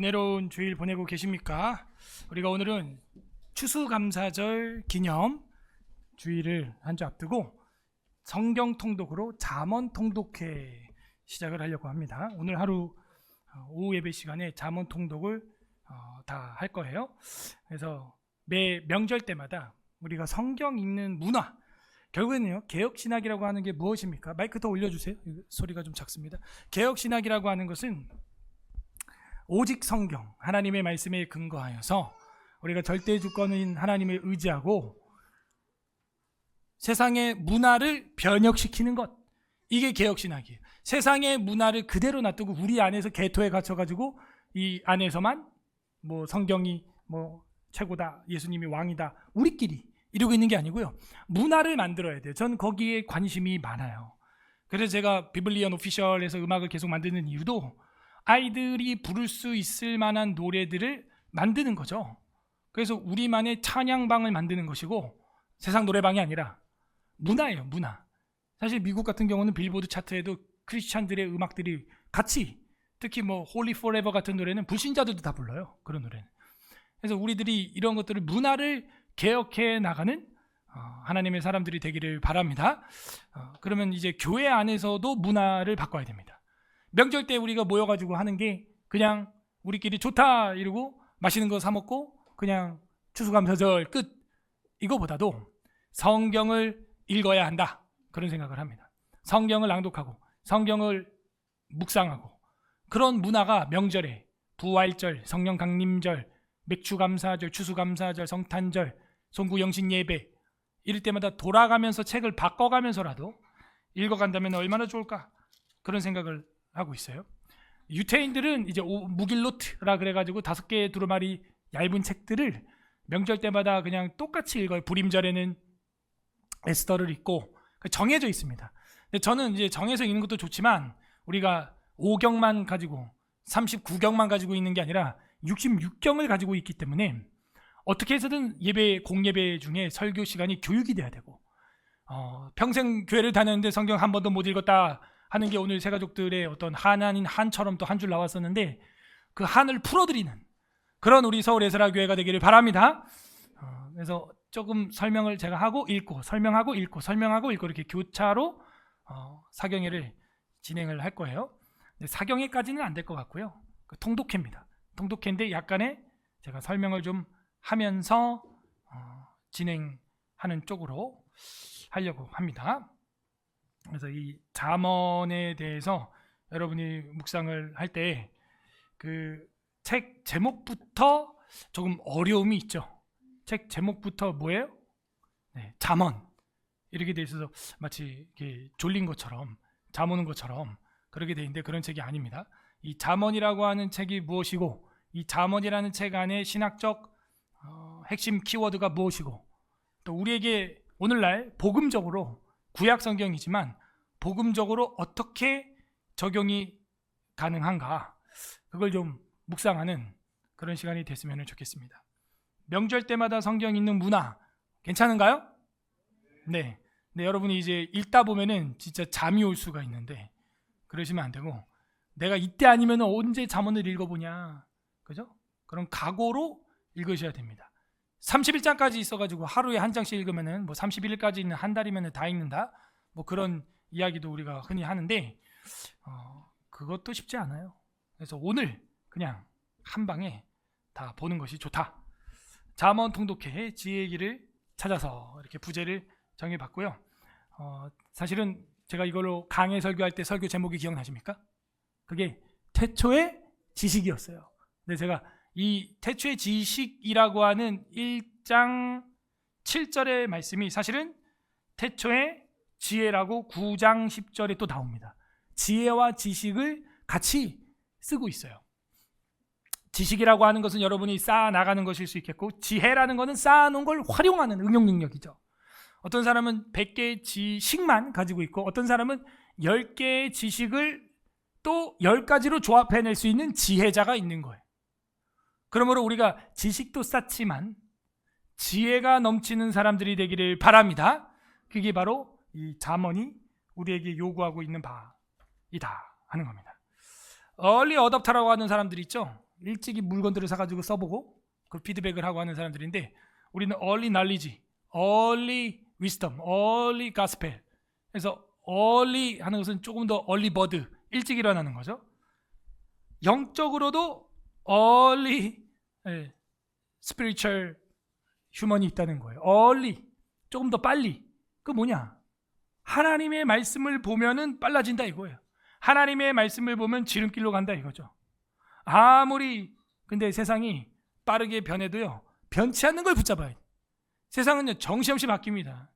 은혜로운 주일 보내고 계십니까? 우리가 오늘은 추수감사절 기념 주일을 한 주 앞두고 성경 통독으로 잠언 통독회 시작을 하려고 합니다. 오늘 하루 오후 예배 시간에 잠언 통독을 다 할 거예요. 그래서 매 명절 때마다 우리가 성경 읽는 문화, 결국에는요, 개혁신학이라고 하는 게 무엇입니까? 마이크 더 올려주세요. 소리가 좀 작습니다. 개혁신학이라고 하는 것은 오직 성경, 하나님의 말씀에 근거하여서 우리가 절대 주권인 하나님을 의지하고 세상의 문화를 변혁시키는 것, 이게 개혁신학이에요. 세상의 문화를 그대로 놔두고 우리 안에서 개토에 갇혀가지고 이 안에서만 뭐 성경이 뭐 최고다, 예수님이 왕이다, 우리끼리 이러고 있는 게 아니고요, 문화를 만들어야 돼요. 전 거기에 관심이 많아요. 그래서 제가 비블리언 오피셜에서 음악을 계속 만드는 이유도 아이들이 부를 수 있을 만한 노래들을 만드는 거죠. 그래서 우리만의 찬양방을 만드는 것이고, 세상 노래방이 아니라 문화예요, 문화. 사실 미국 같은 경우는 빌보드 차트에도 크리스찬들의 음악들이 같이, 특히 뭐 Holy Forever 같은 노래는 불신자들도 다 불러요, 그런 노래는. 그래서 우리들이 이런 것들을, 문화를 개혁해 나가는 하나님의 사람들이 되기를 바랍니다. 그러면 이제 교회 안에서도 문화를 바꿔야 됩니다. 명절 때 우리가 모여가지고 하는 게 그냥 우리끼리 좋다 이러고 맛있는 거 사 먹고 그냥 추수감사절 끝, 이거보다도 성경을 읽어야 한다, 그런 생각을 합니다. 성경을 낭독하고 성경을 묵상하고, 그런 문화가 명절에 부활절, 성령 강림절, 맥주감사절, 추수감사절, 성탄절, 송구영신 예배 이럴 때마다 돌아가면서 책을 바꿔가면서라도 읽어간다면 얼마나 좋을까, 그런 생각을 하고 있어요. 유태인들은 이제 무길로트라 그래가지고 5개의 두루마리 얇은 책들을 명절 때마다 그냥 똑같이 읽어요. 불임절에는 에스더를 읽고 정해져 있습니다. 근데 저는 이제 정해서 읽는 것도 좋지만 우리가 5경만 가지고 39경만 가지고 있는 게 아니라 66경을 가지고 있기 때문에 어떻게 해서든 예배, 공예배 중에 설교 시간이 교육이 돼야 되고, 평생 교회를 다녔는데 성경 한 번도 못 읽었다 하는 게 오늘 새가족들의 어떤 한 아닌 한처럼 또 한 줄 나왔었는데, 그 한을 풀어드리는 그런 우리 서울 에스라교회가 되기를 바랍니다. 그래서 조금 설명을 제가 하고 읽고, 설명하고 읽고, 설명하고 읽고, 이렇게 교차로 사경회를 진행을 할 거예요. 사경회까지는 안 될 것 같고요, 통독회입니다. 통독회인데 약간의 제가 설명을 좀 하면서 진행하는 쪽으로 하려고 합니다. 그래서 이 잠언에 대해서 여러분이 묵상을 할 때 그 책 제목부터 조금 어려움이 있죠. 책 제목부터 뭐예요? 네, 잠언, 이렇게 돼 있어서 마치 이렇게 졸린 것처럼, 잠 오는 것처럼 그렇게 돼 있는데 그런 책이 아닙니다. 이 잠언이라고 하는 책이 무엇이고, 이 잠언이라는 책 안에 신학적 핵심 키워드가 무엇이고, 또 우리에게 오늘날 복음적으로, 구약 성경이지만 복음적으로 어떻게 적용이 가능한가, 그걸 좀 묵상하는 그런 시간이 됐으면 좋겠습니다. 명절 때마다 성경 읽는 문화 괜찮은가요? 네. 네, 여러분이 이제 읽다 보면은 진짜 잠이 올 수가 있는데 그러시면 안 되고, 내가 이때 아니면 언제 잠언을 읽어보냐, 그죠? 그런 각오로 읽으셔야 됩니다. 31장까지 있어가지고 하루에 한 장씩 읽으면은 뭐 31일까지 있는 한 달이면 다 읽는다, 뭐 그런 이야기도 우리가 흔히 하는데 그것도 쉽지 않아요. 그래서 오늘 그냥 한 방에 다 보는 것이 좋다. 잠언 통독회 지혜의 길을 찾아서, 이렇게 부제를 정해봤고요. 사실은 제가 이걸로 강해 설교할 때 설교 제목이 기억나십니까? 그게 태초의 지식이었어요. 근데 제가 이 태초의 지식이라고 하는 1장 7절의 말씀이 사실은 태초의 지혜라고 9장 10절에 또 나옵니다. 지혜와 지식을 같이 쓰고 있어요. 지식이라고 하는 것은 여러분이 쌓아나가는 것일 수 있겠고, 지혜라는 것은 쌓아놓은 걸 활용하는 응용 능력이죠. 어떤 사람은 100개의 지식만 가지고 있고, 어떤 사람은 10개의 지식을 또 10가지로 조합해낼 수 있는 지혜자가 있는 거예요. 그러므로 우리가 지식도 쌓지만 지혜가 넘치는 사람들이 되기를 바랍니다. 그게 바로 이 잠언이 우리에게 요구하고 있는 바이다 하는 겁니다. 얼리 어댑터라고 하는 사람들이 있죠. 일찍이 물건들을 사가지고 써보고 그 피드백을 하고 하는 사람들인데, 우리는 early knowledge, early wisdom, early gospel. 그래서 early 하는 것은 조금 더 early bird, 일찍 일어나는 거죠. 영적으로도 early spiritual human이 있다는 거예요. early, 조금 더 빨리. 그 뭐냐? 하나님의 말씀을 보면은 빨라진다 이거예요. 하나님의 말씀을 보면 지름길로 간다 이거죠. 아무리 근데 세상이 빠르게 변해도요, 변치 않는 걸 붙잡아야 돼. 세상은 정신없이 바뀝니다.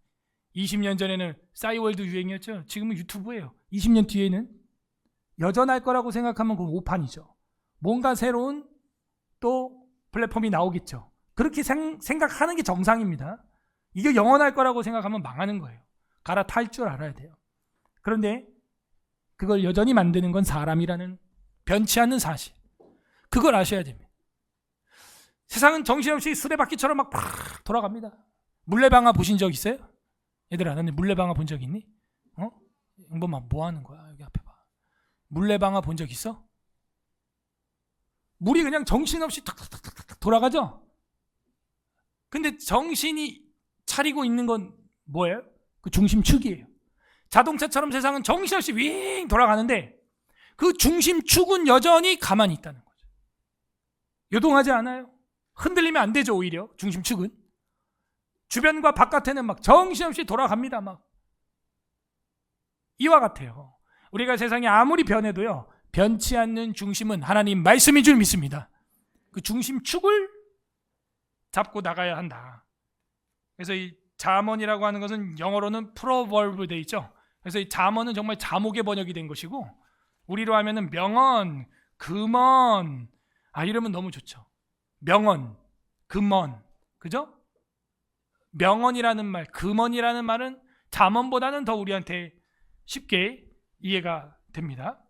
20년 전에는 싸이월드 유행이었죠. 지금은 유튜브예요. 20년 뒤에는 여전할 거라고 생각하면 그건 오판이죠. 뭔가 새로운 또 플랫폼이 나오겠죠. 그렇게 생각하는 게 정상입니다. 이게 영원할 거라고 생각하면 망하는 거예요. 갈아탈 줄 알아야 돼요. 그런데 그걸 여전히 만드는 건 사람이라는 변치 않는 사실, 그걸 아셔야 됩니다. 세상은 정신없이 수레바퀴처럼 막 돌아갑니다. 물레방아 보신 적 있어요? 얘들아, 너네 물레방아 본 적 있니? 영범아 뭐 하는 거야? 여기 앞에 봐. 물레방아 본 적 있어? 물이 그냥 정신없이 탁탁탁탁 돌아가죠? 근데 정신이 차리고 있는 건 뭐예요? 그 중심축이에요. 자동차처럼 세상은 정신없이 윙 돌아가는데 그 중심축은 여전히 가만히 있다는 거죠. 요동하지 않아요. 흔들리면 안 되죠. 오히려 중심축은 주변과 바깥에는 막 정신없이 돌아갑니다. 막 이와 같아요. 우리가 세상이 아무리 변해도요, 변치 않는 중심은 하나님 말씀인 줄 믿습니다. 그 중심축을 잡고 나가야 한다. 그래서 이 잠언이라고 하는 것은 영어로는 proverb 돼 있죠. 그래서 이 잠언은 정말 자목의 번역이 된 것이고, 우리로 하면은 명언, 금언, 이러면 너무 좋죠. 명언, 금언, 그죠? 명언이라는 말, 금언이라는 말은 잠언보다는 더 우리한테 쉽게 이해가 됩니다.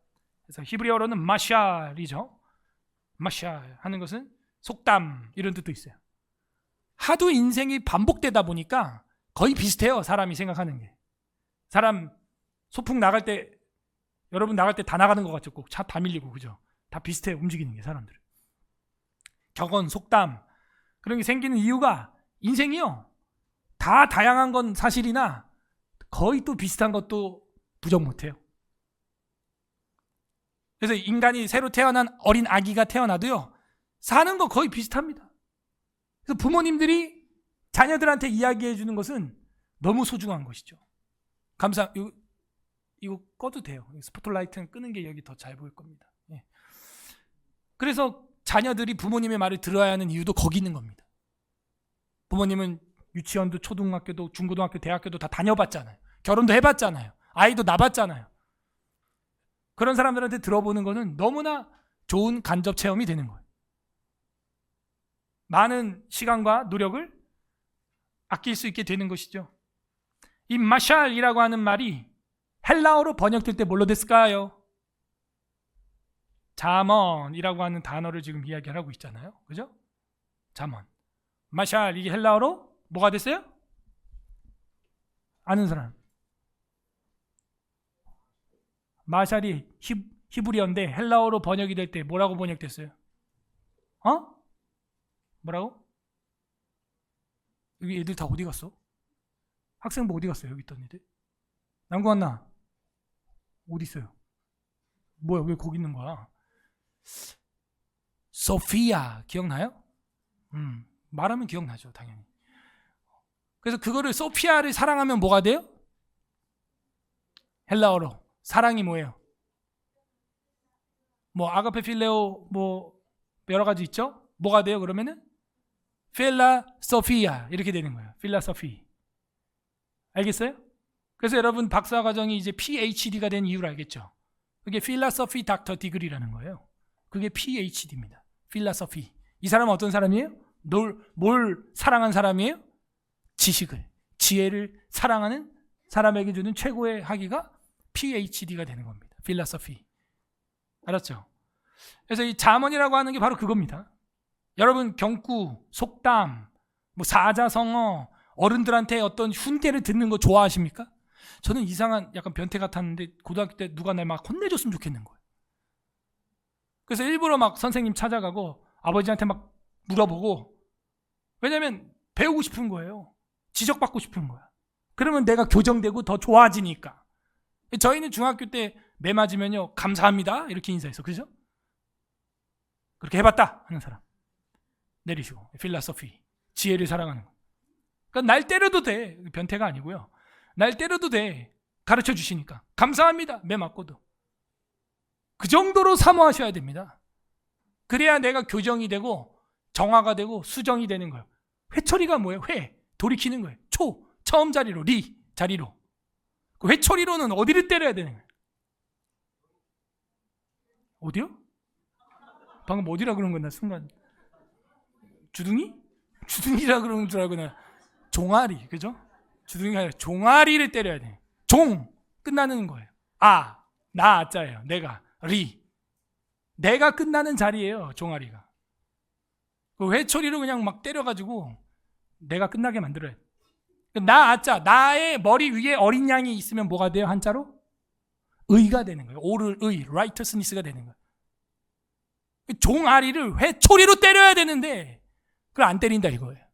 그래서 히브리어로는 마샬이죠. 마샬 하는 것은 속담 이런 뜻도 있어요. 하도 인생이 반복되다 보니까 거의 비슷해요. 사람이 생각하는 게. 사람 소풍 나갈 때, 여러분 나갈 때 다 나가는 것 같죠? 꼭 차 다 밀리고, 그죠? 다 비슷해 움직이는 게 사람들. 격언, 속담 그런 게 생기는 이유가, 인생이요 다 다양한 건 사실이나 거의 또 비슷한 것도 부정 못해요. 그래서 인간이 새로 태어난 어린 아기가 태어나도요, 사는 거 거의 비슷합니다. 그래서 부모님들이 자녀들한테 이야기해 주는 것은 너무 소중한 것이죠. 이거 꺼도 돼요. 스포트라이트는 끄는 게 여기 더 잘 보일 겁니다. 예. 그래서 자녀들이 부모님의 말을 들어야 하는 이유도 거기 있는 겁니다. 부모님은 유치원도 초등학교도 중고등학교 대학교도 다 다녀봤잖아요. 결혼도 해봤잖아요. 아이도 낳았잖아요. 그런 사람들한테 들어보는 것은 너무나 좋은 간접 체험이 되는 거예요. 많은 시간과 노력을 아낄 수 있게 되는 것이죠. 이 마샬이라고 하는 말이 헬라어로 번역될 때 뭘로 됐을까요? 잠언이라고 하는 단어를 지금 이야기하고 있잖아요. 그죠? 잠언. 마샬, 이게 헬라어로 뭐가 됐어요? 아는 사람. 마샬이 히브리어인데 헬라어로 번역이 될 때 뭐라고 번역됐어요? 뭐라고? 여기 애들 다 어디 갔어? 학생부 어디 갔어요? 여기 있던 애들. 남구한나 어디 있어요? 뭐야, 왜 거기 있는 거야? 소피아 기억나요? 말하면 기억나죠, 당연히. 그래서 그거를 소피아를 사랑하면 뭐가 돼요? 헬라어로 사랑이 뭐예요? 뭐 아가페 필레오 뭐 여러 가지 있죠? 뭐가 돼요 그러면은? 필라소피아 이렇게 되는 거예요. 필라소피. 알겠어요? 그래서 여러분 박사과정이 이제 PhD가 된 이유를 알겠죠? 그게 필라소피 닥터 디그리라는 거예요. 그게 PhD입니다. 필라소피. 이 사람은 어떤 사람이에요? 뭘 사랑한 사람이에요? 지식을, 지혜를 사랑하는 사람에게 주는 최고의 학위가 PhD가 되는 겁니다. 필라소피. 알았죠? 그래서 이 잠언이라고 하는 게 바로 그겁니다. 여러분 경구, 속담, 뭐 사자성어, 어른들한테 어떤 훈계를 듣는 거 좋아하십니까? 저는 이상한 약간 변태 같았는데 고등학교 때 누가 날 막 혼내줬으면 좋겠는 거예요. 그래서 일부러 막 선생님 찾아가고 아버지한테 막 물어보고, 왜냐면 배우고 싶은 거예요. 지적받고 싶은 거야. 그러면 내가 교정되고 더 좋아지니까. 저희는 중학교 때 매 맞으면요, 감사합니다 이렇게 인사했어. 그죠? 그렇게 해봤다 하는 사람 내리시고, 필라소피, 지혜를 사랑하는 거. 그러니까 날 때려도 돼. 변태가 아니고요. 날 때려도 돼. 가르쳐 주시니까 감사합니다. 매 맞고도. 그 정도로 사모하셔야 됩니다. 그래야 내가 교정이 되고 정화가 되고 수정이 되는 거예요. 회초리가 뭐예요? 회, 돌이키는 거예요. 초, 처음 자리로, 리, 자리로. 그 회초리로는 어디를 때려야 되는 거예요? 어디요? 방금 어디라 그런 건나 순간 주둥이? 주둥이라 그러는 줄 알고 나 종아리, 그죠? 주둥이가 아니라 종아리를 때려야 돼. 종 끝나는 거예요. 아, 나 아자예요. 내가 리, 내가 끝나는 자리예요. 종아리가. 그 회초리로 그냥 막 때려가지고 내가 끝나게 만들어야 돼. 나 아자, 나의 머리 위에 어린 양이 있으면 뭐가 돼요? 한자로? 의가 되는 거예요. 옳을 의, righteousness가 되는 거예요. 종아리를 회초리로 때려야 되는데 그걸 안 때린다 이거예요.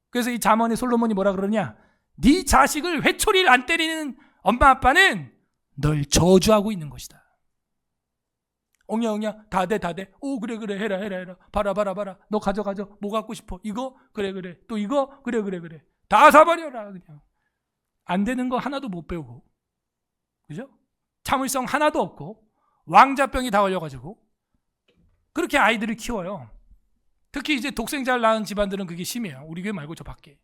그래서 이 잠언의 솔로몬이 뭐라 그러냐? 네 자식을 회초리를 안 때리는 엄마 아빠는 널 저주하고 있는 것이다. 옹야 다 돼. 오 그래 해라. 봐라. 너 가져. 뭐 갖고 싶어? 이거? 그래. 또 이거? 그래. 다 사버려라 그냥. 안 되는 거 하나도 못 배우고, 그죠? 참을성 하나도 없고 왕자병이 다 걸려가지고 그렇게 아이들을 키워요. 특히 이제 독생자를 낳은 집안들은 그게 심해요. 우리 교회 말고 저 밖에.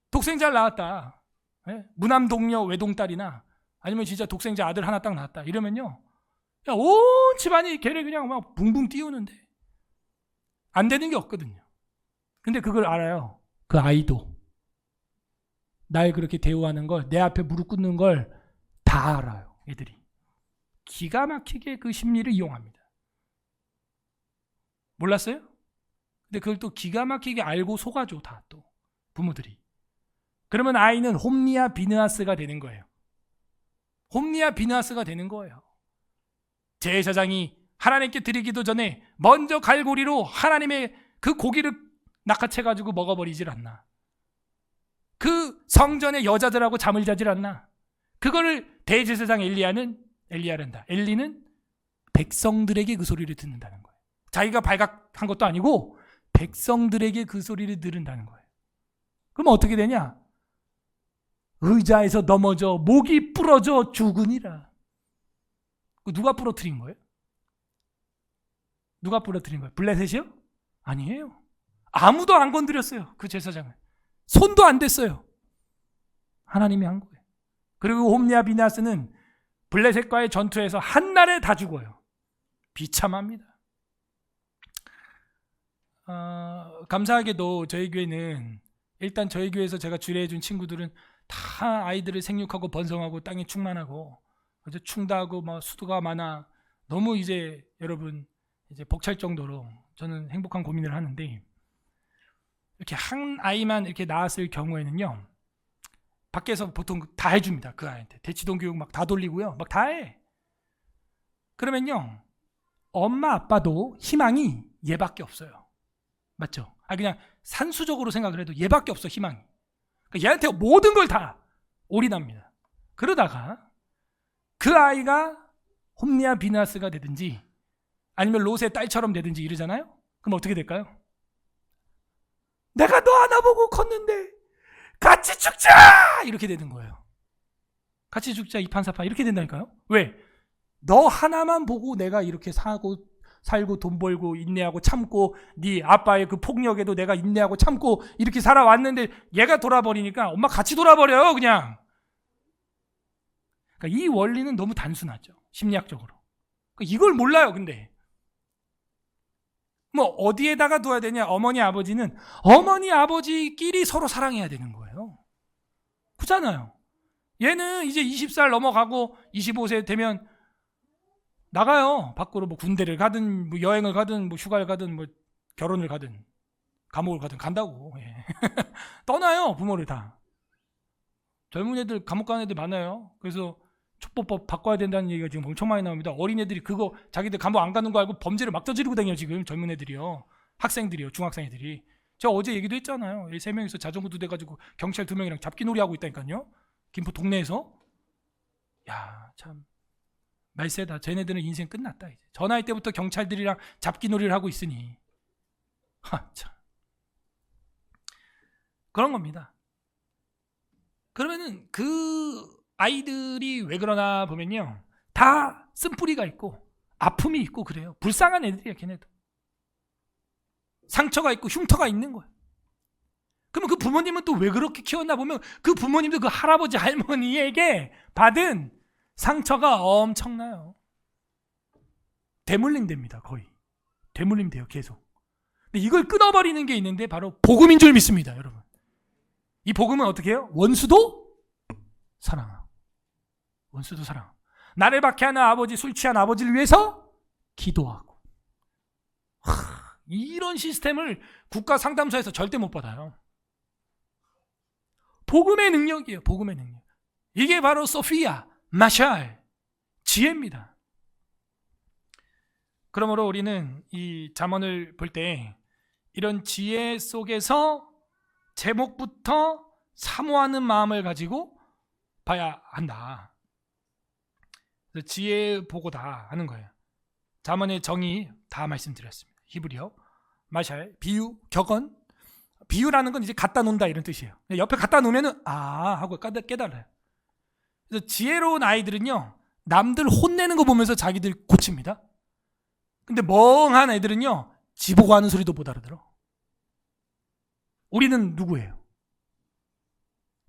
독생자를 낳았다. 무남 동녀 외동딸이나 아니면 진짜 독생자 아들 하나 딱 낳았다. 이러면요, 야, 온 집안이 걔를 그냥 막 붕붕 띄우는데 안 되는 게 없거든요. 근데 그걸 알아요. 그 아이도 날 그렇게 대우하는 걸, 내 앞에 무릎 꿇는 걸 다 알아요. 애들이 기가 막히게 그 심리를 이용합니다. 몰랐어요? 근데 그걸 또 기가 막히게 알고 속아줘. 다 또 부모들이. 그러면 아이는 홈리아 비느하스가 되는 거예요. 홈리아 비느하스가 되는 거예요. 제사장이 하나님께 드리기도 전에 먼저 갈고리로 하나님의 그 고기를 낚아채가지고 먹어버리질 않나. 그 성전의 여자들하고 잠을 자질 않나. 그거를 대제사장 엘리는 백성들에게 그 소리를 듣는다는 거예요. 자기가 발각한 것도 아니고 백성들에게 그 소리를 들은다는 거예요. 그럼 어떻게 되냐? 의자에서 넘어져 목이 부러져 죽으니라. 누가 부러뜨린 거예요? 누가 부러뜨린 거예요? 블레셋이요? 아니에요. 아무도 안 건드렸어요. 그 제사장을. 손도 안 댔어요. 하나님이 한 거예요. 그리고 홈리아 비느하스는 블레셋과의 전투에서 한날에 다 죽어요. 비참합니다. 감사하게도 저희 교회는, 일단 저희 교회에서 제가 주례해준 친구들은 다 아이들을 생육하고 번성하고 땅에 충만하고 충다하고 뭐 수도가 많아 너무 이제 여러분 이제 벅찰 정도로 저는 행복한 고민을 하는데, 이렇게 한 아이만 이렇게 낳았을 경우에는요, 밖에서 보통 다 해줍니다. 그 아이한테 대치동 교육 막 다 돌리고요, 막 다 해. 그러면요, 엄마 아빠도 희망이 얘밖에 없어요. 맞죠? 그냥 산수적으로 생각을 해도 얘밖에 없어, 희망이. 그러니까 얘한테 모든 걸 다 올인합니다. 그러다가 그 아이가 홈리아 비느하스가 되든지 아니면 롯의 딸처럼 되든지 이러잖아요. 그럼 어떻게 될까요? 내가 너 하나 보고 컸는데 같이 죽자! 이렇게 되는 거예요. 같이 죽자, 이판사판 이렇게 된다니까요. 왜? 너 하나만 보고 내가 이렇게 살고 돈 벌고 인내하고 참고, 네 아빠의 그 폭력에도 내가 인내하고 참고 이렇게 살아왔는데 얘가 돌아버리니까 엄마 같이 돌아버려요, 그냥. 그러니까 이 원리는 너무 단순하죠, 심리학적으로. 그러니까 이걸 몰라요. 근데 뭐 어디에다가 둬야 되냐? 어머니 아버지는 어머니 아버지끼리 서로 사랑해야 되는 거예요. 그렇잖아요. 얘는 이제 20살 넘어가고 25세 되면 나가요. 밖으로 뭐 군대를 가든 뭐 여행을 가든 뭐 휴가를 가든 뭐 결혼을 가든 감옥을 가든 간다고. 예. 떠나요, 부모를 다. 젊은 애들 감옥 가는 애들 많아요. 그래서 촉법법 바꿔야 된다는 얘기가 지금 엄청 많이 나옵니다. 어린애들이 그거 자기들 감옥 안 가는 거 알고 범죄를 막 저지르고 다녀요. 지금 젊은 애들이요. 학생들이요. 중학생 애들이. 제가 어제 얘기도 했잖아요. 3명이서 자전거 2대 가지고 경찰 2명이랑 잡기놀이 하고 있다니까요. 김포 동네에서. 야, 참 말세다. 쟤네들은 인생 끝났다 이제. 저 나이 때부터 경찰들이랑 잡기놀이를 하고 있으니. 참. 그런 겁니다. 그러면은 그 아이들이 왜 그러나 보면요, 다 쓴뿌리가 있고 아픔이 있고 그래요. 불쌍한 애들이야. 걔네도 상처가 있고 흉터가 있는 거예요. 그러면 그 부모님은 또 왜 그렇게 키웠나 보면 그 부모님도 그 할아버지 할머니에게 받은 상처가 엄청나요. 대물림됩니다. 거의 대물림돼요. 계속. 근데 이걸 끊어버리는 게 있는데 바로 복음인 줄 믿습니다. 여러분, 이 복음은 어떻게 해요? 원수도 사랑하고, 원수도 사랑하고, 나를 박해하는 아버지, 술 취한 아버지를 위해서 기도하고. 이런 시스템을 국가 상담소에서 절대 못 받아요. 복음의 능력이에요. 복음의 능력. 이게 바로 소피아, 마샬, 지혜입니다. 그러므로 우리는 이 잠언을 볼 때 이런 지혜 속에서 제목부터 사모하는 마음을 가지고 봐야 한다. 그래서 지혜 보고다 하는 거예요. 잠언의 정의 다 말씀드렸습니다. 히브리어, 마샬, 비유, 격언. 비유라는 건 이제 갖다 놓는다 이런 뜻이에요. 옆에 갖다 놓으면은 하고 깨달아요. 그래서 지혜로운 아이들은요, 남들 혼내는 거 보면서 자기들 고칩니다. 근데 멍한 애들은요, 지보고 하는 소리도 못 알아들어. 우리는 누구예요?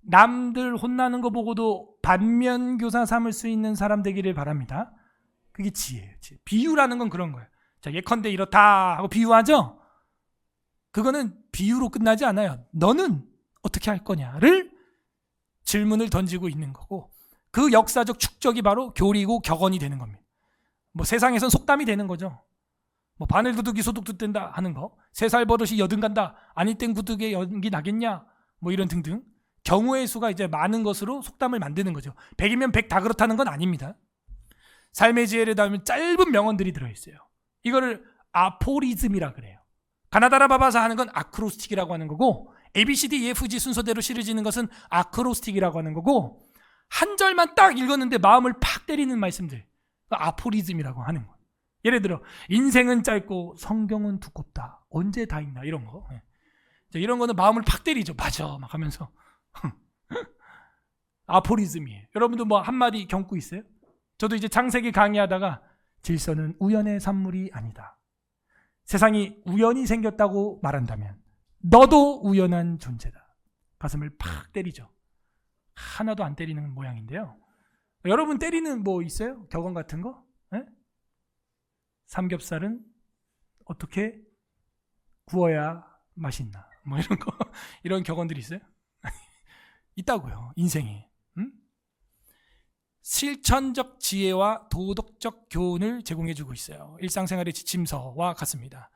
남들 혼나는 거 보고도 반면교사 삼을 수 있는 사람 되기를 바랍니다. 그게 지혜예요. 지혜. 비유라는 건 그런 거예요. 자, 예컨대 이렇다 하고 비유하죠? 그거는 비유로 끝나지 않아요. 너는 어떻게 할 거냐를 질문을 던지고 있는 거고, 그 역사적 축적이 바로 교리고 격언이 되는 겁니다. 뭐 세상에선 속담이 되는 거죠. 뭐 바늘도둑이 소독도 뗀다 하는 거, 3살 버릇이 여든 간다, 아니 땐 구두에 연기 나겠냐, 뭐 이런 등등 경우의 수가 이제 많은 것으로 속담을 만드는 거죠. 100이면 100 다 그렇다는 건 아닙니다. 삶의 지혜를 담은 짧은 명언들이 들어있어요. 이거를 아포리즘이라 그래요. 가나다라 바바사 하는 건 아크로스틱이라고 하는 거고, ABCD EFG 순서대로 실어지는 것은 아크로스틱이라고 하는 거고, 한 절만 딱 읽었는데 마음을 팍 때리는 말씀들, 아포리즘이라고 하는 거예요. 예를 들어 인생은 짧고 성경은 두껍다, 언제 다 읽나, 이런 거. 이런 거는 마음을 팍 때리죠. 맞아 막 하면서. 아포리즘이에요. 여러분도 뭐 한마디 겪고 있어요? 저도 이제 창세기 강의하다가 질서는 우연의 산물이 아니다, 세상이 우연히 생겼다고 말한다면 너도 우연한 존재다, 가슴을 팍 때리죠. 하나도 안 때리는 모양인데요. 여러분 때리는 뭐 있어요? 격언 같은 거? 에? 삼겹살은 어떻게 구워야 맛있나, 뭐 이런 거. 이런 격언들이 있어요? 있다고요. 인생에. 실천적 지혜와 도덕적 교훈을 제공해주고 있어요. 일상생활의 지침서와 같습니다.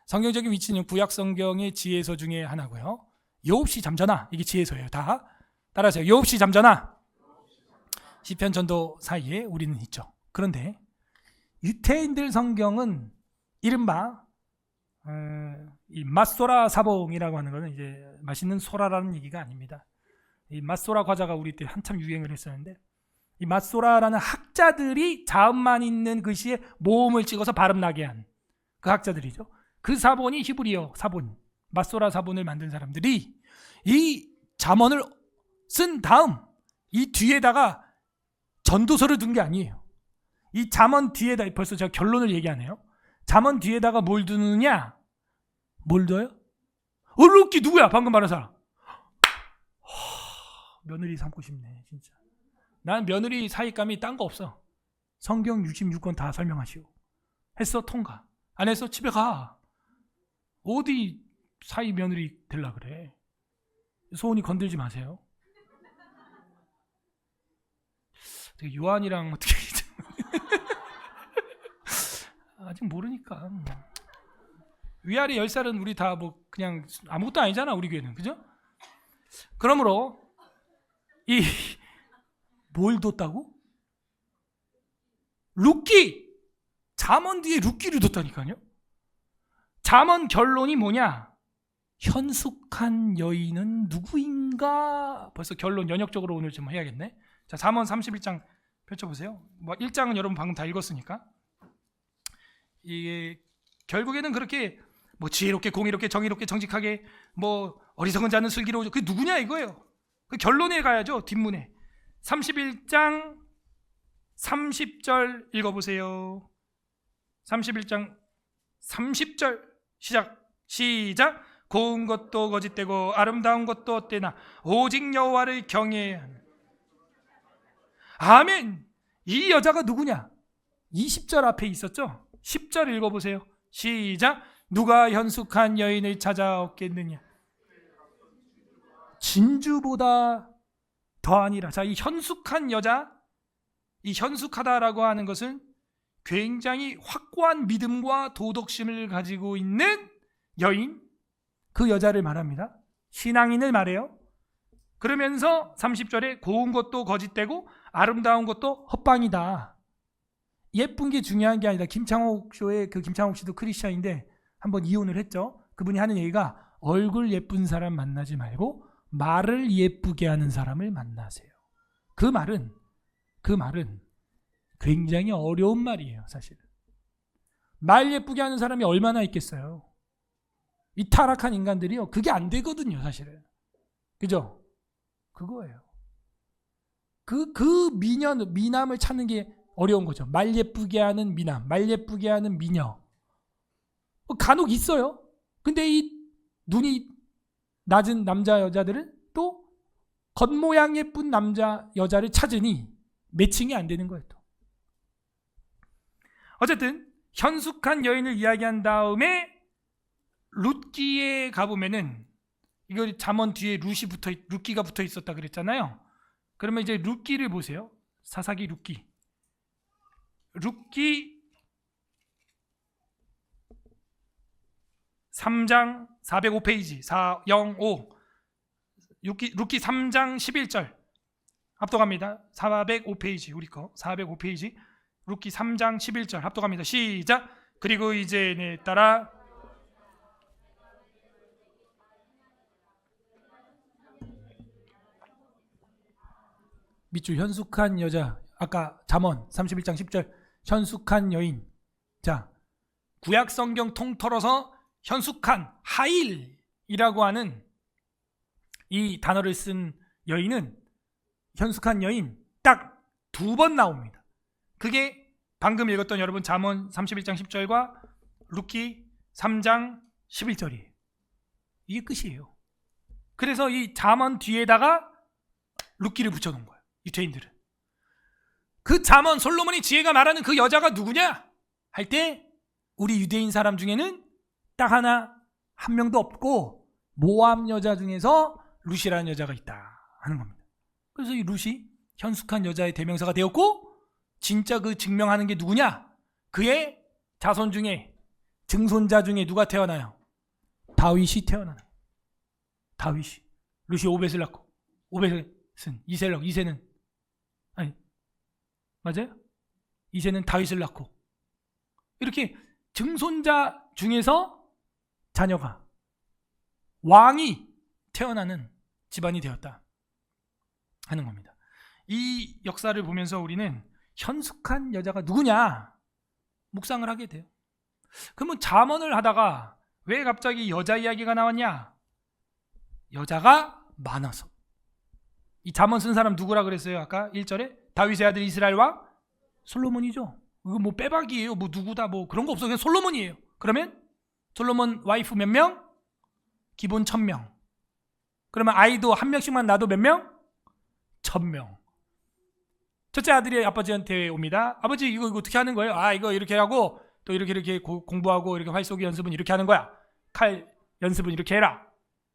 성경적인 위치는 구약 성경의 지혜서 중에 하나고요. 여홉시 잠전하, 이게 지혜서예요. 다 따라하세요. 여홉시 잠전하. 시편 전도 사이에 우리는 있죠. 그런데 유태인들 성경은 이른바 이 맛소라 사봉이라고 하는 것은 이제 맛있는 소라라는 얘기가 아닙니다. 이 맛소라 과자가 우리 때 한참 유행을 했었는데, 이 맛소라라는 학자들이 자음만 있는 글씨에 모음을 찍어서 발음 나게 한 그 학자들이죠. 그 사본이 히브리어 사본, 맛소라 사본을 만든 사람들이 이 잠언을 쓴 다음 이 뒤에다가 전도서를 둔 게 아니에요. 이 잠언 뒤에다, 벌써 제가 결론을 얘기하네요. 잠언 뒤에다가 뭘 두느냐? 뭘 둬요? 얼룩기 누구야? 방금 말한 사람. 며느리 삼고 싶네 진짜. 난 며느리 사익감이 딴 거 없어. 성경 66권 다 설명하시오. 했어? 통과. 안 했어? 집에 가. 어디 사이 며느리 될라 그래. 소원이 건들지 마세요. 되게 요한이랑 어떻게 아직 모르니까. 위아래 10살은 우리 다 뭐 그냥 아무것도 아니잖아, 우리 교회는. 그죠? 그러므로 이 뭘 뒀다고? 룻기, 잠언 뒤에 룻기를 뒀다니까요. 잠언 결론이 뭐냐? 현숙한 여인은 누구인가? 벌써 결론 연역적으로 오늘 좀 해야겠네. 자, 잠언 31장 펼쳐보세요. 뭐 1장은 여러분 방금 다 읽었으니까. 이게 결국에는 그렇게 뭐 지혜롭게 공의롭게 정의롭게 정직하게 뭐 어리석은 자는 슬기로워, 그게 누구냐 이거예요. 그 결론에 가야죠. 뒷문에 31장 30절 읽어보세요. 31장 30절 시작. 고운 것도 거짓되고 아름다운 것도 헛되나 오직 여호와를 경외해야 하는. 아멘. 이 여자가 누구냐? 20절 앞에 있었죠. 10절 읽어보세요. 시작. 누가 현숙한 여인을 찾아 얻겠느냐? 진주보다 더하니라. 자, 이 현숙한 여자, 이 현숙하다라고 하는 것은 굉장히 확고한 믿음과 도덕심을 가지고 있는 여인, 그 여자를 말합니다. 신앙인을 말해요. 그러면서 30절에 고운 것도 거짓되고 아름다운 것도 헛방이다. 예쁜 게 중요한 게 아니다. 김창옥 쇼의 그 김창옥 씨도 크리스찬인데 한번 이혼을 했죠. 그분이 하는 얘기가 얼굴 예쁜 사람 만나지 말고 말을 예쁘게 하는 사람을 만나세요. 그 말은 굉장히 어려운 말이에요, 사실. 말 예쁘게 하는 사람이 얼마나 있겠어요. 이 타락한 인간들이요, 그게 안 되거든요, 사실은. 그죠? 그거예요. 그 미남을 찾는 게 어려운 거죠. 말 예쁘게 하는 미남, 말 예쁘게 하는 미녀. 간혹 있어요. 근데 이 눈이 낮은 남자 여자들은 또 겉모양 예쁜 남자 여자를 찾으니 매칭이 안 되는 거예요. 또. 어쨌든 현숙한 여인을 이야기한 다음에 룻기에 가보면은, 이거 잠언 뒤에 룻기가 붙어 있었다 그랬잖아요. 그러면 이제 룻기를 보세요. 사사기 룻기 3장 405페이지 405 룻기 3장 11절 합독합니다. 405페이지 우리 거 405페이지 룻기 3장 11절 합독합니다. 시작. 그리고 이제 내 따라 밑줄 현숙한 여자, 아까 잠언 31장 10절 현숙한 여인. 자, 구약 성경 통틀어서 현숙한 하일이라고 하는 이 단어를 쓴 여인은, 현숙한 여인 딱 두 번 나옵니다. 그게 방금 읽었던 여러분 잠언 31장 10절과 룻기 3장 11절이에요. 이게 끝이에요. 그래서 이 잠언 뒤에다가 룻기를 붙여놓은 거예요, 유태인들은. 그 잠언 솔로몬이 지혜가 말하는 그 여자가 누구냐 할 때 우리 유대인 사람 중에는 딱 한 명도 없고 모압 여자 중에서 룻이라는 여자가 있다 하는 겁니다. 그래서 이 룻이 현숙한 여자의 대명사가 되었고, 진짜 그 증명하는 게 누구냐? 그의 자손 중에, 증손자 중에 누가 태어나요? 다윗이 태어나요. 다윗이. 룻이 오벳을 낳고, 오벳은 이새를 낳고, 이새는 아니 맞아요? 이새는 다윗을 낳고, 이렇게 증손자 중에서 자녀가, 왕이 태어나는 집안이 되었다 하는 겁니다. 이 역사를 보면서 우리는 현숙한 여자가 누구냐 묵상을 하게 돼요. 그러면 잠언을 하다가 왜 갑자기 여자 이야기가 나왔냐? 여자가 많아서. 이 잠언 쓴 사람 누구라 그랬어요? 아까 1절에 다윗의 아들 이스라엘 왕 솔로몬이죠. 이거 뭐 빼박이에요. 뭐 누구다 뭐 그런 거 없어. 그냥 솔로몬이에요. 그러면 솔로몬 와이프 몇 명? 기본 1000명. 그러면 아이도 한 명씩만 낳아도 몇 명? 1000명. 첫째 아들이 아버지한테 옵니다. 아버지 이거 어떻게 하는 거예요? 아, 이거 이렇게 하고 또 이렇게 공부하고 이렇게 활쏘기 연습은 이렇게 하는 거야. 칼 연습은 이렇게 해라.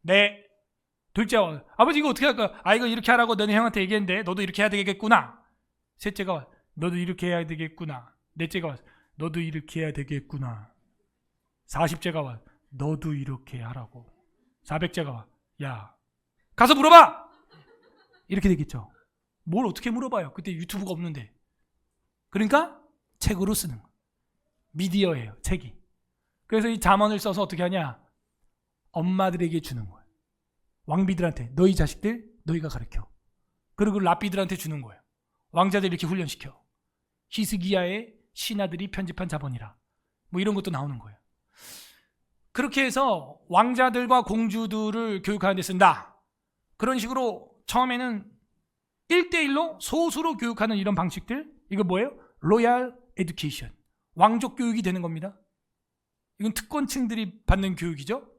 네. 둘째, 아버지 이거 어떻게 할까? 아, 이거 이렇게 하라고 너네 형한테 얘기했는데 너도 이렇게 해야 되겠구나. 셋째가 와, 너도 이렇게 해야 되겠구나. 넷째가 와, 너도 이렇게 해야 되겠구나. 40째가 와, 너도 이렇게 하라고. 400째가 와, 야 가서 물어봐. 이렇게 되겠죠. 뭘 어떻게 물어봐요? 그때 유튜브가 없는데. 그러니까 책으로 쓰는 거예요. 미디어예요, 책이. 그래서 이 잠언을 써서 어떻게 하냐? 엄마들에게 주는 거예요. 왕비들한테 너희 자식들 너희가 가르쳐. 그리고 랍비들한테 주는 거예요. 왕자들 이렇게 훈련시켜. 히스기야의 신하들이 편집한 자본이라. 뭐 이런 것도 나오는 거예요. 그렇게 해서 왕자들과 공주들을 교육하는 데 쓴다. 그런 식으로 처음에는 1대1로 소수로 교육하는 이런 방식들, 이거 뭐예요? 로얄 에듀케이션, 왕족 교육이 되는 겁니다. 이건 특권층들이 받는 교육이죠.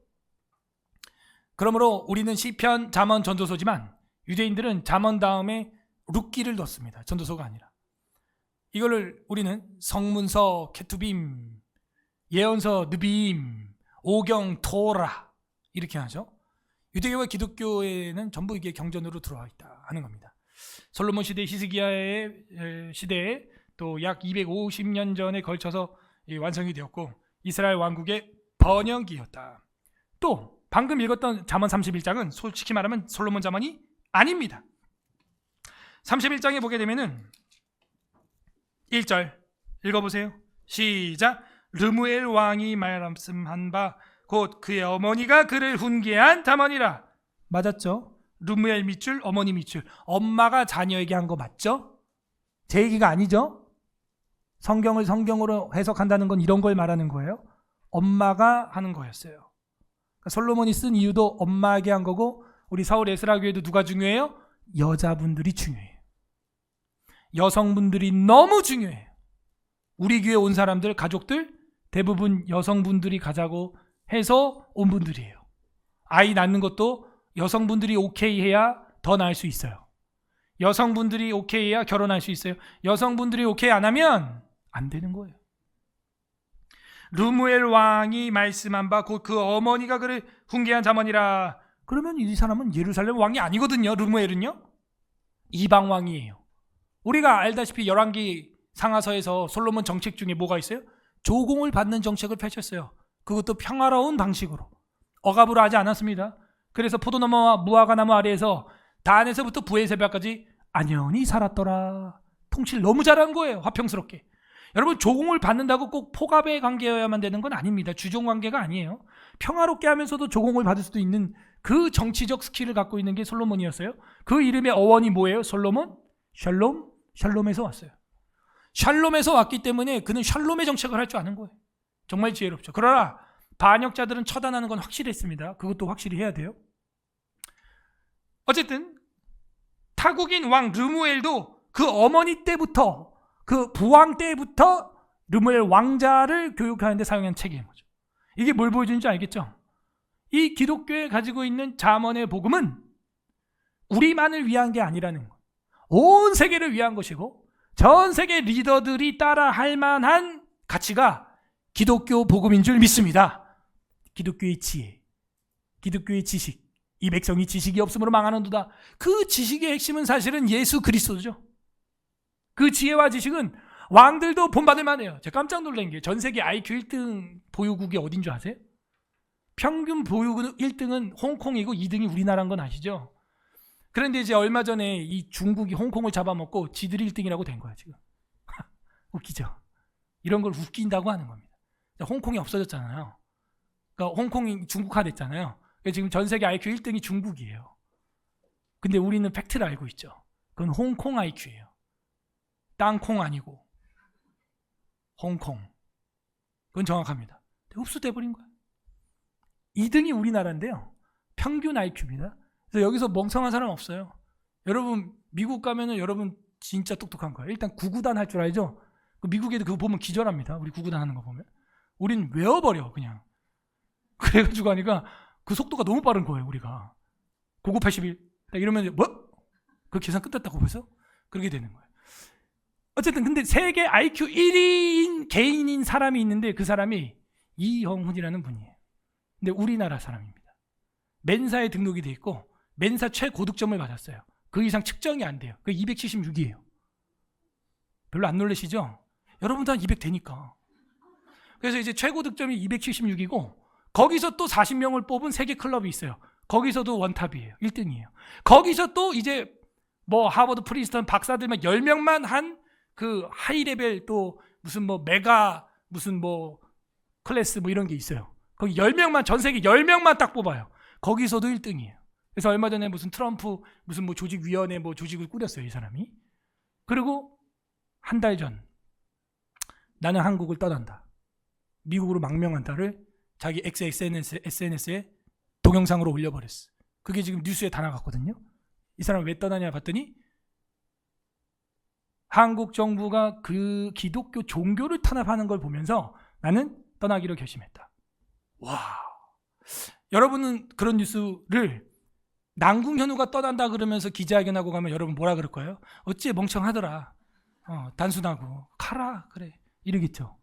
그러므로 우리는 시편, 잠언, 전도서지만 유대인들은 잠언 다음에 룻기를 넣습니다. 전도서가 아니라. 이거를 우리는 성문서, 케투빔, 예언서, 느빔, 오경, 토라 이렇게 하죠. 유대교와 기독교에는 전부 이게 경전으로 들어와 있다 하는 겁니다. 솔로몬 시대, 히스기야의 시대에 또 약 250년 전에 걸쳐서 완성이 되었고 이스라엘 왕국의 번영기였다. 또 방금 읽었던 잠언 31장은 솔직히 말하면 솔로몬 잠언이 아닙니다. 31장에 보게 되면은 1절 읽어보세요. 시작. 르무엘 왕이 말씀한 바 곧 그의 어머니가 그를 훈계한 잠언이라. 맞았죠? 르무엘 밑줄, 어머니 밑줄. 엄마가 자녀에게 한 거 맞죠? 제 얘기가 아니죠? 성경을 성경으로 해석한다는 건 이런 걸 말하는 거예요. 엄마가 하는 거였어요. 그러니까 솔로몬이 쓴 이유도 엄마에게 한 거고, 우리 서울 에스라 교회도 누가 중요해요? 여자분들이 중요해요. 여성분들이 너무 중요해요. 우리 교회 온 사람들, 가족들 대부분 여성분들이 가자고 해서 온 분들이에요. 아이 낳는 것도 여성분들이 오케이 해야 더 나을 수 있어요. 여성분들이 오케이 해야 결혼할 수 있어요. 여성분들이 오케이 안 하면 안 되는 거예요. 르무엘 왕이 말씀한 바 곧 그 어머니가 그를 훈계한 잠언이라. 그러면 이 사람은 예루살렘 왕이 아니거든요. 르무엘은요, 이방 왕이에요. 우리가 알다시피 열왕기 상하서에서 솔로몬 정책 중에 뭐가 있어요? 조공을 받는 정책을 펼쳤어요. 그것도 평화로운 방식으로, 억압으로 하지 않았습니다. 그래서 포도나무와 무화과나무 아래에서 단에서부터 부에세바까지 안연히 살았더라. 통치를 너무 잘한 거예요. 화평스럽게. 여러분, 조공을 받는다고 꼭 포갑의 관계여야만 되는 건 아닙니다. 주종 관계가 아니에요. 평화롭게 하면서도 조공을 받을 수도 있는 그 정치적 스킬을 갖고 있는 게 솔로몬이었어요. 그 이름의 어원이 뭐예요? 솔로몬? 샬롬? 샬롬에서 왔어요. 샬롬에서 왔기 때문에 그는 샬롬의 정책을 할 줄 아는 거예요. 정말 지혜롭죠. 그러나 반역자들은 처단하는 건 확실했습니다. 그것도 확실히 해야 돼요. 어쨌든 타국인 왕 르무엘도 그 어머니 때부터, 그 부왕 때부터 르무엘 왕자를 교육하는 데 사용한 책인 거죠. 이게 뭘 보여주는지 알겠죠? 이 기독교에 가지고 있는 잠언의 복음은 우리만을 위한 게 아니라는 거. 온 세계를 위한 것이고 전 세계 리더들이 따라 할 만한 가치가 기독교 복음인 줄 믿습니다. 기독교의 지혜, 기독교의 지식, 이 백성이 지식이 없으므로 망하는도다. 그 지식의 핵심은 사실은 예수 그리스도죠. 그 지혜와 지식은 왕들도 본받을 만해요. 제가 깜짝 놀란 게 전 세계 IQ 1등 보유국이 어딘 줄 아세요? 평균 보유국 1등은 홍콩이고 2등이 우리나라인 건 아시죠? 그런데 이제 얼마 전에 이 중국이 홍콩을 잡아먹고 지들이 1등이라고 된 거야 지금. 웃기죠? 이런 걸 웃긴다고 하는 겁니다. 홍콩이 없어졌잖아요. 그러니까 홍콩이 중국화 됐잖아요. 그러니까 지금 전 세계 IQ 1등이 중국이에요. 근데 우리는 팩트를 알고 있죠. 그건 홍콩 IQ예요. 땅콩 아니고 홍콩. 그건 정확합니다. 흡수돼 버린 거예요. 2등이 우리나라인데요. 평균 IQ입니다. 그래서 여기서 멍청한 사람 없어요. 여러분 미국 가면은 여러분 진짜 똑똑한 거예요. 일단 구구단 할 줄 알죠? 미국 애들 그거 보면 기절합니다. 우리 구구단 하는 거 보면. 우린 외워버려 그냥. 그래가지고 하니까 그 속도가 너무 빠른 거예요. 우리가 9981 이러면 뭐? 그 계산 끝났다고 벌써? 그렇게 되는 거예요. 어쨌든 근데 세계 IQ 1위인 개인인 사람이 있는데 그 사람이 이영훈이라는 분이에요. 근데 우리나라 사람입니다. 멘사에 등록이 돼 있고 멘사 최고득점을 받았어요. 그 이상 측정이 안 돼요. 그 276이에요. 별로 안 놀라시죠? 여러분도 한 200 되니까. 그래서 이제 최고 득점이 276이고 거기서 또 40명을 뽑은 세계 클럽이 있어요. 거기서도 원탑이에요. 1등이에요. 거기서 또 이제 뭐 하버드, 프린스턴 박사들만 10명만 한 그 하이 레벨 또 무슨 뭐 메가 무슨 뭐 클래스 뭐 이런 게 있어요. 거기 10명만 전 세계 10명만 딱 뽑아요. 거기서도 1등이에요. 그래서 얼마 전에 무슨 트럼프 무슨 뭐 조직위원회 뭐 조직을 꾸렸어요, 이 사람이. 그리고 한 달 전 나는 한국을 떠난다. 미국으로 망명한다를 자기 SNS에 동영상으로 올려버렸어. 그게 지금 뉴스에 다 나갔거든요. 이 사람 왜 떠나냐 봤더니 한국 정부가 그 기독교 종교를 탄압하는 걸 보면서 나는 떠나기로 결심했다. 와, 여러분은 그런 뉴스를 남궁현우가 떠난다 그러면서 기자회견하고 가면 여러분 뭐라 그럴 거예요? 어째 멍청하더라. 단순하고 가라 그래 이러겠죠.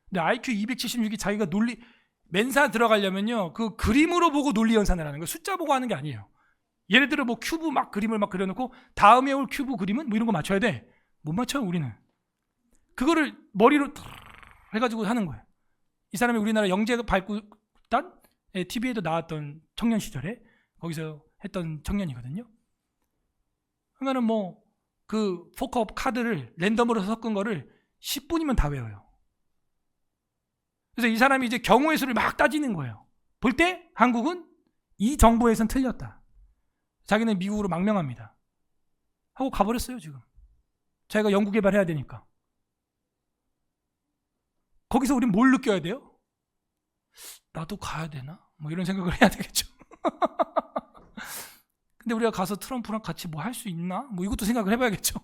근데 IQ 276이 자기가 논리 멘사 들어가려면요 그 그림으로 보고 논리 연산을 하는 거예요. 숫자 보고 하는 게 아니에요. 예를 들어 뭐 큐브 막 그림을 막 그려놓고 다음에 올 큐브 그림은 뭐 이런 거 맞춰야 돼. 못 맞춰요 우리는. 그거를 머리로 해가지고 하는 거예요. 이 사람이 우리나라 영재발굴단 TV에도 나왔던 청년 시절에 거기서 했던 청년이거든요. 그러면은 뭐 그 포커 카드를 랜덤으로 섞은 거를 10분이면 다 외워요. 그래서 이 사람이 이제 경우의 수를 막 따지는 거예요. 볼 때 한국은 이 정부에선 틀렸다. 자기는 미국으로 망명합니다. 하고 가버렸어요 지금. 자기가 연구 개발해야 되니까. 거기서 우린 뭘 느껴야 돼요? 나도 가야 되나? 뭐 이런 생각을 해야 되겠죠. 근데 우리가 가서 트럼프랑 같이 뭐 할 수 있나? 뭐 이것도 생각을 해봐야겠죠.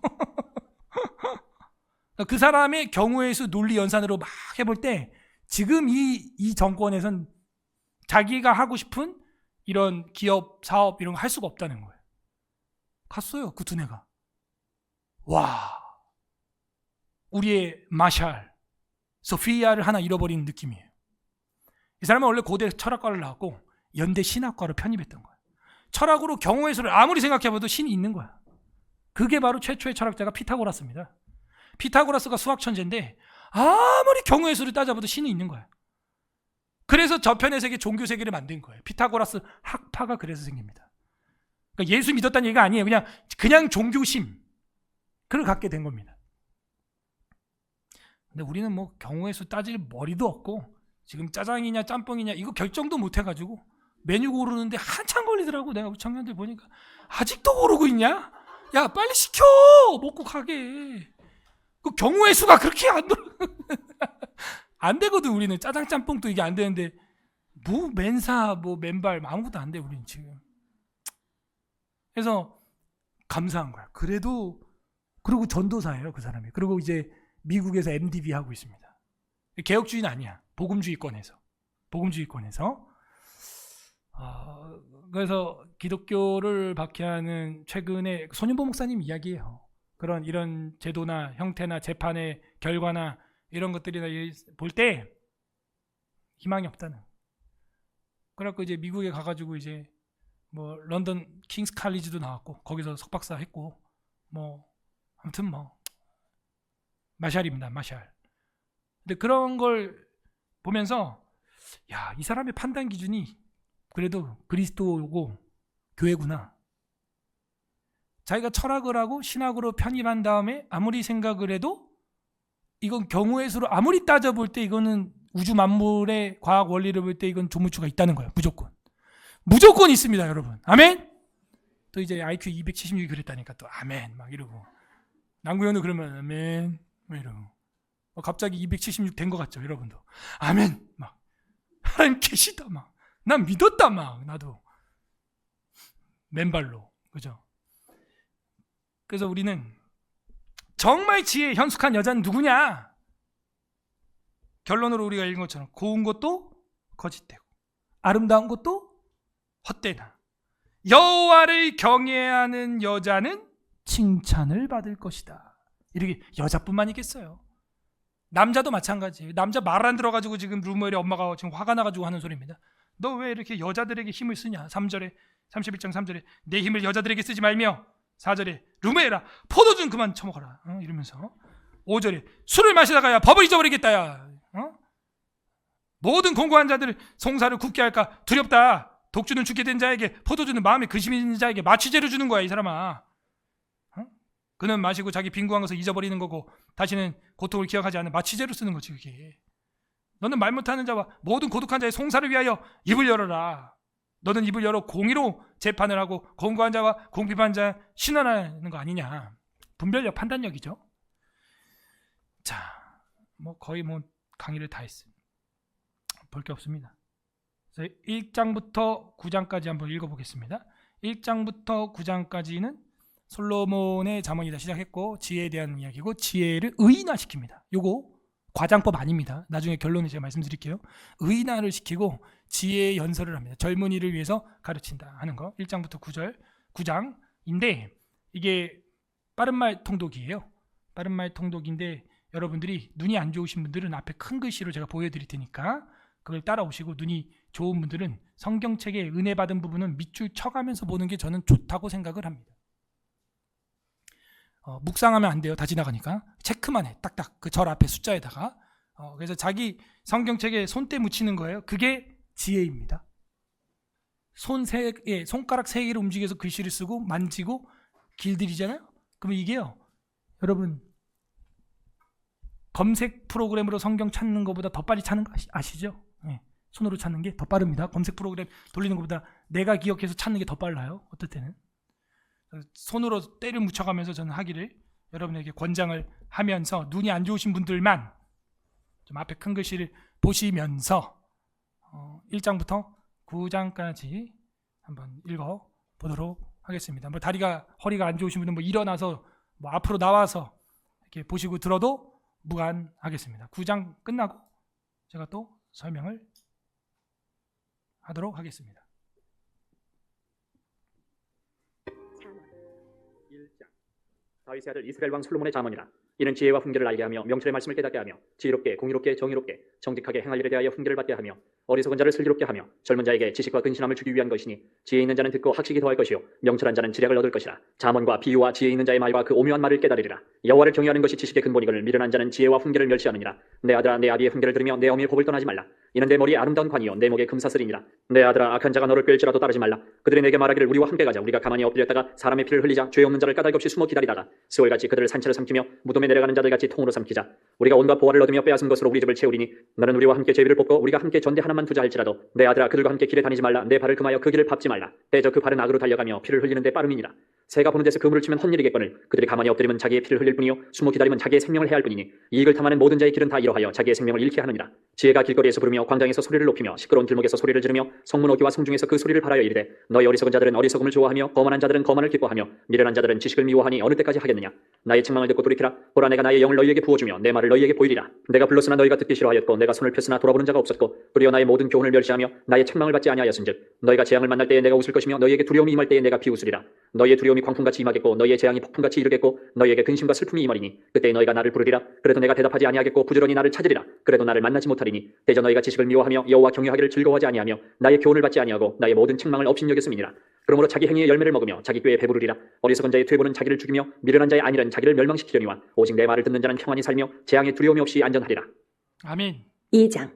그 사람의 경우의 수 논리 연산으로 막 해볼 때 지금 이 정권에선 자기가 하고 싶은 이런 기업, 사업 이런 거 할 수가 없다는 거예요. 갔어요 그 두뇌가. 와, 우리의 마샬, 소피아를 하나 잃어버린 느낌이에요. 이 사람은 원래 고대 철학과를 나왔고 연대 신학과로 편입했던 거예요. 철학으로 경우의 수를 아무리 생각해봐도 신이 있는 거야. 그게 바로 최초의 철학자가 피타고라스입니다. 피타고라스가 수학 천재인데 아무리 경우의 수를 따져봐도 신이 있는 거야. 그래서 저편의 세계, 종교 세계를 만든 거예요. 피타고라스 학파가 그래서 생깁니다. 그러니까 예수 믿었다는 얘기가 아니에요. 그냥 종교심 그걸 갖게 된 겁니다. 근데 우리는 뭐 경우의 수 따질 머리도 없고 지금 짜장이냐 짬뽕이냐 이거 결정도 못 해가지고 메뉴 고르는데 한참 걸리더라고. 내가 우리 청년들 보니까 아직도 고르고 있냐? 야 빨리 시켜 먹고 가게. 그 경우의 수가 그렇게 안 되거든. 우리는 짜장 짬뽕도 이게 안 되는데 뭐 맨사 뭐 맨발 아무것도 안 돼 우리는 지금. 그래서 감사한 거야. 그래도 그리고 전도사예요 그 사람이. 그리고 이제 미국에서 MDB 하고 있습니다. 개혁주의는 아니야. 복음주의권에서. 그래서 기독교를 박해하는 최근에 손윤보 목사님 이야기예요. 이런 제도나 형태나 재판의 결과나 이런 것들이나 볼 때 희망이 없다는. 그래갖고 이제 미국에 가가지고 이제 뭐 런던 킹스 칼리지도 나왔고 거기서 석박사 했고 뭐 아무튼 뭐 마샬입니다. 마샬. 근데 그런 걸 보면서 야, 이 사람의 판단 기준이 그래도 그리스도고 교회구나. 자기가 철학을 하고 신학으로 편입한 다음에 아무리 생각을 해도 이건 경우의 수로 아무리 따져볼 때 이거는 우주 만물의 과학 원리를 볼 때 이건 조물주가 있다는 거예요. 무조건 있습니다, 여러분. 아멘. 또 이제 IQ 276이 그랬다니까 또 아멘 막 이러고 남구현우 그러면 아멘 막 이러고 갑자기 276 된 것 같죠, 여러분도. 아멘 막 하나님 계시다 막 난 믿었다 막 나도 맨발로 그죠. 그래서 우리는 정말 지혜 현숙한 여자는 누구냐? 결론으로 우리가 읽은 것처럼 고운 것도 거짓되고 아름다운 것도 헛되나 여호와를 경외하는 여자는 칭찬을 받을 것이다. 이렇게 여자뿐만 있겠어요. 남자도 마찬가지예요. 남자 말 안 들어가지고 지금 루머엘의 엄마가 지금 화가 나가지고 하는 소리입니다. 너 왜 이렇게 여자들에게 힘을 쓰냐? 3절에 31장 3절에 내 힘을 여자들에게 쓰지 말며 4절에 루메라 포도주 그만 처먹어라 이러면서 5절에 술을 마시다가야 법을 잊어버리겠다 야 모든 공고한 자들 송사를 굳게 할까 두렵다. 독주는 죽게 된 자에게 포도주는 마음에 근심이 있는 자에게 마취제를 주는 거야 이 사람아. 그는 마시고 자기 빈궁한 것을 잊어버리는 거고 다시는 고통을 기억하지 않는 마취제로 쓰는 거지 그게. 너는 말 못하는 자와 모든 고독한 자의 송사를 위하여 입을 열어라. 너는 입을 열어 공의로 재판을 하고 공고한 자와 공핍한 자 신원하는 거 아니냐. 분별력, 판단력이죠. 자, 뭐 거의 뭐 강의를 다 했어요. 볼 게 없습니다. 1장부터 9장까지 한번 읽어보겠습니다. 1장부터 9장까지는 솔로몬의 잠언이다 시작했고 지혜에 대한 이야기고 지혜를 의인화시킵니다. 요거 과장법 아닙니다. 나중에 결론을 제가 말씀드릴게요. 의인화를 시키고 지혜의 연설을 합니다. 젊은이를 위해서 가르친다 하는 거. 1장부터 9장인데 이게 빠른말 통독이에요. 빠른말 통독인데 여러분들이 눈이 안 좋으신 분들은 앞에 큰 글씨로 제가 보여드릴 테니까 그걸 따라오시고 눈이 좋은 분들은 성경책에 은혜 받은 부분은 밑줄 쳐가면서 보는 게 저는 좋다고 생각을 합니다. 묵상하면 안 돼요. 다 지나가니까. 체크만 해. 딱딱 그 절 앞에 숫자에다가. 그래서 자기 성경책에 손때 묻히는 거예요. 그게 지혜입니다. 손가락 세 개를 움직여서 글씨를 쓰고 만지고 길들이잖아요. 그러면 이게요. 여러분 검색 프로그램으로 성경 찾는 것보다 더 빨리 찾는 거 아시죠? 네. 손으로 찾는 게 더 빠릅니다. 검색 프로그램 돌리는 것보다 내가 기억해서 찾는 게 더 빨라요. 어떨 때는. 손으로 때를 묻혀가면서 저는 하기를 여러분에게 권장을 하면서 눈이 안 좋으신 분들만 좀 앞에 큰 글씨를 보시면서 1장부터 9장까지 한번 읽어보도록 하겠습니다. 뭐 허리가 안 좋으신 분은 뭐 일어나서 뭐 앞으로 나와서 이렇게 보시고 들어도 무관하겠습니다. 9장 끝나고 제가 또 설명을 하도록 하겠습니다. 1장 다윗의 아들 이스라엘 왕 솔로몬의 잠언이라. 이는 지혜와 훈계를 알게 하며 명철의 말씀을 깨닫게 하며 지혜롭게 공의롭게 정의롭게 정직하게 행할 일에 대하여 훈계를 받게 하며 어리석은 자를 슬기롭게 하며 젊은 자에게 지식과 근신함을 주기 위한 것이니 지혜 있는 자는 듣고 학식이 더할 것이요 명철한 자는 지략을 얻을 것이라. 잠언과 비유와 지혜 있는 자의 말과 그 오묘한 말을 깨달으리라. 여호와를 경외하는 것이 지식의 근본이거늘 미련한 자는 지혜와 훈계를 멸시하느니라. 내 아들아 내 아비의 훈계를 들으며 내 어미의 법을 떠나지 말라. 이는 내 머리에 아름다운 관이요 내 목에 금사슬이니라. 내 아들아 악한 자가 너를 끌지라도 따르지 말라. 그들이 내게 말하기를 우리와 함께 가자. 우리가 가만히 엎드렸다가 사람의 피를 흘리자. 죄 없는 자를 까닭 없이 숨어 기다리다가 스월같이 그들을 산채로 삼키며 무덤에 내려가는 자들같이 통으로 삼키자. 우리가 온갖 보화를 얻으며 빼앗은 것으로 우리 집을 채우리니 너는 우리와 함께 제비를 뽑고 우리가 함께 전대 하나만 두자 할지라도 내 아들아 그들과 함께 길에 다니지 말라. 내 발을 금하여 그 길을 밟지 말라. 대저 그 발은 악으로 달려가며 피를 흘리는 데 빠름이니라. 새가 보는 데서 그물을 치면 헛일이겠거늘 그들이 가만히 엎드리면 자기의 피를 흘릴 뿐이요 숨어 기다리면 자기의 생명을 해할 뿐이니 이익을 탐하는 모든 자의 길은 다 이러하여 자기의 생명을 잃게 하느니라. 지혜가 길거리에서 부르며 광장에서 소리를 높이며 시끄러운 길목에서 소리를 지르며 성문 어귀와 성중에서 그 소리를 발하여 이르되 너희 어리석은 자들은 어리석음을 좋아하며 거만한 자들은 거만을 기뻐하며 미련한 자들은 지식을 미워하니 어느 때까지 하겠느냐. 나의 책망을 듣고 돌이키라. 보라 내가 나의 영을 너희에게 부어주며 내 말을 너희에게 보이리라. 내가 불렀으나 너희가 듣기 싫어하였고 내가 손을 폈으나 돌아보는 자가 없었고 도리어 나의 모든 교훈을 멸시하며 나의 책망을 받지 아니하였은즉 너희가 재앙을 만날 때에 내가 웃을 것이며 너희에게 두려움이 임할 때에 내가 비웃으리라. 너희의 두려움이 광풍같이 임하겠고 너희의 재앙이 폭풍같이 이르겠고 너희에게 근심과 슬픔이 임하리니 그때 너희가 나를 부르리라. 그래도 내가 대답하지 아니하겠고 부지런히 나를 찾으리라. 그래도 나를 만나지 못하리니 대저 너희가 지식을 미워하며 여호와 경외하기를 즐거워하지 아니하며 나의 교훈을 받지 아니하고 나의 모든 책망을 업신여겼음이니라. 그러므로 자기 행위의 열매를 먹으며 자기 꾀에 배부르리라. 어리석은 자의 퇴보는 자기를 죽이며 미련한 자의 안일은 자기를 멸망시키려니와 오직 내 말을 듣는 자는 평안히 살며 재앙의 두려움이 없이 안전하리라. 아멘. 2장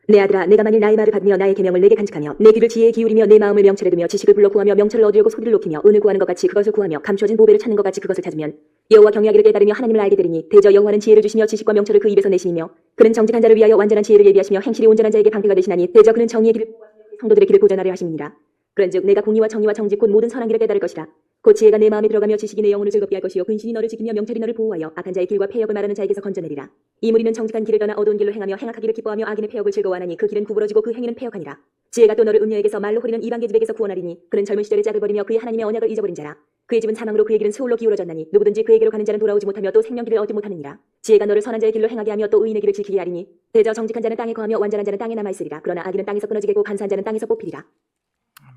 내 아들아 내가 만일 나의 말을 받으며 나의 계명을 내게 간직하며 내 귀를 지혜에 기울이며 내 마음을 명철에 두며 지식을 불러 구하며 명철을 얻으려고 소리를 높이며 은을 구하는 것 같이 그것을 구하며 감추어진 보배를 찾는 것 같이 그것을 찾으면 여호와 경외하기를 깨달으며 하나님을 알게 되리니 대저 여호와는 지혜를 주시며 지식과 명철을 그 입에서 내시니며 그는 정직한 자를 위하여 완전한 지혜를 예비하시며 행실이 온전한 자에게 방패가 되시나니 대저 그는 정의의 길을 보호하시며 성도들의 길을 보전하려 하심이니라. 그런즉 내가 공의와 정의와 정직 곧 모든 선한 길을 깨달을 것이라. 곧 지혜가 내 마음에 들어가며 지식이 내 영혼을 즐겁게 할 것이요 근신이 너를 지키며 명철이 너를 보호하여 악한 자의 길과 폐역을 말하는 자에게서 건져내리라. 이 무리는 정직한 길을 떠나 어두운 길로 행하며 행악하기를 기뻐하며 악인의 폐역을 즐거워하나니 그 길은 구부러지고 그 행위는 폐역하니라. 지혜가 또 너를 음녀에게서 말로 호리는 이방계 집에게서 구원하리니 그는 젊은 시절에 짝을 버리며 그의 하나님의 언약을 잊어버린 자라. 그의 집은 사망으로 그의 길은 세월로 기울어졌나니 누구든지 그에게로 가는 자는 돌아오지 못하며 또 생명길을 얻지 못하느니라. 지혜가 너를 선한 자의 길로 행하게 하며 또 의인의 길을 지키게 하리니 대저 정직한 자는 땅에 거하며 완전한 자는 땅에 남아있으리라. 그러나 악인은 땅에서 끊어지겠고 간사한 자는 땅에서 뽑히리라.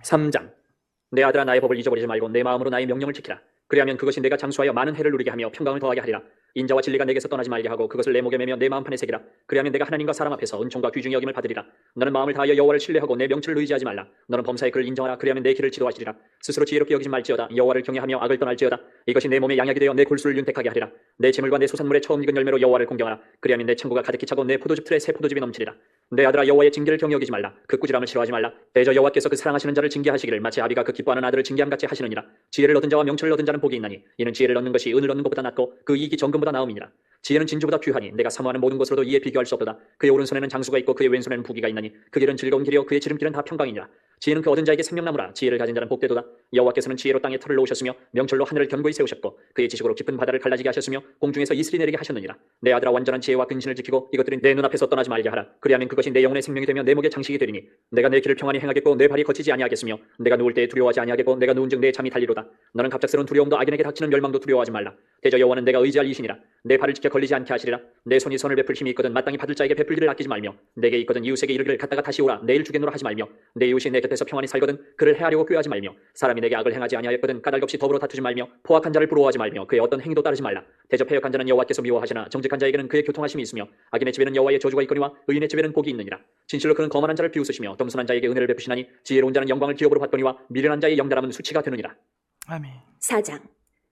3장 내 아들아 나의 법을 잊어버리지 말고 내 마음으로 나의 명령을 지키라. 그리하면 그것이 내가 장수하여 많은 해를 누리게 하며 평강을 더하게 하리라. 인자와 진리가 내게서 떠나지 말게 하고 그것을 내 목에 매며 내 마음판에 새기라. 그리하면 내가 하나님과 사람 앞에서 은총과 귀중히 여김을 받으리라. 너는 마음을 다하여 여호와를 신뢰하고 내 명철을 의지하지 말라. 너는 범사의 그를 인정하라. 그리하면 내 길을 지도하시리라. 스스로 지혜롭게 여기지 말지어다. 여호와를 경외하며 악을 떠날지어다. 이것이 내 몸에 양약이 되어 내 골수를 윤택하게 하리라. 내 재물과 내 소산물의 처음 익은 열매로 여호와를 공경하라. 그리하면 내 창고가 가득히 차고 내 포도즙 틀에 새 포도즙이 넘치리라. 내 아들아 여호와의 징계를 경히 여기지 말라. 그 꾸지람을 싫어하지 말라. 대저 여호와께서 그 사랑하시는 자를 징계하시기를 마치 아비가 그 기뻐하는 아들을 징계함같이 하시느니라. 지혜를 얻은 자와 명철을 얻은 자는 복이 있나니 이는 지혜를 얻는 것이 은을 얻는 것보다 낫고 그 이익이 정금보다 나음이니라. 지혜는 진주보다 귀하니 내가 사모하는 모든 것으로도 이에 비교할 수 없도다. 그의 오른손에는 장수가 있고 그의 왼손에는 부귀가 있나니 그 길은 즐거운 길이요 그의 지름길은 다 평강이니라. 지혜는 그 얻은 자에게 생명나무라. 지혜를 가진 자는 복되도다. 여호와께서는 지혜로 땅에 털을 놓으셨으며 명철로 하늘을 견고히 세우셨고 그의 지식으로 깊은 바다를 갈라지게 하셨으며 공중에서 이슬이 내리게 하셨느니라. 내 아들아 완전한 지혜와 근신을 지키고 이것들이 내 눈앞에서 떠나지 말게 하라. 그리하면 그것이 내 영혼의 생명이 되며 내 목의 장식이 되리니 내가 내 길을 평안히 행하겠고 내 발이 거치지 아니하겠으며 내가 누울 때에 두려워하지 아니하겠고 내가 누운즉 내 잠이 달리로다. 너는 갑작스러운 두려움도 악인에게 닥치는 멸망도 두려워하지 말라. 대저 여호와는 내가 의지할 이신이라. 내 발을 지켜 걸리지 않게 하시리라. 내 손이 선을 베풀 힘이 있거든 마땅히 받을 자에게 베풀기를 아끼지 말며 내게 있거든 이웃에게 이르기를 갔다가 다시 오라. 내일 주겠노라 하지 말며 내 이웃이 내 곁에서 평안히 살거든 그를 해하려고 꾀하지 말며 사람이 내게 악을 행하지 아니하였거든 까닭없이 더불어 다투지 말며 포악한 자를 부러워하지 말며 그의 어떤 행위도 따르지 말라. 대저 패역한 자는 여호와께서 미워하시나 정직한 자에게는 그의 교통하심이 있으며 악인의 집에는 여호와의 저주가 있거니와 의인의 집에는 복이 있느니라. 진실로 그는 거만한 자를 비웃으시며 겸손한 자에게 은혜를 베푸시나니 지혜로운 자는 영광을 기업으로 받거니와 미련한 자의 영달함은 수치가 되느니라. 아멘. 4장.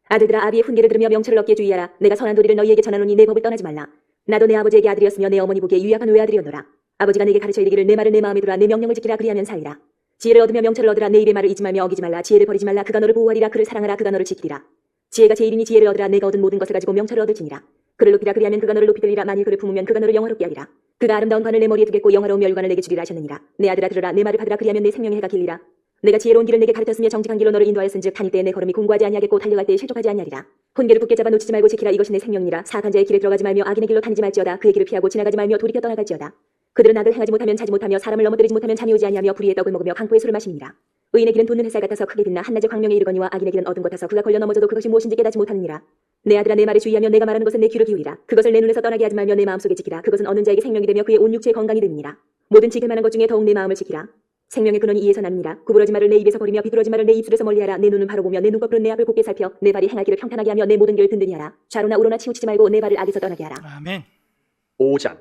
아들들아 아비의 훈계를 들으며 명철을 얻기에 주의하라. 내가 선한 도리를 너희에게 전하노니 내 법을 떠나지 말라. 나도 내 아버지에게 아들이었으며 내 어머니 보기에 유약한 외아들이었노라. 아버지가 내게 가르쳐 이르기를 내 말을 내 마음에 두라. 내 명령을 지키라. 그리하면 살리라. 지혜를 얻으며 명철을 얻으라. 내 입의 말을 잊지 말며 어기지 말라. 지혜를 버리지 말라. 그가 너를 보호하리라. 그를 사랑하라. 그가 너를 지키리라. 지혜가 제일이니 지혜를 얻으라. 내가 얻은 모든 것을 가지고 명철을 얻을지니라. 그를 높이라. 그리하면 그가 너를 높이 들리라. 만일 그를 품으면 그가 너를 영화롭게 하리라. 그가 아름다운 관을 내 머리에 두겠고 영화로운 멸관을 내게 주리라 하셨느니라. 내 아들아 들으라. 내 말을 받으라. 그리하면 내 생명의 해가 길리라. 내가 지혜로운 길을 내게 가르쳤으며 정직한 길로 너를 인도하였은즉 다닐 때에 내 걸음이 공고하지 아니하겠고 달려갈 때에 실족하지 아니하리라. 훈계를 굳게 잡아 놓치지 말고 지키라. 이것이 내 생명이라. 사악한 자의 길에 들어가지 말며 악인의 길로 다니지 말지어다. 그의 길을 피하고 지나가지 말며 돌이켜 떠나갈지어다. 그들은 악을 행하지 못하면 자지 못하며 사람을 넘어뜨리지 못하면 잠이 오지 아니하며 불의의 떡을 먹으며 강포의 술을 마시니라. 의인의 길은 돋는 햇살 같아서 크게 빛나 한낮의 광명에 이르거니와 악인의 길은 어둠 같아서 그가 걸려 넘어져도 그것이 무엇인지 깨닫지 못하느니라. 내 아들아 내 말에 주의하며 내가 말하는 것은 내 귀를 기울이라. 그것을 내 눈에서 떠나게 하지 말며 내 마음속에 지키라. 그것은 얻는 자에게 생명이 되며 그의 온 육체의 건강이 됨이니라. 모든 지킬 만한 것 중에 더욱 내 마음을 지키라. 생명의 근원이 이에서 나느니라. 구부러지 말을 내 입에서 버리며 비뚤어지 말을 내 입술에서 멀리하라. 내 눈은 바로 보며 내 눈꺼풀은 내 앞을 곱게 살펴 내 발이 행할 길을 평탄하게 하며 내 모든 길을 든든히 하라. 좌로나 우로나 치우치지 말고 내 발을 악에서 떠나게 하라. 아멘. 5장.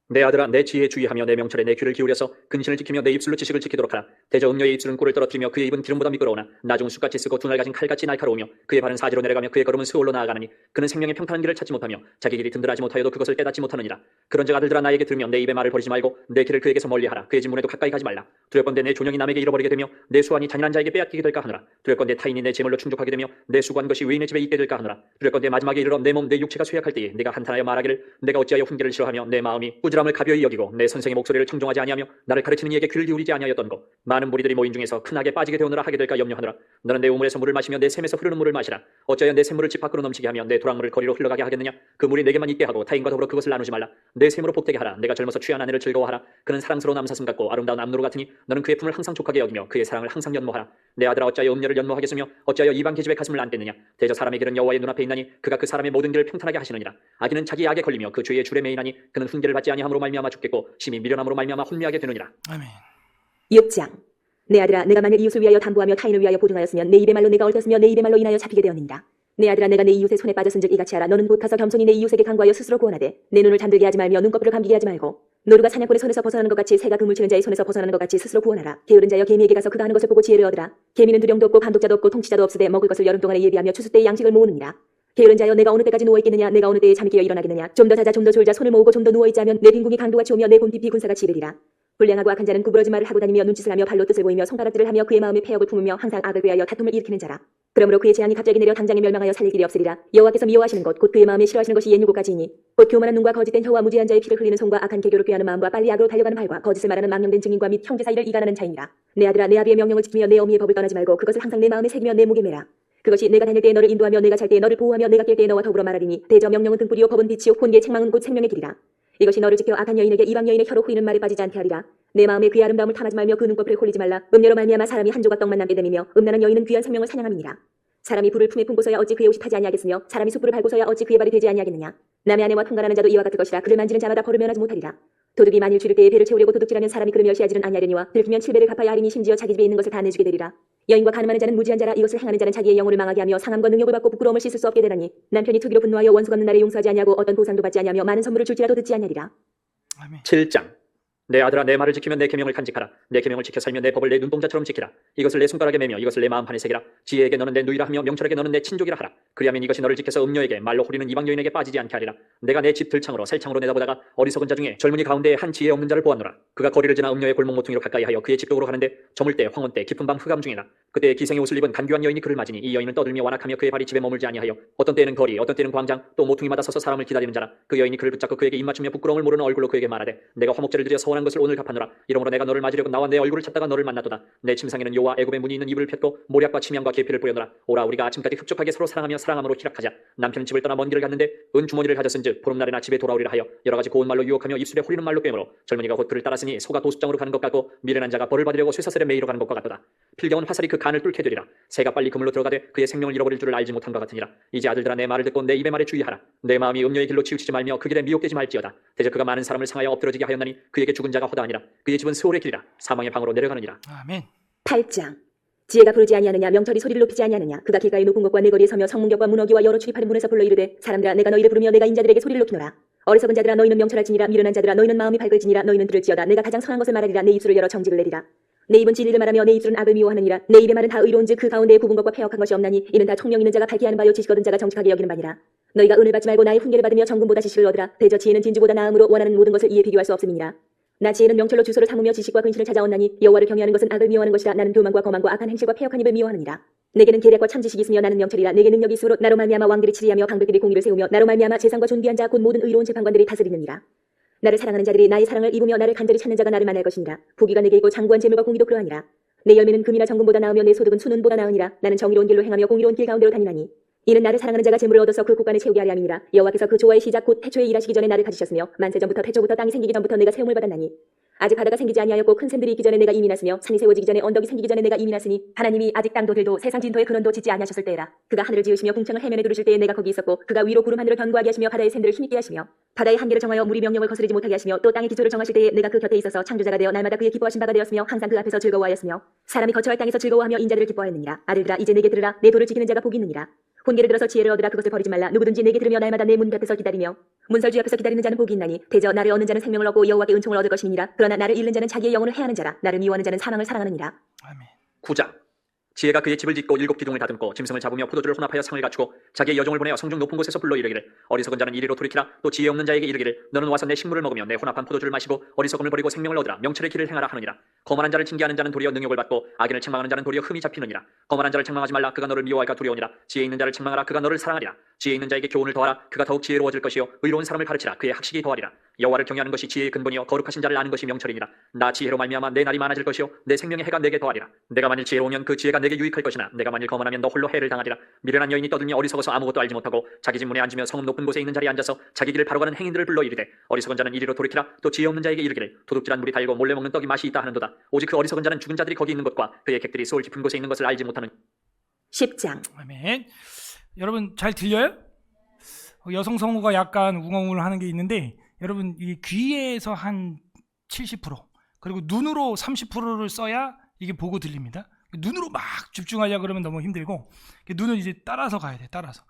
내 아들아 내 지혜에 주의하며 내 명철에 내 귀를 기울여서 근신을 지키며 내 입술로 지식을 지키도록 하라. 대저 음녀의 입술은 꿀을 떨어뜨리며 그의 입은 기름보다 미끄러우나 나중은 숯같이 쓰고 두 날 가진 칼같이 날카로우며 그의 발은 사지로 내려가며 그의 걸음은 스올로 나아가느니 그는 생명의 평탄한 길을 찾지 못하며 자기 길이 든든하지 못하여도 그것을 깨닫지 못하느니라. 그런즉 아들들아 나에게 들으며 내 입의 말을 버리지 말고 내 길을 그에게서 멀리하라. 그의 진문에도 가까이 가지 말라. 두렵건대 내 존영이 남에게 잃어버리게 되며 내 수완이 잔인한 자에게 빼앗기게 될까 하노라. 두렵건대 타인이 내 재물로 충족하게 되며 내 수고한 것이 외인의 집에 있게 될까 하노라. 두렵건대 마지막에 이르러 내 몸 내 육체가 쇠약할 때에 내가 한탄하여 말하기를 내가 어찌하여 훈계를 싫어하며 내 마음이 꾸지람을 가벼이 여기고 내 선생의 목소리를 청종하지 아니하며 나를 가르치는 이에게 귀를 기울이지 아니하였던 것 많은 무리들이 모인 중에서 큰 악에 빠지게 되오느라 하게 될까 염려하노라. 너는 내 우물에서 물을 마시며 내 샘에서 흐르는 물을 마시라. 어찌하여 내 샘물을 집 밖으로 넘치게 하며 내 도랑물을 거리로 흘러가게 하겠느냐. 그 물이 내게만 있게 하고 타인과 더불어 그것을 나누지 말라. 내 샘으로 복되게 하라. 내가 젊어서 취한 아내를 즐거워하라. 그는 사랑스러운 암사슴 같고 아름다운 암노루 같으니 너는 그의 품을 항상 족하게 여기며 그의 사랑을 항상 연모하라. 내 아들아 어찌하여 음녀를 연모하겠으며 어찌하여 이방 계집의 가슴을 안겠느냐. 대저 사람의 길은 여호와의 눈앞에 있나니 그가 그 사람의 모든 길을 평탄하게 하시느니라. 악인은 자기 악에 걸리며 그 죄의 줄에 매이나니 그는 훈계를 받지 아니함으로 말미암아 죽겠고 심히 미련함으로 말미암아 혼미하게 되느니라. 아멘. 6장. 내 아들아 내가 만일 이웃을 위하여 담보하며 타인을 위하여 보증하였으면 내 입의 말로 내가 얽혔으며 내 입의 말로 인하여 잡히게 되었느니라. 내 아들아 내가 내 이웃의 손에 빠졌은즉 이같이 하라. 너는 곧 가서 겸손히 내 이웃에게 간구하여 스스로 구원하되 내 눈을 잠들게 하지 말며 눈꺼풀을 감기게 하지 말고 노루가 사냥꾼의 손에서 벗어나는 것 같이 새가 그물 치는 자의 손에서 벗어나는 것 같이 스스로 구원하라. 게으른 자여 개미에게 가서 그가 하는 것을 보고 지혜를 얻으라. 개미는 두령도 없고 감독자도 없고 통치자도 없으되 먹을 것을 여름 동안에 예비하며 추수 때에 양식을 모으느니라. 게으른 자여 내가 어느 때까지 누워있겠느냐. 내가 어느 때에 잠이 깨어 일어나겠느냐. 좀 더 자자 좀 더 졸자. 손을 모으고 좀 더 누워있자 하면 내 빈궁이 강도같이 오며 내 곰피 비군사같이 이르리라. 불량하고 악한 자는 구부러진 말을 하고 다니며 눈짓을 하며 발로 뜻을 보이며 손가락질을 하며 그의 마음에 패역을 품으며 항상 악을 꾀하여 다툼을 일으키는 자라. 그러므로 그의 재앙이 갑자기 내려 당장에 멸망하여 살릴 길이 없으리라. 여호와께서 미워하시는 것 곧 그의 마음에 싫어하시는 것이 옛 유고까지이니 곧 교만한 눈과 거짓된 혀와 무지한 자의 피를 흘리는 손과 악한 계교를 꾀하는 마음과 빨리 악으로 달려가는 발과 거짓을 말하는 망령된 증인과 및 형제 사이를 이간하는 자이니라. 내 아들아 내 아비의 명령을 지키며 내 어미의 법을 떠나지 말고 그것을 항상 내 마음에 새기며 내 목에 매라. 그것이 내가 다닐 때에 너를 인도하며 내가 잘 때에 너를 보호하며 내가 깰 때에 너와 더불어 말하리니 대저 명령은 등불이요 법은 빛이요 훈계의 책망은 곧 생명의 길이라. 이것이 너를 지켜 악한 여인에게 이방 여인의 혀로 후이는 말에 빠지지 않게 하리라. 내 마음에 그의 아름다움을 탐하지 말며 그 눈꺼풀에 홀리지 말라. 음녀로 말미암아 사람이 한 조각 떡만 남게 됨이며 음란한 여인은 귀한 생명을 사냥함이니라. 사람이 불을 품에 품고서야 어찌 그의 옷이 타지 아니하겠으며 사람이 숯불을 밟고서야 어찌 그의 발이 되지 아니하겠느냐. 남의 아내와 통관하는 자도 이와 같을 것이라. 그를 만지는 자마다 벌을 면하지 못하리라. 도둑이 만일 줄일 때에 배를 채우려고 도둑질하면 사람이 그를 멸시하지는 아니하려니와 들키면 7배를 갚아야 하리니 심지어 자기 집에 있는 것을 다 내주게 되리라. 여인과 간음하는 자는 무지한 자라. 이것을 행하는 자는 자기의 영혼을 망하게 하며 상함과 능욕을 받고 부끄러움을 씻을 수 없게 되나니 남편이 투기로 분노하여 원수가 없는 날에 용서하지 아니하고 어떤 보상도 받지 아니하며 많은 선물을 줄지라도 듣지 아니하리라. 아멘. 7장. 내 아들아 내 말을 지키면 내 계명을 간직하라. 내 계명을 지켜 살면 내 법을 내 눈동자처럼 지키라. 이것을 내 손가락에 매며 이것을 내 마음판에 새기라. 지혜에게 너는 내 누이라 하며 명철에게 너는 내 친족이라 하라. 그리하면 이것이 너를 지켜서 음녀에게 말로 호리는 이방 여인에게 빠지지 않게 하리라. 내가 내 집 들창으로 셀창으로 내다보다가 어리석은 자 중에 젊은이 가운데에 한 지혜 없는 자를 보았노라. 그가 거리를 지나 음녀의 골목 모퉁이로 가까이 하여 그의 집독으로 가는데 저물 때 황혼 때 깊은 밤 흑암 중이라. 그때 기생의 옷을 입은 간교한 여인이 그를 맞으니 이 여인은 떠들며 완악하며 그의 발이 집에 머물지 아니하여 어떤 때에는 거리 어떤 때는 광장 또 모퉁이마다 서서 사람을 기다리는 자라. 그 여인이 그를 붙잡고 그에게 입맞추며 부끄러움을 모르는 얼굴로 그에게 말하되 내가 화목제를 드려 서원한 것을 오늘 갚아노라. 이러므로 내가 너를 맞으려고 나와 내 얼굴을 찾다가 너를 만났도다. 내 침상에는 요와 애굽의 문이 있는 이불을 폈고 모략과 침향과 계피를 뿌려놓으라. 오라 우리가 아침까지 흡족하게 서로 사랑하며 사랑함으로 희락하자. 남편은 집을 떠나 먼 길을 갔는데 은 주머니를 가졌은즉 보름날에나 집에 돌아오리라 하여 여러 가지 고운 말로 유혹하며 입술에 후리는 말로 꿰므로 젊은이가 곧 그를 따랐으니 소가 도수장으로 가는 것 같고 미련한 자가 벌을 받으려고 쇠사슬에 매이러 가는 것과 같도다. 필경은 화살이 그 간을 뚫게 되리라. 새가 빨리 그물로 들어가되 그의 생명을 잃어버릴 줄을 알지 못한 것 같으니라. 이제 아들들아 내 말을 듣고 내 입의 말에 주의하라. 내 마음이 음녀의 길로 치우치지 말며 그 길에 미혹되지 말지어다. 대저 그가 많은 사람을 상하여 엎드러지게 하였나니 그에게 죽은 자가 허다하니라. 그의 집은 스올의 길이라. 사망의 방으로 내려가느니라. 아멘. 8장. 지혜가 부르지 아니하느냐 명철이 소리를 높이지 아니하느냐 그가 길가의 높은 곳과 내 거리에 서며 성문격과 문어기와 여러 출입하는 문에서 불러 이르되 사람들아 내가 너희를 부르며 내가 인자들에게 소리를 높이노라. 어리석은 자들아 너희는 명철할지니라 미련한 자들아 너희는 마음이 밝을지니라 너희는 들을지어다. 내가 가장 선한 것을 말하리라. 내 입술을 열어 정직을 내리라. 내 입은 진리를 말하며 내 입술은 악을 미워하느니라. 내 입의 말은 다 의로운즉 그 가운데에 굽은 것과 패역한 것이 없나니 이는 다 총명 있는 자가 밝게 하는 바요 지식 얻은 자가 정직하게 여기는 바니라. 너희가 은을 받지 말고 나의 훈계를 받으며 정금보다 지식을 얻으라. 대저 지혜는 진주보다 나음으로 원하는 모든 것을 이에 비교할 수 없음이니라. 나 지혜는 명철로 주소를 삼으며 지식과 근신을 찾아왔나니 여호와를 경외하는 것은 악을 미워하는 것이라. 나는 교만과 거만과 악한 행실과 패역한 입을 미워하느니라. 내게는 계략과 참 지식이 있으며 나는 명철이라. 내게 능력이 있으므로 나로 말미암아 왕들이 치리하며 방백들이 공의를 세우며 나로 말미암아 재상과 존귀한 자 곧 모든 의로운 재판관들이 다스리느니라. 나를 사랑하는 자들이 나의 사랑을 입으며 나를 간절히 찾는 자가 나를 만날 것이니라. 부귀가 내게 있고 장구한 재물과 공의도 그러하니라. 내 열매는 금이나 정금보다 나으며 내 소득은 순은보다 나으니라. 나는 정의로운 길로 행하며 공의로운 길 가운데로 다니나니 이는 나를 사랑하는 자가 재물을 얻어서 그 곳간을 채우게 하려 함이니라. 여호와께서 그 조화의 시작 곧 태초에 일하시기 전에 나를 가지셨으며 만세 전부터 태초부터 땅이 생기기 전부터 내가 세움을 받았나니 아직 바다가 생기지 아니하였고 큰 샘들이 있기 전에 내가 이미 났으며 산이 세워지기 전에 언덕이 생기기 전에 내가 이미 났으니 하나님이 아직 땅도 들도 세상 진토의 근원도 짓지 아니하셨을 때에라. 그가 하늘을 지으시며 궁창을 해면에 두르실 때에 내가 거기 있었고 그가 위로 구름 하늘을 견고하게 하시며 바다의 샘들을 힘있게 하시며 바다의 한계를 정하여 물이 명령을 거스르지 못하게 하시며 또 땅의 기초를 정하실 때에 내가 그 곁에 있어서 창조자가 되어 날마다 그의 기뻐하신 바가 되었으며 항상 그 앞에서 즐거워하였으며 사람이 거처할 땅에서 즐거워하며 인자들을 기뻐하였느니라. 아들들아 이제 내게 들으라. 내 도를 지키는 자가 복이 있느니라. 훈계를 들어서 지혜를 얻으라. 그것을 버리지 말라. 누구든지 내게 들으며 날마다 내 문 곁에서 기다리며 문설주 앞에서 기다리는 자는 복이 있나니 대저 나를 얻는 자는 생명을 얻고 여호와께 은총을 얻을 것이니라. 그러나 나를 잃는 자는 자기의 영혼을 해하는 자라. 나를 미워하는 자는 사망을 사랑하느니라. 아멘. 9장. 지혜가 그의 집을 짓고 7 기둥을 다듬고 짐승을 잡으며 포도주를 혼합하여 상을 갖추고 자기의 여종을 보내어 성중 높은 곳에서 불러 이르기를 어리석은 자는 이리로 돌이키라. 또 지혜 없는 자에게 이르기를 너는 와서 내 식물을 먹으며 내 혼합한 포도주를 마시고 어리석음을 버리고 생명을 얻으라. 명철의 길을 행하라 하느니라. 거만한 자를 징계하는 자는 도리어 능욕을 받고 악인을 책망하는 자는 도리어 흠이 잡히느니라. 거만한 자를 책망하지 말라. 그가 너를 미워할까 두려우니라. 지혜 있는 자를 책망하라. 그가 너를 사랑하리라. 지혜 있는 자에게 교훈을 더하라. 그가 더욱 지혜로워질 것이요 의로운 사람을 가르치라. 그의 학식이 더하리라. 여호와를 경외하는 것이 지혜의 근본이요 거룩하신 자를 아는 것이 명철이니라. 나 지혜로 말미암아 내 날이 많아질 것이요 내 생명의 해가 내게 더하리라. 내가 만일 지혜로우면 그 지혜가 내게 유익할 것이나 내가 만일 거만하면 너 홀로 해를 당하리라. 미련한 여인이 떠들며 어리석어서 아무것도 알지 못하고 자기 집 문에 앉으며 성읍 높은 곳에 있는 자리에 앉아서 자기 길을 바로 가는 행인들을 불러 이르되 어리석은 자는 이리로 돌이키라. 또 지혜 없는 자에게 이르기를 도둑질한 물이 달고 몰래 먹는 떡이 맛이 있다 하는도다. 오직 그 어리석은 자는 죽은 자들이 거기 있는 것과 그의 객들이 수월 깊은 곳에 있는 것을 알지 못하는. 10장. 아멘. 여러분 잘 들려요? 여성 성우가 약간 웅엉울 하는 게 있는데 여러분 이 귀에서 한 70% 그리고 눈으로 30%를 써야 이게 보고 들립니다. 눈으로 막 집중하려 그러면 너무 힘들고 눈은 이제 따라서 가야 돼. 따라서.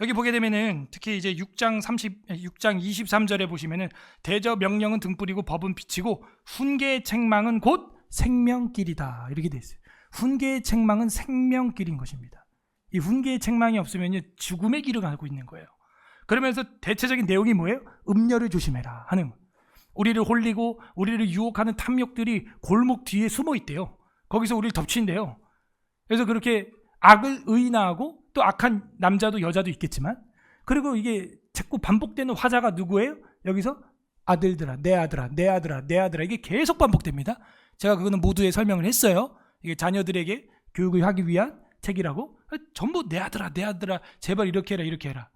여기 보게 되면은 특히 이제 6장 23절에 보시면은 대저 명령은 등불이고 법은 빛이고 훈계의 책망은 곧 생명길이다. 이렇게 돼 있어요. 훈계의 책망은 생명길인 것입니다. 이 훈계의 책망이 없으면요 죽음의 길을 가고 있는 거예요. 그러면서 대체적인 내용이 뭐예요? 음녀를 조심해라 하는 거예요. 우리를 홀리고 우리를 유혹하는 탐욕들이 골목 뒤에 숨어 있대요. 거기서 우리를 덮친대요. 그래서 그렇게 악을 의인화하고 또 악한 남자도 여자도 있겠지만 그리고 이게 자꾸 반복되는 화자가 누구예요? 여기서 아들들아 내 아들아 내 아들아 내 아들아 이게 계속 반복됩니다. 제가 그거는 모두에 설명을 했어요. 이게 자녀들에게 교육을 하기 위한 책이라고 전부 내 아들아 내 아들아 제발 이렇게 해라 이렇게 해라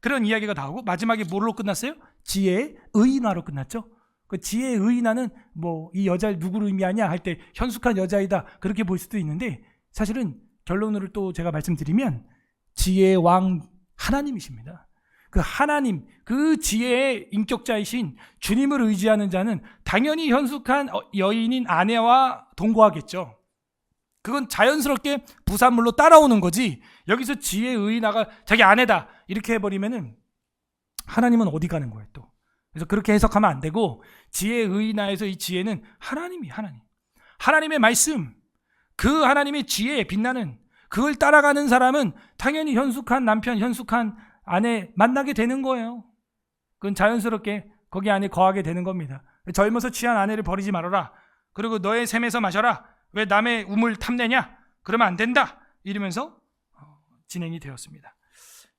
그런 이야기가 나오고 마지막에 뭘로 끝났어요? 지혜의 의인화로 끝났죠. 그 지혜의 의인화는 뭐 이 여자를 누구를 의미하냐 할 때 현숙한 여자이다 그렇게 볼 수도 있는데 사실은 결론으로 또 제가 말씀드리면 지혜의 왕 하나님이십니다. 그 하나님 그 지혜의 인격자이신 주님을 의지하는 자는 당연히 현숙한 여인인 아내와 동거하겠죠. 그건 자연스럽게 부산물로 따라오는 거지 여기서 지혜의 의인화가 자기 아내다 이렇게 해버리면은 하나님은 어디 가는 거예요 또. 그래서 그렇게 해석하면 안 되고 지혜의 의인하에서 이 지혜는 하나님이 하나님의 말씀, 그 하나님의 지혜에 빛나는 그걸 따라가는 사람은 당연히 현숙한 남편, 현숙한 아내 만나게 되는 거예요. 그건 자연스럽게 거기 안에 거하게 되는 겁니다. 젊어서 취한 아내를 버리지 말아라. 그리고 너의 샘에서 마셔라. 왜 남의 우물 탐내냐? 그러면 안 된다. 이러면서 진행이 되었습니다.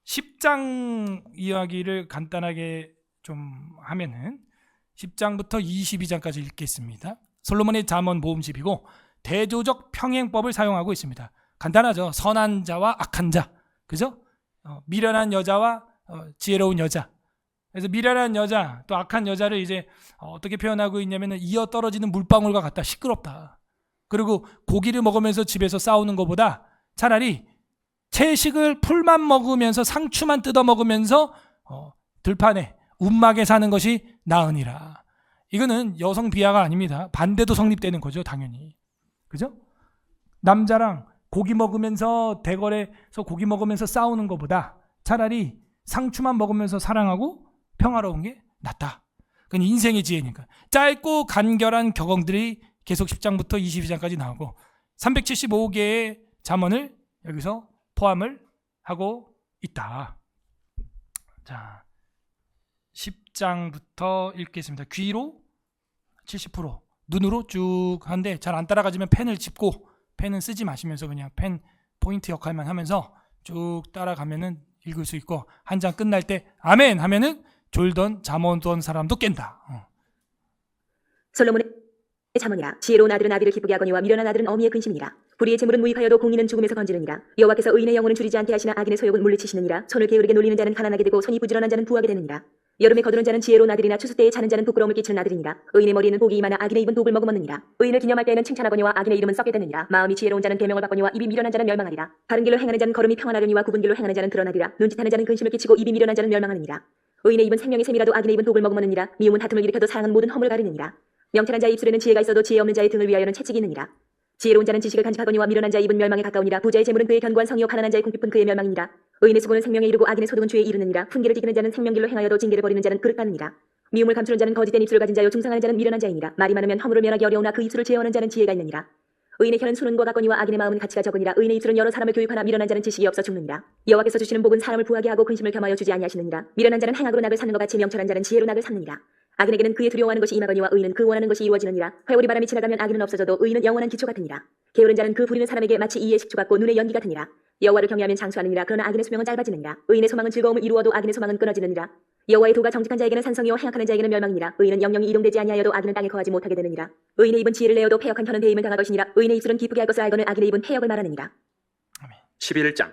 10장 이야기를 간단하게 좀 하면은 10장부터 22장까지 읽겠습니다. 솔로몬의 잠언 모음집이고 대조적 평행법을 사용하고 있습니다. 간단하죠. 선한 자와 악한 자, 그죠? 미련한 여자와 지혜로운 여자. 그래서 미련한 여자 또 악한 여자를 이제 어떻게 표현하고 있냐면은 이어 떨어지는 물방울과 같다. 시끄럽다. 그리고 고기를 먹으면서 집에서 싸우는 것보다 차라리 채식을 풀만 먹으면서 상추만 뜯어 먹으면서 들판에 움막에 사는 것이 나으니라. 이거는 여성 비하가 아닙니다. 반대도 성립되는 거죠, 당연히. 그죠? 남자랑 고기 먹으면서 대궐에서 고기 먹으면서 싸우는 것보다 차라리 상추만 먹으면서 사랑하고 평화로운 게 낫다. 그건 인생의 지혜니까. 짧고 간결한 격언들이 계속 10장부터 22장까지 나오고 375개의 잠언을 여기서 포함을 하고 있다. 자, 10장부터 읽겠습니다. 귀로 70%, 눈으로 쭉 하는데 잘 안 따라가지면 펜을 짚고 펜은 쓰지 마시면서 그냥 펜 포인트 역할만 하면서 쭉 따라가면은 읽을 수 있고 한 장 끝날 때 아멘 하면은 졸던 잠오던 사람도 깬다. 솔로몬의 잠언이라. 지혜로운 아들은 아비를 기쁘게 하거니와 미련한 아들은 어미의 근심이니라. 불의의 재물은 무익하여도 공의는 죽음에서 건지느니라. 여호와께서 의인의 영혼은 줄이지 않게 하시나 악인의 소욕은 물리치시느니라. 손을 게으르게 놀리는 자는 가난하게 되고 손이 부지런한 자는 부하게 되느니라. 여름에 거두는 자는 지혜로운 아들이나 추수 때에 자는 자는 부끄러움을 끼치는 아들이니라. 의인의 머리에는 복이 임하나 악인의 입은 독을 머금었느니라. 의인을 기념할 때에는 칭찬하거니와 악인의 이름은 썩게 되느니라. 마음이 지혜로운 자는 계명을 받거니와 입이 미련한 자는 멸망하리라. 바른 길로 행하는 자는 걸음이 평안하려니와 굽은 길로 행하는 자는 드러나리라. 눈짓하는 자는 근심을 끼치고 입이 미련한 자는 멸망하느니라. 의인의 입은 생명의 샘이라도 악인의 입은 독을 머금었느니라. 미움은 다툼을 일으켜도 사랑은 모든 허물을 가리느니라. 명철한 자의 입술에는 지혜가 있어도 지혜 없는 자의 등을 위하여는 채찍이 있느니라. 지혜로운 자는 지식을 간직하거니와 미련한 자의 입은 멸망에 가까우니라. 부자의 재물은 그의 견고한 성이요 가난한 자의 궁핍은 그의 멸망이니라. 의인의 수고는 생명에 이르고 악인의 소득은 죄에 이르느니라. 훈계를 지키는 자는 생명길로 행하여도 징계를 버리는 자는 그릇 받느니라. 미움을 감추는 자는 거짓된 입술을 가진 자요 중상하는 자는 미련한 자이니라. 말이 많으면 허물을 면하기 어려우나 그 입술을 제어하는 자는 지혜가 있느니라. 의인의 혀는 수는과 같거니와 악인의 마음은 가치가 적으니라. 의인의 입술은 여러 사람을 교육하나 미련한 자는 지식이 없어 죽느니라. 여호와께서 주시는 복은 사람을 부하게 하고 근심을 겸하여 주지 아니하시느니라. 미련한 자는 행악으로 낙을 쌓는 것 같이 명철한 자는 지혜로 낙을 쌓느니라. 악인에게는 그의 두려워하는 것이 임하거니와 의인은 그 원하는 것이 이루어지느니라. 회오리 바람이 지나가면 악인은 없어져도 의인은 영원한 기초 같으니라. 게으른 자는 그 부리는 사람에게 마치 이의 식초 같고 눈의 연기 같으니라. 여호와를 경외하면 장수하느니라. 그러나 악인의 수명은 짧아지느니라. 의인의 소망은 즐거움을 이루어도 악인의 소망은 끊어지느니라. 여호와의 도가 정직한 자에게는 산성이요 행악하는 자에게는 멸망이니라. 의인은 영영이 이동되지 아니하여도 악인은 땅에 거하지 못하게 되느니라. 의인의 입은 지혜를 내어도 패역한 혀는 대임을 당할 것이니라. 의인의 입술은 기쁘게 할 것을 알거늘 악인의 입은 패역을 말하느니라. 11장.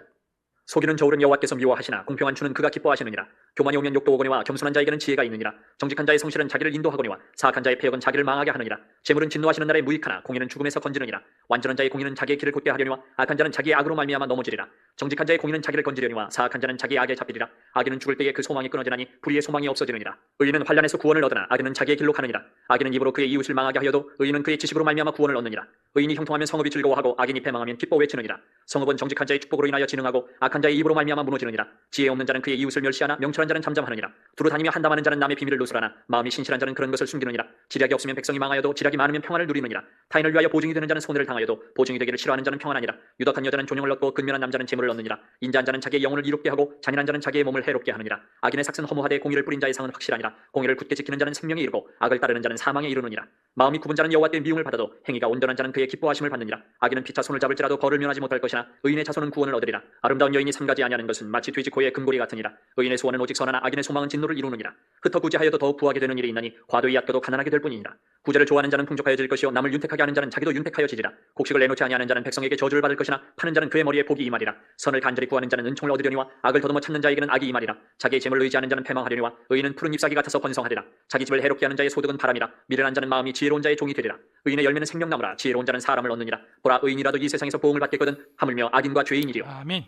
속이는 저울은 여호와께서 미워하시나 공평한 주는 그가 기뻐하시느니라. 교만이 오면 욕도 오거니와 겸손한 자에게는 지혜가 있느니라. 정직한 자의 성실은 자기를 인도하거니와 사악한 자의 패역은 자기를 망하게 하느니라. 재물은 진노하시는 날에 무익하나 공의는 죽음에서 건지느니라. 완전한 자의 공의는 자기의 길을 곧게 하려니와 악한 자는 자기의 악으로 말미암아 넘어지리라. 정직한 자의 공의는 자기를 건지려니와 사악한 자는 자기의 악에 잡히리라. 악인은 죽을 때에 그 소망이 끊어지나니 불의의 소망이 없어지느니라. 의인은 환난에서 구원을 얻으나 악인은 자기의 길로 가느니라. 악인은 입으로 그의 이웃을 망하게 하여도 의인은 그의 지식으로 말미암아 구원을 얻느니라. 의인이 형통하면 성읍이 즐거워하고 악인이 패망하면 기뻐 외치느니라. 성읍은 정직한 자의 축복으로 인하여 진흥하고 악한 자의 입으로 말미암아 무너지느니라. 지혜 없는 자는 그의 이웃을 멸시하나 명철한 자는 잠잠하느니라. 두루 다니며 한담하는 자는 남의 비밀을 누설하나 마음이 신실한 자는 그런 것을 숨기느니라. 지략이 없으면 백성이 망하여도 지략이 많으면 평안을 누리느니라. 타인을 위하여 보증이 되는 자는 손해를 당하여도 보증이 되기를 싫어하는 자는 평안하니라. 유덕한 여자는 존영을 얻고 근면한 남자는 재물을 얻느니라. 인자한 자는 자기의 영혼을 이롭게 하고 잔인한 자는 자기의 몸을 해롭게 하느니라. 악인의 삭은 허무하되 공의를 뿌린 자의 상은 확실하니라. 공의를 굳게 지키는 자는 생명에 이르고 악을 따르는 자는 사망에 이르느니라. 마음이 굽은 자는 여호와 께 미움을 받아도 행위가 온전한 자는 그의 기뻐하심을 받느니라. 악인은 피차 손을 잡을지라도 벌을 면하지 못할 것이나 의인의 자손은 구원을 얻으리라. 아름다운 여인이 삼가지 아니하는 것은 마치 돼지 코의 금고리 같으니라. 의인의 소원은 오직 선하나 악인의 소망은 진노를 이루느니라. 흩어 구제하여도 더욱 부하게 되는 일이 있나니 과도히 아껴도 가난하게 될 뿐이니라. 구제를 좋아하는 자는 풍족하여질 것이요 남을 윤택하게 하는 자는 자기도 윤택하여지리라. 곡식을 내놓지 아니하는 자는 백성에게 저주를 받을 것이나 파는 자는 그의 머리에 복이 임하리라. 선을 간절히 구하는 자는 은총을 얻으려니와 악을 더듬어 찾는 자에게는 악이 임하리라. 자기의 재물을 의지하는 자는 패망하려니와 의인은 푸른 잎사귀 같아서 번성하리라. 자기 집을 해롭게 하는 자의 소득은 바람이라. 미련한 자는 마음이 지혜로운 자의 종이 되리라. 의인의 열매는 생명나무라. 지혜로운 자는 사람을 얻느니라. 보라 의인이라도 이 세상에서 보응을 받겠거든 하물며 악인과 죄인이리요. 아멘.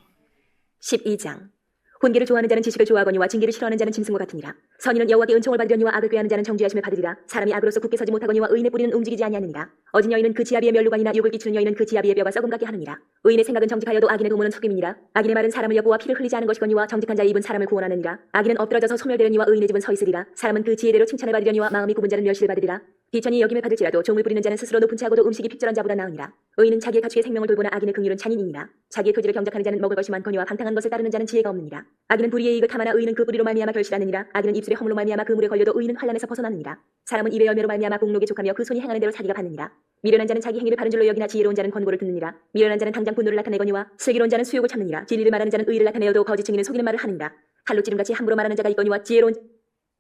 12장. 혼계를 좋아하는 자는 지식을 좋아하거니와 징계를 싫어하는 자는 짐승과 같으니라. 선인은 여호와께 은총을 받으려니와 악을 꾀하는 자는 정죄하심을 받으리라. 사람이 악으로서 굳게 서지 못하거니와 의인의 뿌리는 움직이지 아니하느니라. 어진 여인은 그 지아비의 멸류관이나 욕을 끼치는 여인은 그 지아비의 뼈가 썩음 같게 하느니라. 의인의 생각은 정직하여도 악인의 도모는 속임이니라. 악인의 말은 사람을 엿보아 피를 흘리지 않은 것이거니와 정직한 자의 입은 사람을 구원하느니라. 악인은 엎드러져서 소멸되려니와 의인의 집은 서 있으리라. 사람은 그 지혜대로 칭찬을 받으려니와 마음이 굽은 자는 멸시를 받으리라. 비천이 여김을 받을지라도 종을 부리는 자는 스스로 높은 채하고도 음식이 핍절한 자보다 나으니라. 의인은 자기의 가축의 생명을 돌보나 악인의 긍휼은 잔인이니라. 자기의 토지를 경작하는 자는 먹을 것이 많거니와 방탕한 것을 따르는 자는 지혜가 없느니라. 악인은 불의의 이익을 탐하나 의인은 그 불의로 말미암아 결실하느니라. 악인은 입술의 허물로 말미암아 그 물에 걸려도 의인은 환난에서 벗어나느니라. 사람은 입의 열매로 말미암아 공록에 족하며 그 손이 행하는 대로 자기가 받느니라. 미련한 자는 자기 행위를 바른 줄로 여기나 지혜로운 자는 권고를 듣느니라. 미련한 자는 당장 분노를 나타내거니와 슬기로운 자는 수욕을 참느니라. 진리를 말하는 자는 의를 나타내어도 거짓 증인은 속이는 말을 하느니라. 칼로 찌름같이 함부로 말하는 자가 있거니와 지혜로운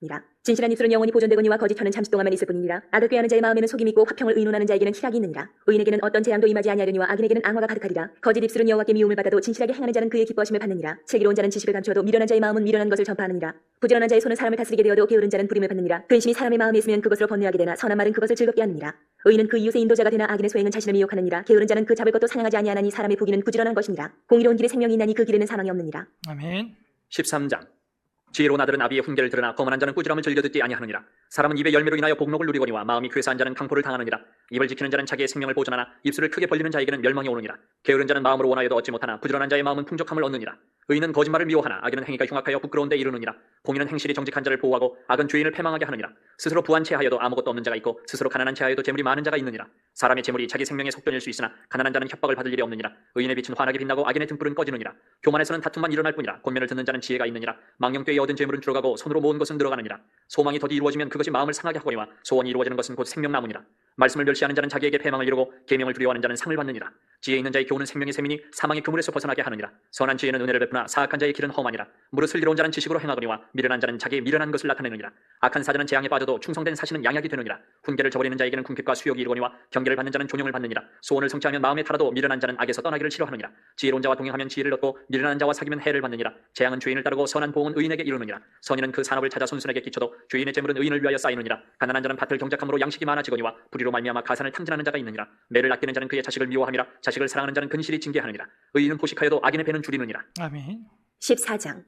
니라. 진실한 입술은 영원히 보존되거니와 거짓 혀는 잠시 동안만 있을 뿐이니라. 악을 꾀하는 자의 마음에는 속임이 있고 화평을 의논하는 자에게는 희락이 있느니라. 의인에게는 어떤 재앙도 임하지 아니하려니와 악인에게는 앙화가 가득하리라. 거짓 입술은 여호와께 미움을 받아도 진실하게 행하는 자는 그의 기뻐하심을 받느니라. 슬기로운 자는 지식을 감추어도 미련한 자의 마음은 미련한 것을 전파하느니라. 부지런한 자의 손은 사람을 다스리게 되어도 게으른 자는 부림을 받느니라. 근심이 사람의 마음에 있으면 그것으로 번뇌하게 되나 선한 말은 그것을 즐겁게 하느니라. 의인은 그 이웃의 인도자가 되나 악인의 소행은 자신을 미혹하느니라. 게으른 자는 그 잡을 것도 사냥하지 아니하나니 사람의 부귀는 부지런한 것이니라. 공의로운 길에 생명이 있나니 그 길에는 사망이 없느니라. 아멘. 13장. 지혜로운 아들은 아비의 훈계를 들으나 거만한 자는 꾸지람을 즐겨 듣지 아니하느니라. 사람은 입의 열매로 인하여 복록을 누리거니와 마음이 괴사한 자는 강포를 당하느니라. 입을 지키는 자는 자기의 생명을 보존하나 입술을 크게 벌리는 자에게는 멸망이 오느니라. 게으른 자는 마음으로 원하여도 얻지 못하나 부지런한 자의 마음은 풍족함을 얻느니라. 의인은 거짓말을 미워하나 악인은 행위가 흉악하여 부끄러운 데 이르느니라. 공의는 행실이 정직한 자를 보호하고 악은 죄인을 패망하게 하느니라. 스스로 부한 채하여도 아무것도 없는 자가 있고 스스로 가난한 채하여도 재물이 많은 자가 있느니라. 사람의 재물이 자기 생명의 속변일 수 있으나 가난한 자는 협박을 받을 일이 없느니라. 의인의 빛은 환하게 빛나고 악인의 등불은 꺼지느니라. 교만에서는 다툼만 일어날 뿐이라. 권면을 듣는 자는 지혜가 있느니라. 망령되이 얻은 재물은 줄어가고 손으로 모은 것은 늘어가느니라. 소망이 더디 이루어지면 그것이 마음을 상하게 하거니와 소원이 이루어지는 것은 곧 생명나무니라. 말씀을 멸시하는 자는 자기에게 패망을 이루고 계명을 두려워하는 자는 상을 받느니라. 지혜 있는 자의 교훈은 생명의 셈이니 사망의 그물에서 벗어나게 하느니라. 선한 지혜는 은혜를 베푸나 사악한 자의 길은 험하니라. 무릇 슬기로운 자는 지식으로 행하거니와 미련한 자는 자기의 미련한 것을 나타내느니라. 악한 사자는 재앙에 빠져도 충성된 사신은 양약이 되느니라. 훈계를 저버리는 자에게는 궁핍과 수욕이 이르거니와 경계를 받는 자는 존용을 받느니라. 소원을 성취하면 마음에 달아도 미련한 자는 악에서 떠나기를 싫어하느니라. 지혜로운 자와 동행하면 지혜를 얻고 미련한 자와 사귀면 해를 받느니라. 재앙은 죄인을 따르고 선한 보응은 의인에게 이르느니라. 선인은 그 산업을 찾아 손순에게 끼쳐도 죄인의 재물은 의인을 위하여 쌓이느니라. 가난한 자는 밭을 경작함으로 양식이 많아지거니와 불의로 말미암아 가산을 탕진하는 자가 있느니라. 매를 아끼는 자는 그의 자식을 미워함이라. 자식을 사랑하는 자는 근실이 징계하느니라. 의인은 포식하여도 악인의 배는 줄이느니라. 아멘. 14장.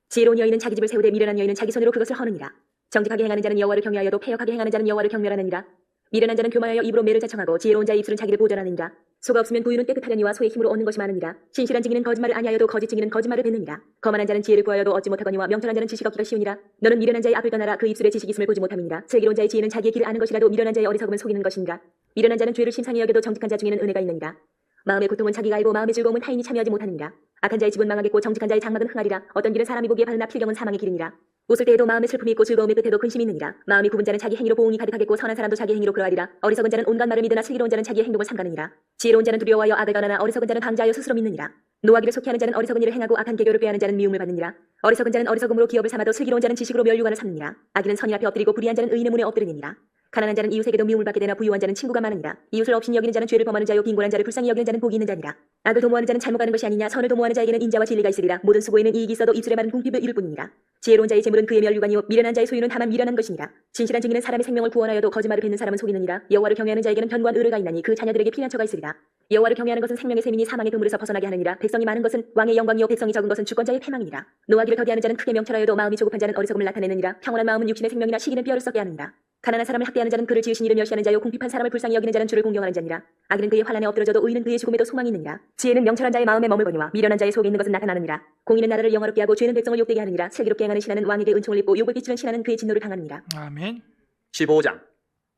지혜로운 여인은 자기 집을 세우되 미련한 여인은 자기 손으로 그것을 허느니라. 정직하게 행하는 자는 여호와를 경외하여도 패역하게 행하는 자는 여호와를 경멸하느니라. 미련한 자는 교만하여 입으로 매를 자청하고 지혜로운 자의 입술은 자기를 보전하느니라. 소가 없으면 부유는 깨끗하려니와 소의 힘으로 얻는 것이 많으니라. 신실한 증인은 거짓말을 아니하여도 거짓 증인은 거짓말을 뱉느니라. 거만한 자는 지혜를 구하여도 얻지 못하거니와 명철한 자는 지식 얻기가 쉬우니라. 너는 미련한 자의 앞을 떠나라. 그 입술에 지식이 있음을 보지 못함이니라. 슬기로운 자의 지혜는 자기의 길을 아는 것이라도 미련한 자의 어리석음은 속이는 것이니라. 미련한 자는 죄를 심상히 여겨도 정직한 자 중에는 은혜가 있느니라. 마음의 고통은 자기가 알고 마음의 즐거움은 타인이 참여하지 못하느니라. 악한 자의 집은 망하겠고 정직한 자의 장막은 흥하리라. 어떤 길은 사람이 보기에 바르나 필경은 사망의 길이니라. 웃을 때에도 마음에 슬픔이 있고 즐거움의 끝에도 근심이 있느니라. 마음이 굽은 자는 자기 행위로 보응이 가득하겠고 선한 사람도 자기 행위로 그러하리라. 어리석은 자는 온갖 말을 믿으나 슬기로운 자는 자기의 행동을 삼가느니라. 지혜로운 자는 두려워하여 악을 떠나나 어리석은 자는 방자하여 스스로 믿느니라. 노하기를 속히하는 자는 어리석은 일을 행하고 악한 계교를 꾀하는 자는 미움을 받느니라. 어리석은 자는 어리석음으로 기업을 삼아도 슬기로운 자는 지식으로 멸류관을 삼느니라. 악인은 선인 앞에 엎드리고 불의한 자는 의인의 문에 엎드리느니라. 가난한 자는 이웃에게도 미움을 받게 되나 부유한 자는 친구가 많으니라. 이웃을 업신 여기는 자는 죄를 범하는 자요 빈곤한 자를 불쌍히 여기는 자는 복이 있는 자니라. 악을 도모하는 자는 잘못 가는 것이 아니냐. 선을 도모하는 자에게는 인자와 진리가 있으리라. 모든 수고에는 이익이 있어도 입술에 마른 궁핍을 이룰 뿐이니라. 지혜로운 자의 재물은 그의 멸류관이요 미련한 자의 소유는 다만 미련한 것이니라. 진실한 증인은 사람의 생명을 구원하여도 거짓말을 뱉는 사람은 속이느니라. 여호와를 경외하는 자에게는 견고한 의뢰가 있나니 그 자녀들에게 피난처가 있으리라. 여호와를 경외하는 것은 생명의 셈이니 사망의 그물에서 벗어나게 하느니라. 백성이 많은 것은 왕의 영광이요 백성이 적은 것은 주권자의 패망이니라. 노하기를 더디하는 자는 크게 명철하여도 마음이 조급한 자는 어리석음을 나타내느니라. 평온한 마음은 육신의 생명이나 시기는 뼈를 썩게 하느니라. 가난한 사람을 학대하는 자는 그를 지으신 이를 멸시하는 자요 궁핍한 사람을 불쌍히 여기는 자는 주를 공경하는 자니라. 악인은 그의 환난에 엎드러져도 의인은 그의 죽음에도 소망이 있느니라. 지혜는 명철한 자의 마음에 머물거니와 미련한 자의 속에 있는 것은 나타나느니라. 공의는 나라를 영화롭게 하고 죄는 백성을 욕되게 하느니라. 슬기롭게 행하는 신하는 왕에게 은총을 입고 욕을 끼치는 신하는 그의 진노를 당하느니라. 아멘. 15장.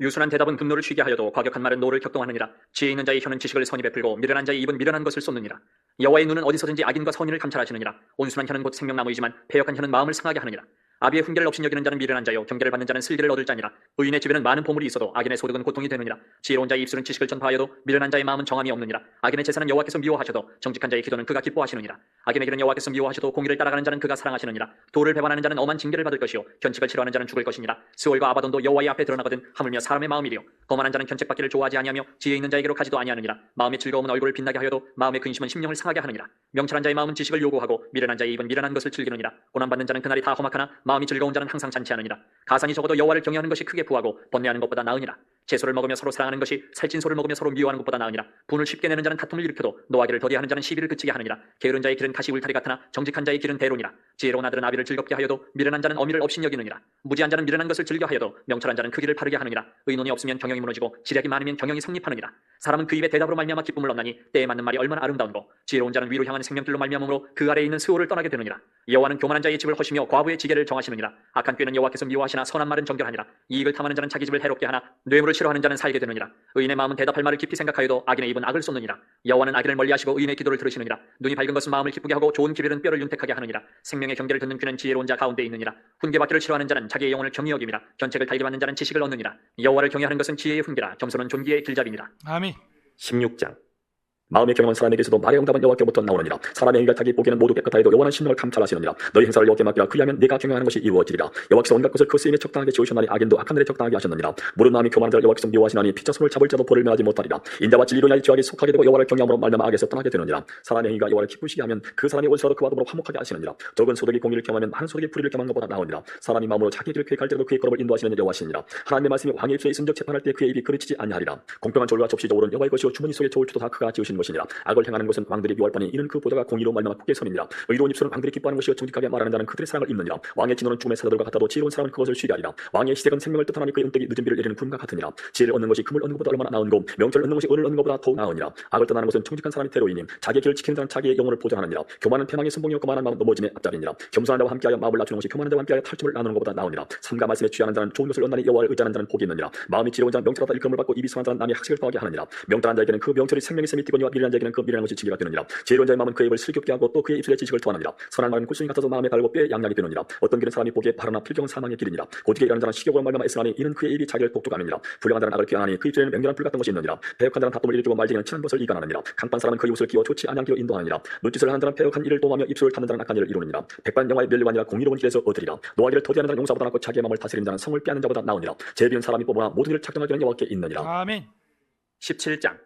유순한 대답은 분노를 쉬게 하여도 과격한 말은 노를 격동하느니라. 지혜 있는 자의 혀는 지식을 선히 베풀고 미련한 자의 입은 미련한 것을 쏟느니라. 여호와의 눈은 어디서든지 악인과 선인을 감찰하시느니라. 온순한 혀는 곧 생명나무이지만 패역한 혀는 마음을 상하게 하느니라. 아비의 훈계를 없인 여기는 자는 미련한 자요 경계를 받는 자는 슬기를 얻을 자니라. 의인의 집에는 많은 보물이 있어도 악인의 소득은 고통이 되느니라. 지혜로운 자의 입술은 지식을 전파하여도 미련한 자의 마음은 정함이 없느니라. 악인의 제사는 여호와께서 미워하셔도 정직한 자의 기도는 그가 기뻐하시느니라. 악인의 길은 여호와께서 미워하셔도 공의를 따라가는 자는 그가 사랑하시느니라. 도를 배반하는 자는 엄한 징계를 받을 것이요 견칙을 싫어하는 자는 죽을 것이니라. 스올과 아바돈도 여호와의 앞에 드러나거든 하물며 사람의 마음이리요 거만한 자는 견책받기를 좋아하지 아니하며 지혜 있는 자에게로 가지도 아니하느니라. 마음의 즐거움은 얼굴을 빛나게 하여도 마음의 근심은 심령을 상하게 하느니라. 명철한 자의 마음은 지식을 요구하고 미련한 자의 입은 미련한 것을 즐기느니라. 고난받는 자는 그날이 다 험악하나 마음이 즐거운 자는 항상 잔치하느니라. 가산이 적어도 여호와를 경외하는 것이 크게 부하고 번뇌하는 것보다 나으니라. 채소를 먹으며 서로 사랑하는 것이 살찐 소를 먹으며 서로 미워하는 것보다 나으니라. 분을 쉽게 내는 자는 다툼을 일으켜도 노하기를 더디하는 자는 시비를 그치게 하느니라. 게으른 자의 길은 가시 울타리 같으나 정직한 자의 길은 대론이라. 지혜로운 아들은 아비를 즐겁게 하여도 미련한 자는 어미를 업신여기느니라. 무지한 자는 미련한 것을 즐겨 하여도 명철한 자는 그 길을 바르게 하느니라. 의논이 없으면 경영이 무너지고 지략이 많으면 경영이 성립하느니라. 사람은 그 입의 대답으로 말미암아 기쁨을 얻나니 때에 맞는 말이 얼마나 아름다운고. 지혜로운 자는 위로 향하는 생명길로 말미암으로 그 아래에 있는 스오를 떠나게 되느니라. 여호와는 교만한 자의 집을 허시며 과부의 지게를 정하시느니라. 악한 꾀는 여호와께서 미워하시나 선한 말은 정결하니라. 이익을 탐하는 자는 자기 집을 해롭게 하나 뇌물을 싫어하는 자는 살게 되느니라. 의인의 마음은 대답할 말을 깊이 생각하여도 악인의 입은 악을 쏟느니라. 여호와는 악인을 멀리하시고 의인의 기도를 들으시느니라. 눈이 밝은 것은 마음을 기쁘게 하고 좋은 기별은 뼈를 윤택하게 하느니라. 생명의 경계를 듣는 귀는 지혜로운 자 가운데 있느니라. 훈계받기를 싫어하는 자는 자기의 영혼을 경히 여김이라. 견책을 달게 받는 자는 지식을 얻느니라. 여호와를 경외하는 것은 지혜의 훈계라. 겸손은 존귀의 길잡이니라. 아멘. 16장. 마음의 경영은 사람에게서도 말의 응답은 여호와께로부터 나오느니라. 사람의 의가 자기 보기에는 모두 깨끗하여도 여호와는 심령을 감찰하시느니라. 너희 행사를 여호와께 맡기라. 그리하면 네가 경영하는 것이 이루어지리라. 여호와께서 온갖 것을 그 쓰임에 적당하게 지으셨나니 악인도 악한 일에 적당하게 하셨느니라. 무릇 마음이 교만한 자를 여호와께서 미워하시나니 피차 손을 잡을 자도 벌을 면하지 못하리라. 인자와 진리로 인하여 죄악이 속하게 되고 여호와를 경외함으로 말미암아 악에서 떠나게 되느니라. 사람의 행위가 여호와를 기쁘시게 하면 그 사람이 온수라도 그와 더불어 화목하게 하시느니라. 적은 소득이 공의를 경하면 많은 소득이 불의를 경한 것보다 나으니라. 사람이 마음으로 자기의 길을 계획할 때도 그의 걸음을 인도하시는 여호와시니라. 하나님의 말씀이 왕의 입술에 있은즉 재판할 때 그의 입이 그르치지 아니하리라. 공평한 졸과 접시 저울은 여호와의 것이요 주머니 속의 저울투도 다 그가 지으신 것이니라. 악을 행하는 것은 왕들이 미워할 바니 이는 그 보다가 공의로 말미암아 굳게 서니라. 의로운 입술은 왕들이 기뻐하는 것이요 정직하게 말하는 자는 그들의 사랑을 입느니라. 왕의 진노는 죽음의 사자들과 같아도 지혜로운 사람은 그것을 쉬게 하리라. 왕의 시댁은 생명을 뜻하나니 그의 은택이 늦은 비를 내리는 구름과 같으니라. 지혜를 얻는 것이 금을 얻는 것보다 얼마나 나은고 명철을 얻는 것이 은을 얻는 것보다 더욱 나으니라. 악을 떠나는 것은 정직한 사람이 태로이니 자기의 길을 지키는 자는 자기의 영혼을 보존하느니라. 교만은 패망의 선봉이요 거만한 마음은 넘어짐의 앞잡이니라. 겸손한 자와 함께하여 마음을 낮추는 것이 교만한 자와 함께하여 탈춤을 나누는 것보다 나으니라. 삼가 말씀에 취하는 자는 좋은 것을 얻나니 여호와를 의지하는 자는 복이 있느니라. 마음이 지혜로운 자는 명철하다 일컬음을 받고 입이 선한 자는 남의 학식을 더하게 하느니라. 명철한 자에게는 그 명철이 생명의 샘이 뛰거니와 미련한 자에게는 그 미련한 것이 징계가 되느니라. 지혜로운 자의 마음은 그의 입을 슬기롭게 하고 또 그의 입술에 지식을 더하느니라. 선한 말은 꿀순이 같아서 마음에 달고 뼈에 양약이 되느니라. 어떤 길은 사람이 보기에 바르나 필경은 사망의 길이니라. 고지게 일하는 자는 식욕으로 말미암아 애쓰나니 이는 그의 입이 자기를 독촉하느니라. 불량한 자는 악을 꾀하나니 그 입술에는 맹렬한 불 같은 것이 있느니라. 배역한 자는 다툼을 일으키고 말쟁이는 친한 것을 이간하느니라. 강판 사람은 그 입술을 끼워 좋지 아니한 길로 인도하느니라. 눈짓을 하는 자는 배역한 일을 도모하며 입술을 닫는 자는 악한 일을 이루느니라. 백반 영화의 멸류관이라 공의로운 길에서 얻으리라. 노하기를 더디하는 자는 용사보다 낫고 자기의 마음을 다스리는 자는 성을 빼앗는 자보다 나으니라. 죄 비운 사람이 뽑으나 모든 일을 착정하기는 여호와께 있느니라. 아멘. 17장.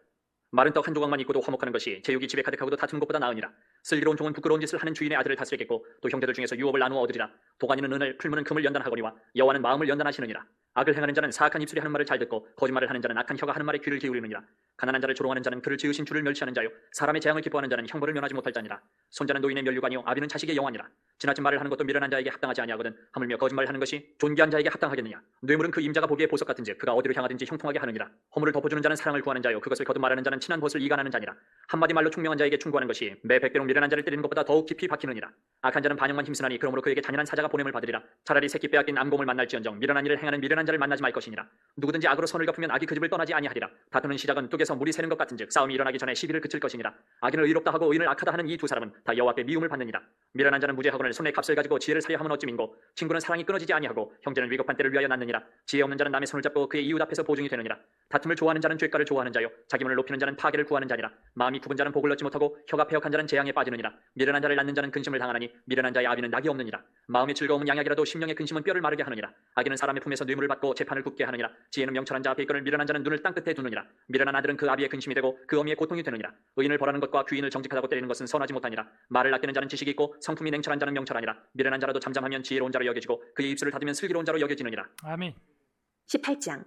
마른 떡 한 조각만 있고도 화목하는 것이 제육이 집에 가득하고도 다투는 것보다 나으니라. 슬기로운 종은 부끄러운 짓을 하는 주인의 아들을 다스리겠고 또 형제들 중에서 유업을 나누어 얻으리라. 도가니는 은을 풀무는 금을 연단하거니와 여호와는 마음을 연단하시느니라. 악을 행하는 자는 사악한 입술이 하는 말을 잘 듣고 거짓말을 하는 자는 악한 혀가 하는 말에 귀를 기울이느니라. 가난한 자를 조롱하는 자는 그를 지으신 주를 멸시하는 자요 사람의 재앙을 기뻐하는 자는 형벌을 면하지 못할 자니라. 손자는 노인의 면류관이요 아비는 자식의 영환이라. 지나친 말을 하는 것도 미련한 자에게 합당하지 아니하거든 하물며 거짓말을 하는 것이 존귀한 자에게 합당하겠느냐. 뇌물은 그 임자가 보기에 보석 같은즉 그가 어디로 향하든지 형통하게 하느니라. 허물을 덮어주는 자는 사랑을 구하는 자요 그것을 거듭 말하는 자는 친한 벗을 이간하는 자니라. 한마디 말로 총명한 자에게 충고하는 것이 매 100배로 미련한 자를 때리는 것보다 더욱 깊이 박히느니라. 악한 자는 반역만 힘쓰나니 그러므로 그에게 잔인한 사자가 보냄을 받으리라. 차라리 새끼 빼앗긴 암곰을 만날지언정 미련한 일을 행하는 미련한 자를 만나지 말 것이니라. 누구든지 악으로 선을 갚으면 악이 그 집을 떠나지 아니하리라. 다투는 시작은 뚝에서 물이 새는 것 같은즉 싸움이 일어나기 전에 시비를 그칠 것이니라. 악인을 의롭다 하고 의인을 악하다 하는 이 두 사람은 다 여호와께 미움을 받느니라. 미련한 자는 무죄하거늘 손에 값을 가지고 지혜를 사려 함은 어찌민고 친구는 사랑이 끊어지지 아니하고 형제는 위급한 때를 위하여 낳느니라. 지혜 없는 자는 남의 손을 잡고 그의 이웃 앞에서 보증이 되느니라. 다툼을 좋아하는 자는 죄가를 좋아하는 자요 자기문을 높이는 자는 파괴를 구하는 자니라. 마음이 굽은 자는 복을 얻지 못하고 혀가 패역한 자는 재앙에 빠지느니라. 미련한 자를 낳는 자는 근심을 당하나니 미련한 자의 아비는 낙이 없느니라. 마음의 즐거움은 양약이라도 심령의 근심은 뼈를 마르게 하느니라. 악인은 사람의 품에서 뇌물을 받고 재판을 굽게 하느니라. 지혜는 명철한 자 앞에 있거늘 미련한 자는 눈을 땅 끝에 두느니라. 미련한 아들은 그 아비의 근심이 되고 그 어미의 고통이 되느니라. 의인을 벌하는 것과 귀인을 정직하다고 때리는 것은 선하지 못하니라. 말을 아끼는 자는 지식이 있고 성품이 냉철한 자는 명철하니라. 미련한 자라도 잠잠하면 지혜로운 자로 여겨지고 그의 입술을 닫으면 슬기로운 자로 여겨지느니라. 아멘. 18장.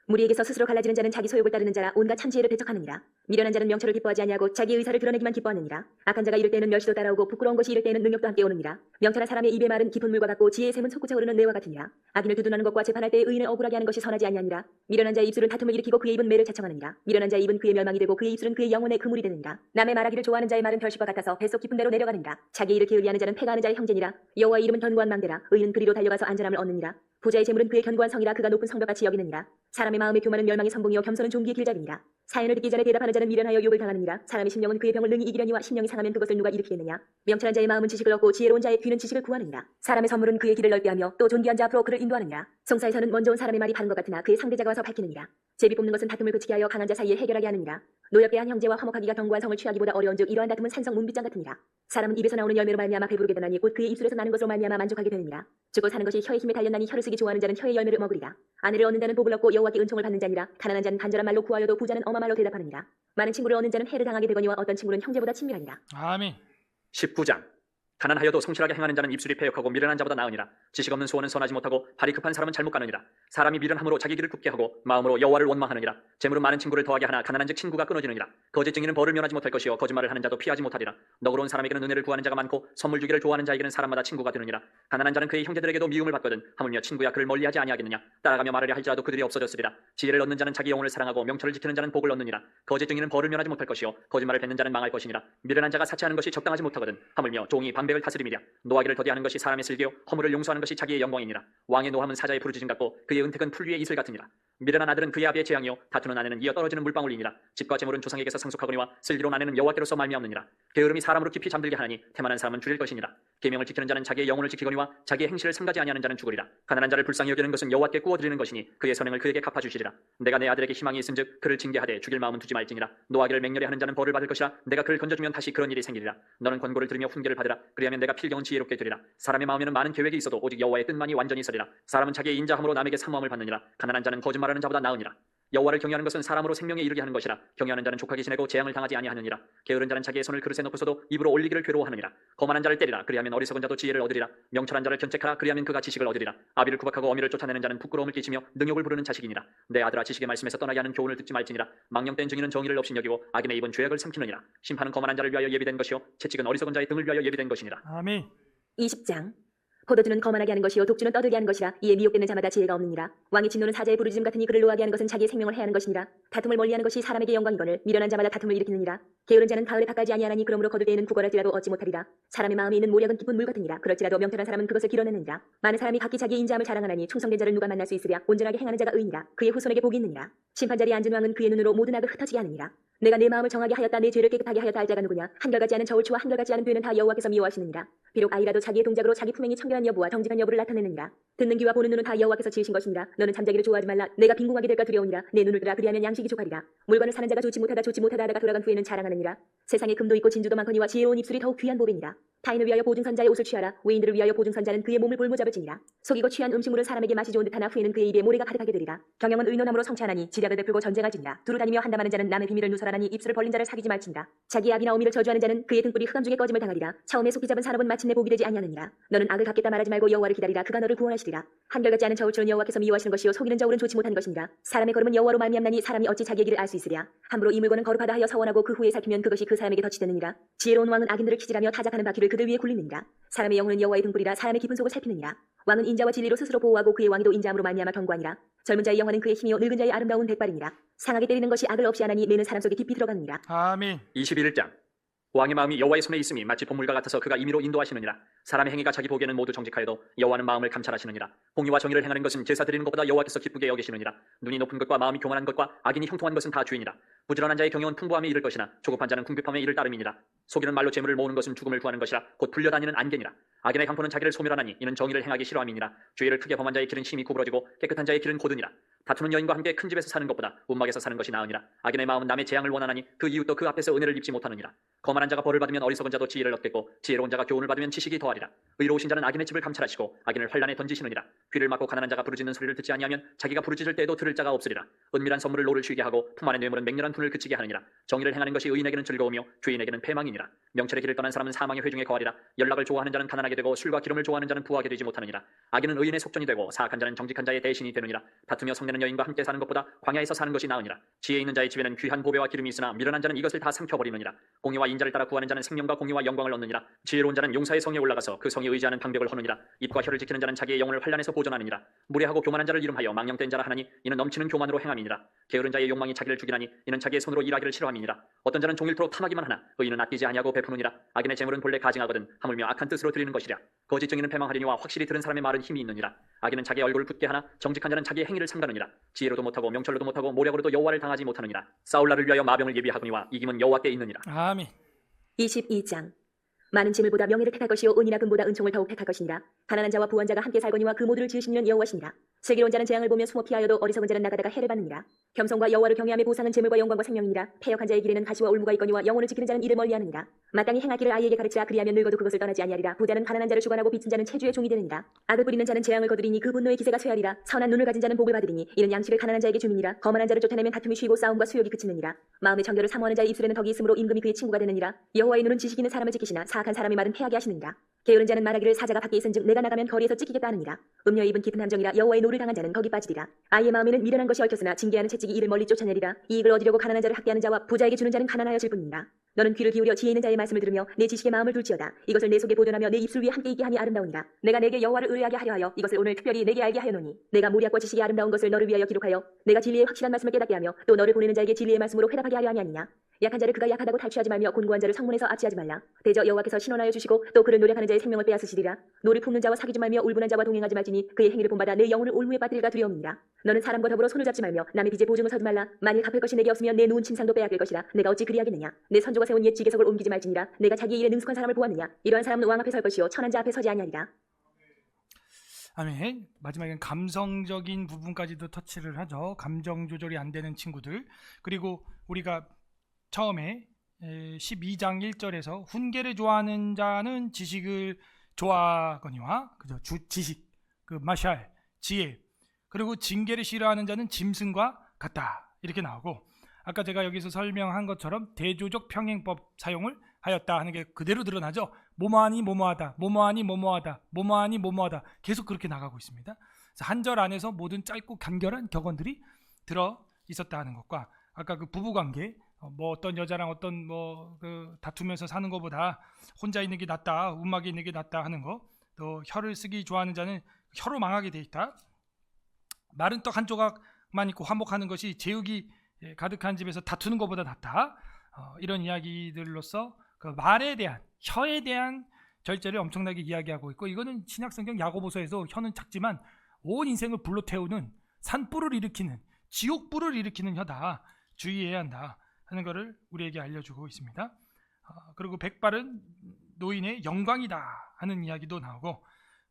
무리에게서 스스로 갈라지는 자는 자기 소욕을 따르는 자라 온갖 참지혜를 배척하느니라. 미련한 자는 명철을 기뻐하지 아니하고 자기 의사를 드러내기만 기뻐하느니라. 악한 자가 이를 때는 멸시도 따라오고 부끄러운 것이 이를 때는 능력도 함께 오느니라. 명철한 사람의 입의 말은 깊은 물과 같고 지혜의 샘은 솟구쳐 흐르는 뇌와 같으니라. 악인을 두둔하는 것과 재판할 때의 의인을 억울하게 하는 것이 선하지 아니하니라. 미련한 자의 입술은 다툼을 일으키고 그의 입은 매를 자청하느니라. 미련한 자의 입은 그의 멸망이 되고 그의 입술은 그의 영혼의 그물이 되느니라. 남의 말하기를 좋아하는 자의 말은 별식과 같아서 뱃속 깊은 데로 내려가느니라. 자기 일을 게을리하는 자는 패가 하는 자의 형제니라. 여호와의 이름은 견고한 망대라. 의인은 그리로 달려가서 안전함을 얻느니라. 부자의 재물은 그의 견고한 성이라 그가 높은 성벽같이 여기느니라. 사람의 마음의 교만은 멸망의 선봉이요 겸손은 존귀의 길잡이니라. 사연을 듣기 전에 대답하는 자는 미련하여 욕을 당하느니라. 사람의 심령은 그의 병을 능히 이기려니와 심령이 상하면 그것을 누가 일으키겠느냐. 명철한 자의 마음은 지식을 얻고 지혜로운 자의 귀는 지식을 구하느니라. 사람의 선물은 그의 길을 넓게 하며 또 존귀한 자 앞으로 그를 인도하느니라. 송사에서는 먼저 온 사람의 말이 바른 것 같으나 그의 상대자가 와서 밝히느니라. 제비 뽑는 것은 다툼을 그치게 하여 강한 자 사이에 해결하게 하느니라. 노엽게 한 형제와 화목하기가 견고한 성을 취하기보다 어려운즉 이러한 다툼은 산성 문빗장 같으니라. 사람은 입에서 나오는 열매로 말미암아 배부르게 되나니 곧 그의 입술에서 나는 것으로 말미암아 만족하게 되느니라. 죽어 사는 것이 혀의 힘에 달렸나니 혀를 쓰기 좋아하는 자는 혀의 열매를 먹으리라. 아내를 얻는 자는 복을 얻고 여호와께 은총을 받는 자니라. 가난한 자는 간절한 말로 구하여도 부자는 엄한 말로 대답하느니라. 많은 친구를 얻는 자는 해를 당하게 되거니와 어떤 친구는 형제보다 친밀하니라. 아멘. 19장. 가난하여도 성실하게 행하는 자는 입술이 패역하고 미련한 자보다 나으니라. 지식 없는 소원은 선하지 못하고 발이 급한 사람은 잘못 가느니라. 사람이 미련함으로 자기 길을 굽게 하고 마음으로 여호와를 원망하느니라. 재물은 많은 친구를 더하게 하나 가난한즉 친구가 끊어지느니라. 거짓 증인은 벌을 면하지 못할 것이요 거짓말을 하는 자도 피하지 못하리라. 너그러운 사람에게는 은혜를 구하는 자가 많고 선물 주기를 좋아하는 자에게는 사람마다 친구가 되느니라. 가난한 자는 그의 형제들에게도 미움을 받거든 하물며 친구야 그를 멀리하지 아니하겠느냐. 따라가며 말하려 할지라도 그들이 없어졌으리라. 지혜를 얻는 자는 자기 영혼을 사랑하고 명철을 지키는 자는 복을 얻느니라. 거짓 증인은 벌을 면하지 못할 것이요 거짓말을 뱉는 자는 망할 것이니라. 미련한 자가 사치하는 것이 적당하지 못하거든 하물며 종이 방백을 다스림이랴. 노하기를 더디하는 것이 사람의 슬기요 허물을 용서하는 것이 자기의 영광이니라. 왕의 노함은 사자의 부르짖음 같고 그의 은택은 풀 위의 이슬 같으니라. 미련한 아들은 그의 아비의 재앙이요 다투는 아내는 이어 떨어지는 물방울이니라. 집과 재물은 조상에게서 상속하거니와 슬기로운 아내는 여호와께로서 말미암느니라. 게으름이 사람으로 깊이 잠들게 하나니 태만한 사람은 줄일 것이니라. 계명을 지키는 자는 자기의 영혼을 지키거니와 자기의 행실을 삼가지 아니하는 자는 죽으리라. 가난한 자를 불쌍히 여기는 것은 여호와께 구워드리는 것이니 그의 선행을 그에게 갚아주시리라. 내가 내 아들에게 희망이 있은즉 그를 징계하되 죽일 마음은 두지 말지니라. 노하기를 맹렬히 하는 자는 벌을 받을 것이라. 내가 그를 건져주면 다시 그런 일이 생기리라. 너는 권고를 들으며 훈계를 받으라. 그리하면 내가 필경은 지혜롭게 되리라. 사람의 마음에는 많은 계획이 있어도 오직 여호와의 뜻만이 완전히 서리라. 사람은 자기의 인자함으로 남에게 사모함을 받느니라. 가난한 자는 거짓말하는 자보다 나으니라. 여호와를 경외하는 것은 사람으로 생명에 이르게 하는 것이라. 경외하는 자는 족하게 지내고 재앙을 당하지 아니하느니라. 게으른 자는 자기의 손을 그릇에 넣고서도 입으로 올리기를 괴로워하느니라. 거만한 자를 때리라. 그리하면 어리석은 자도 지혜를 얻으리라. 명철한 자를 견책하라. 그리하면 그가 지식을 얻으리라. 아비를 구박하고 어미를 쫓아내는 자는 부끄러움을 끼치며 능욕을 부르는 자식이니라. 내 아들아 지식의 말씀에서 떠나게 하는 교훈을 듣지 말지니라. 망령된 증인은 정의를 업신여기고 악인의 입은 죄악을 삼키느니라. 심판은 거만한 자를 위하여 예비된 것이요 채찍은 어리석은 자의 등을 위하여 예비된 것이니라. 아멘. 20장. 포도주는 거만하게 하는 것이요 독주는 떠들게 하는 것이라. 이에 미혹되는 자마다 지혜가 없느니라. 왕의 진노는 사자의 부르짖음 같으니 그를 노하게 하는 것은 자기의 생명을 해하는 것이니라. 다툼을 멀리하는 것이 사람에게 영광이거늘 미련한 자마다 다툼을 일으키느니라. 게으른 자는 가을에 밭까지 아니하나니 그러므로 거둘 때에는 구걸할지라도 얻지 못하리라. 사람의 마음에 있는 모략은 깊은 물 같으니라. 그럴지라도 명철한 사람은 그것을 길어내느니라. 많은 사람이 각기 자기의 인자함을 자랑하나니 충성된 자를 누가 만날 수 있으랴. 온전하게 행하는 자가 의인이라. 그의 후손에게 복이 있느니라. 심판자리에 앉은 왕은 그의 눈으로 모든 악을 흩어지게 하느니라. 내가 내 마음을 정하게 하였다. 내 죄를 깨끗하게 하였다 할 자가 누구냐. 한결같지 않은 저울추와 한결같지 않은 뇌는 다 여호와께서 미워하시느니라. 비록 아이라도 자기의 동작으로 자기 품행이 청결한 여부와 정직한 여부를 나타내느니라. 듣는 귀와 보는 눈은 다 여호와께서 지으신 것이니라. 너는 잠자기를 좋아하지 말라. 내가 빈궁하게 될까 두려우니라. 내 눈을 뜨라. 그리하면 양식이 족하리라. 물건을 사는 자가 좋지 못하다 하다가 돌아간 후에는 자랑하느니라. 세상에 금도 있고 진주도 많거니와 지혜로운 입술이 더욱 귀한 보배니라. 타인을 위하여 보증선자의 옷을 취하라. 외인들을 위하여 보증선자는 그의 몸을 볼모잡을 지니라. 속이고 취한 음식물은 사람에게 맛이 좋은 듯하나 후에는 그의 입에 모래가 가득하게 되리라. 경영은 의논함으로 성취하나니 지략을 베풀고 전쟁할지니라. 두루 다니며 한담하는 자는 남의 비밀을 누설하나니 입술을 벌린 자를 사귀지 말지니라. 자기 아비나 어미를 저주하는 자는 그의 등불이 흑암 중에 꺼짐을 당하리라. 처음에 속히 잡은 산업은 마침내 복이 되지 아니하느니라. 너는 악을 갚겠다 말하지 말고 여호와를 기다리라. 그가 너를 구원하시리라. 한결같지 않은 저울추는 여호와께서 미워하시는 것이요 속이는 저울은 좋지 못한 것이니라. 사람의 걸음은 여호와로 말미암나니 사람이 어찌 자기의 길을 알 수 있으랴. 함부로 이 물건은 거룩하다 하여 서원하고 그 후에 살피면 그것이 그 사람에게 덫이되느니라. 지혜로운 왕은 악인들을 키질하며 타작하는 바퀴를 그들 위에 굴리느니라. 사람의 영혼은 여호와의 등불이라. 사람의 깊은 속을 살피느니라. 왕은 인자와 진리로 스스로 보호하고 그의 왕위도 인자함으로 말미암아 견고하니라. 젊은 자의 영혼은 그의 힘이요 늙은 자의 아름다운 백발이니라. 상하게 때리는 것이 악을 없이 하나니 매는 사람 속에 깊이 들어가느니라. 아멘. 21장. 왕의 마음이 여호와의 손에 있음이 마치 봄물과 같아서 그가 임의로 인도하시느니라. 사람의 행위가 자기 보기에는 모두 정직하여도 여호와는 마음을 감찰하시느니라. 공의와 정의를 행하는 것은 제사 드리는 것보다 여호와께서 기쁘게 여기시느니라. 눈이 높은 것과 마음이 교만한 것과 악인이 형통한 것은 다 주인이라. 부지런한 자의 경영은 풍부함에 이를 것이나 조급한 자는 궁핍함에 이를 따름이니라. 속이는 말로 재물을 모으는 것은 죽음을 구하는 것이라. 곧 불려다니는 안개니라. 악인의 강포는 자기를 소멸하나니 이는 정의를 행하기 싫어함이니라. 죄를 크게 범한 자의 길은 심히 구부러지고 깨끗한 자의 길은 고드니라. 다투는 여인과 함께 큰 집에서 사는 것보다 움막에서 사는 것이 나으니라. 악인의 마음은 남의 재앙을 원하나니 그 이웃도 그 앞에서 은혜를 입지 못하느니라. 거만한 자가 벌을 받으면 어리석은 자도 지혜를 얻겠고 지혜로운 자가 교훈을 받으면 지식이 더하리라. 의로우신 자는 악인의 집을 감찰하시고 악인을 환란에 던지시느니라. 귀를 막고 가난한 자가 부르짖는 소리를 듣지 아니하면 자기가 부르짖을 때에도 들을 자가 없으리라. 은밀한 선물을 노를 쉬게 하고 품 안의 뇌물은 맹렬한 분을 그치게 하느니라. 정의를 행하는 것이 의인에게는 즐거우며 죄인에게는 패망이니라. 명철의 길을 떠난 사람은 사망의 회중에 거하리라. 연락을 좋아하는 자는 가난하게 되고 술과 기름을 좋아하는 자는 부하게 되지 못하느니라. 악인은 의인의 속전이 되고 사악한 자는 정직한 자의 대신이 되느니라. 다투며 성내는 여인과 함께 사는 것보다 광야에서 사는 것이 나으니라. 지혜 있는 자의 집에는 귀한 보배와 기름이 있으나 미련한 자는 이것을 다 삼켜버리느니라. 공의와 인자를 따라 구하는 자는 생명과 공의와 영광을 얻느니라. 지혜로운 자는 용사의 성에 올라가서 그 성에 의지하는 방벽을 허느니라. 입과 혀를 지키는 자는 자기의 영혼을 환란에서 보존하느니라. 무례하고 교만한 자를 이름하여 망령된 자라 하나니 이는 넘치는 교만으로 행함이니라. 게으른 자의 욕망이 자기를 죽이나니 이는 자기의 손으로 일하기를 싫어함이니라. 어떤 자는 종일토록 탐하기만 하나 의인은 아끼지 아니하고 베푸느니라. 악인의 재물은 본래 가증하거든 하물며 악한 뜻으로 드리는 것이랴. 거짓 증인은 패망하리니와 확실히 들은 사람의 말은 힘이 있느니라. 악인은 자기 얼굴을 붓게 하나 정직한 자는 자기의 행위를 삼가느니라. 지혜로도 못하고 명철로도 못하고 모략으로도 여호와를 당하지 못하느니라. 싸울 날을 위하여 마병을 예비하거니와 이김은 여호와께 있느니라. 아멘. 22장. 많은 짐을보다 명예를 택할 것이요 은이나 금보다 은총을 더욱 택할 것이니라. 가난한 자와 부한 자가 함께 살거니와 그 모두를 지으신 이는 여호와시니라. 슬기로운 자는 재앙을 보며 숨어 피하여도 어리석은 자는 나가다가 해를 받느니라. 겸손과 여호와를 경외함의 보상은 재물과 영광과 생명이니라. 패역한 자의 길에는 가시와 울무가 있거니와 영혼을 지키는 자는 이를 멀리하느니라. 마땅히 행할 길을 아이에게 가르치라. 그리하면 늙어도 그것을 떠나지 아니하리라. 부자는 가난한 자를 주관하고 빚진 자는 체주의 종이 되느니라. 악을 뿌리는 자는 재앙을 거두리니 그 분노의 기세가 쇠하리라. 선한 눈을 가진 자는 복을 받으리니 이는 양식을 가난한 자에게 주민이라. 거만한 자를 쫓아내면 다툼이 쉬고 싸움과 수욕이 그치느니라. 마음의 정결을 사모하는 자의 입술에는 덕이 있으므로 임금이 그의 친구가 되느니라. 여호와의 눈은 지식 있는 사람을 지키시나 사악한 사람의 말은 패하게 하시느니라. 게으른 자는 말하기를 사자가 밖에 있은즉 내가 나가면 거리에서 찢기겠다 하느니라. 음녀의 입은 깊은 함정이라 여호와의 노를 당한 자는 거기 빠지리라. 아이의 마음에는 미련한 것이 얽혔으나 징계하는 채찍이 이를 멀리 쫓아내리라. 이익을 얻으려고 가난한 자를 학대하는 자와 부자에게 주는 자는 가난하여질 뿐이니라. 너는 귀를 기울여 지혜 있는 자의 말씀을 들으며 내 지식의 마음을 둘지어다. 이것을 내 속에 보존하며 내 입술 위에 함께 있게 함이 아름다우니라. 내가 내게 여호와를 의뢰하게 하려 하여 이것을 오늘 특별히 내게 알게 하여노니 내가 모략과 지식이 아름다운 것을 너를 위하여 기록하여 내가 진리의 확실한 말씀을 깨닫게 하며 또 너를 보내는 자에게 진리의 말씀으로 회답하게 하려 함이 아니냐. 약한 자를 그가 약하다고 탈취하지 말며 곤고한 자를 성문에서 압제하지 말라. 대저 여호와께서 신원하여 주시고 또 그를 노력하는 자의 생명을 빼앗으시리라. 노를 품는 자와 사귀지 말며 울분한 자와 동행하지 말지니 그의 행위를 본받아 내 영혼을 올무에 빠뜨릴까 두려움이니라. 너는 사람과 더불어 손을 잡지 말며 남의 빚에 보증을 서지 말라. 만일 갚을 것이 내게 없으면 내 누운 침상도 빼앗길 것이라. 내가 어찌 그리하겠느냐. 내 선조가 세운 옛 지계석을 옮기지 말지니라. 내가 자기 일에 능숙한 사람을 보았느냐. 이러한 사람은 왕 앞에 설 것이요 천한 자 앞에 서지 아니하리라. 아멘. 마지막엔 감성적인 부분까지도 터치를 하죠. 감정 조절이 안 되는 친구들. 그리고 우리가 처음에 12장 1절에서 훈계를 좋아하는 자는 지식을 좋아하거니와 그죠? 지식, 그 마샬, 지혜. 그리고 징계를 싫어하는 자는 짐승과 같다. 이렇게 나오고 아까 제가 여기서 설명한 것처럼 대조적 평행법 사용을 하였다 하는 게 그대로 드러나죠. 뭐뭐하니 뭐뭐하다, 뭐뭐하니 뭐뭐하다, 뭐뭐하니 뭐뭐하다 계속 그렇게 나가고 있습니다. 한 절 안에서 모든 짧고 간결한 격언들이 들어 있었다 하는 것과 아까 그 부부관계 뭐 어떤 여자랑 어떤 뭐 그 다투면서 사는 것보다 혼자 있는 게 낫다, 음악이 있는 게 낫다 하는 거, 또 혀를 쓰기 좋아하는 자는 혀로 망하게 돼 있다. 마른 떡 한 조각만 있고 화목하는 것이 제육이 가득한 집에서 다투는 것보다 낫다. 이런 이야기들로서 그 말에 대한 혀에 대한 절제를 엄청나게 이야기하고 있고 이거는 신약성경 야고보서에서 혀는 작지만 온 인생을 불로 태우는 산불을 일으키는 지옥불을 일으키는 혀다. 주의해야 한다 하는 것을 우리에게 알려주고 있습니다. 그리고 백발은 노인의 영광이다 하는 이야기도 나오고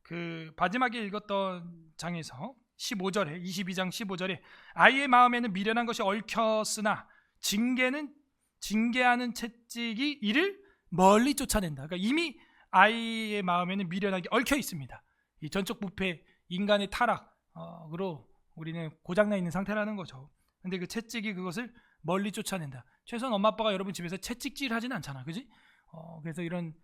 그 마지막에 읽었던 장에서 15절에 22장 15절에 아이의 마음에는 미련한 것이 얽혔으나 징계하는 채찍이 이를 멀리 쫓아낸다. 그러니까 이미 아이의 마음에는 미련하게 얽혀 있습니다. 이 전적 부패, 인간의 타락으로 우리는 고장나 있는 상태라는 거죠. 근데 그 채찍이 그것을 멀리 쫓아낸다. 최소한 엄마 아빠가 여러분 집에서 채찍질 하진 않잖아, 그지? 그래서 이런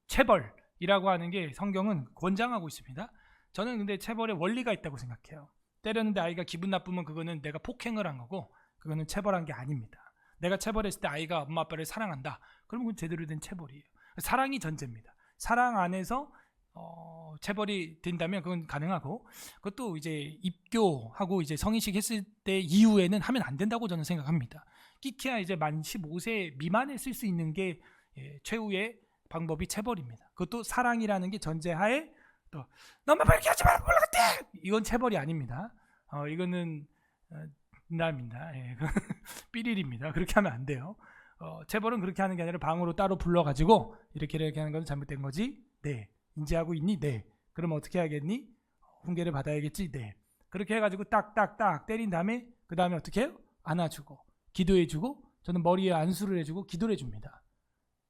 체벌이라고 하는 게 성경은 권장하고 있습니다. 저는 근데 체벌에 원리가 있다고 생각해요. 때렸는데 아이가 기분 나쁘면 그거는 내가 폭행을 한 거고 그거는 체벌한 게 아닙니다. 내가 체벌했을 때 아이가 엄마 아빠를 사랑한다. 그러면 그건 제대로 된 체벌이에요. 사랑이 전제입니다. 사랑 안에서 체벌이 된다면 그건 가능하고 그것도 이제 입교하고 이제 성인식 했을 때 이후에는 하면 안 된다고 저는 생각합니다. 끼케야 이제 만 15세 미만에 쓸 수 있는 게 최후의 방법이 체벌입니다. 그것도 사랑이라는 게 전제하에 또 너무 빨리 하지 말고 올라갔대! 이건 체벌이 아닙니다. 이거는 남입니다. 삐릴입니다. 그렇게 하면 안 돼요. 체벌은 그렇게 하는 게 아니라 방으로 따로 불러가지고 이렇게 하는 건 잘못된 거지? 네. 인지하고 있니? 네. 그럼 어떻게 해야겠니? 훈계를 받아야겠지? 네. 그렇게 해가지고 딱딱딱 때린 다음에 그 다음에 어떻게 해요? 안아주고 기도해주고 저는 머리에 안수를 해주고 기도를 해줍니다.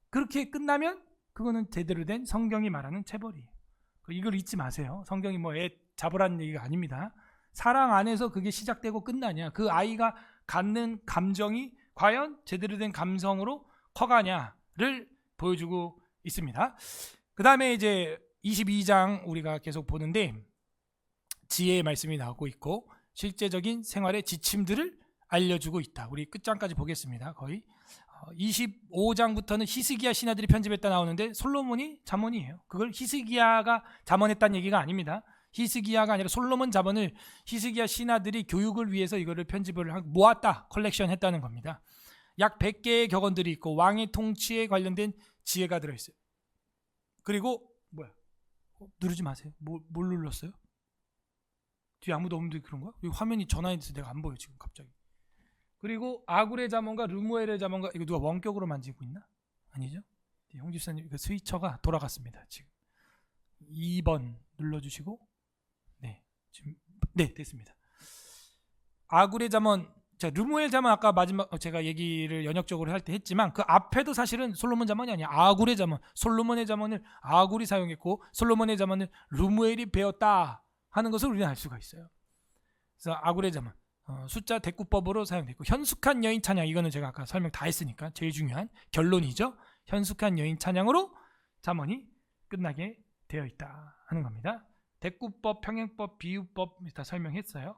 그렇게 끝나면 그거는 제대로 된 성경이 말하는 체벌이에요. 이걸 잊지 마세요. 성경이 뭐 애 잡으라는 얘기가 아닙니다. 사랑 안에서 그게 시작되고 끝나냐, 그 아이가 갖는 감정이 과연 제대로 된 감성으로 커가냐를 보여주고 있습니다. 그 다음에 이제 22장 우리가 계속 보는데 지혜의 말씀이 나오고 있고 실제적인 생활의 지침들을 알려주고 있다. 우리 끝장까지 보겠습니다. 거의 25장부터는 히스기야 신하들이 편집했다 나오는데 솔로몬이 잠언이에요. 그걸 히스기야가 잠언했다는 얘기가 아닙니다. 히스기야가 아니라 솔로몬 잠언을 히스기야 신하들이 교육을 위해서 이거를 편집을 모았다, 컬렉션 했다는 겁니다. 약 100개의 격언들이 있고 왕의 통치에 관련된 지혜가 들어있어요. 그리고 뭐야? 누르지 마세요. 뭘 눌렀어요? 뒤에 아무도 없는데 그런 거야? 여기 화면이 전화해서 내가 안 보여 지금 갑자기. 그리고 아굴의 잠언과 르무엘의 잠언과 이거 누가 원격으로 만지고 있나? 아니죠? 형 집사님 그 스위처가 돌아갔습니다. 지금 2번 눌러주시고 네 지금 네 됐습니다. 아굴의 잠언, 자 르무엘 잠언 아까 마지막 제가 얘기를 연역적으로 할 때 했지만 그 앞에도 사실은 솔로몬 잠언이 아니야. 아굴의 잠언, 솔로몬의 잠언을 아굴이 사용했고 솔로몬의 잠언을 르무엘이 배웠다 하는 것을 우리는 알 수가 있어요. 그래서 아굴의 잠언 숫자 대꾸법으로 사용됐고 현숙한 여인 찬양, 이거는 제가 아까 설명 다 했으니까 제일 중요한 결론이죠. 현숙한 여인 찬양으로 잠언이 끝나게 되어 있다 하는 겁니다. 대꾸법, 평행법, 비유법 다 설명했어요.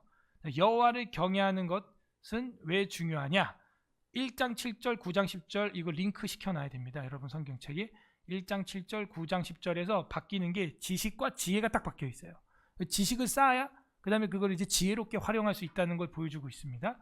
여호와를 경외하는 것은 왜 중요하냐? 1장 7절, 9장 10절 이거 링크 시켜놔야 됩니다. 여러분 성경책에 1장 7절, 9장 10절에서 바뀌는 게 지식과 지혜가 딱 바뀌어 있어요. 지식을 쌓아야 그 다음에 그걸 이제 지혜롭게 활용할 수 있다는 걸 보여주고 있습니다.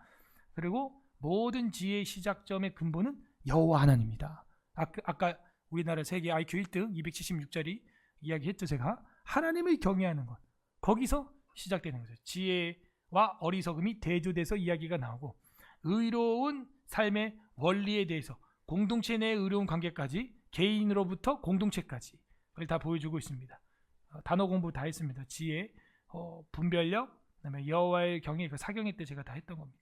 그리고 모든 지혜의 시작점의 근본은 여호와 하나님입니다. 아까 우리나라 세계 IQ 1등 276짜리 이야기했죠. 제가 하나님을 경외하는 것, 거기서 시작되는 거죠. 지혜와 어리석음이 대조돼서 이야기가 나오고, 의로운 삶의 원리에 대해서 공동체 내의 의로운 관계까지, 개인으로부터 공동체까지 그걸 다 보여주고 있습니다. 단어 공부 다 했습니다. 지혜, 분별력, 그다음에 여호와의 경외, 그 사경회 때 제가 다 했던 겁니다.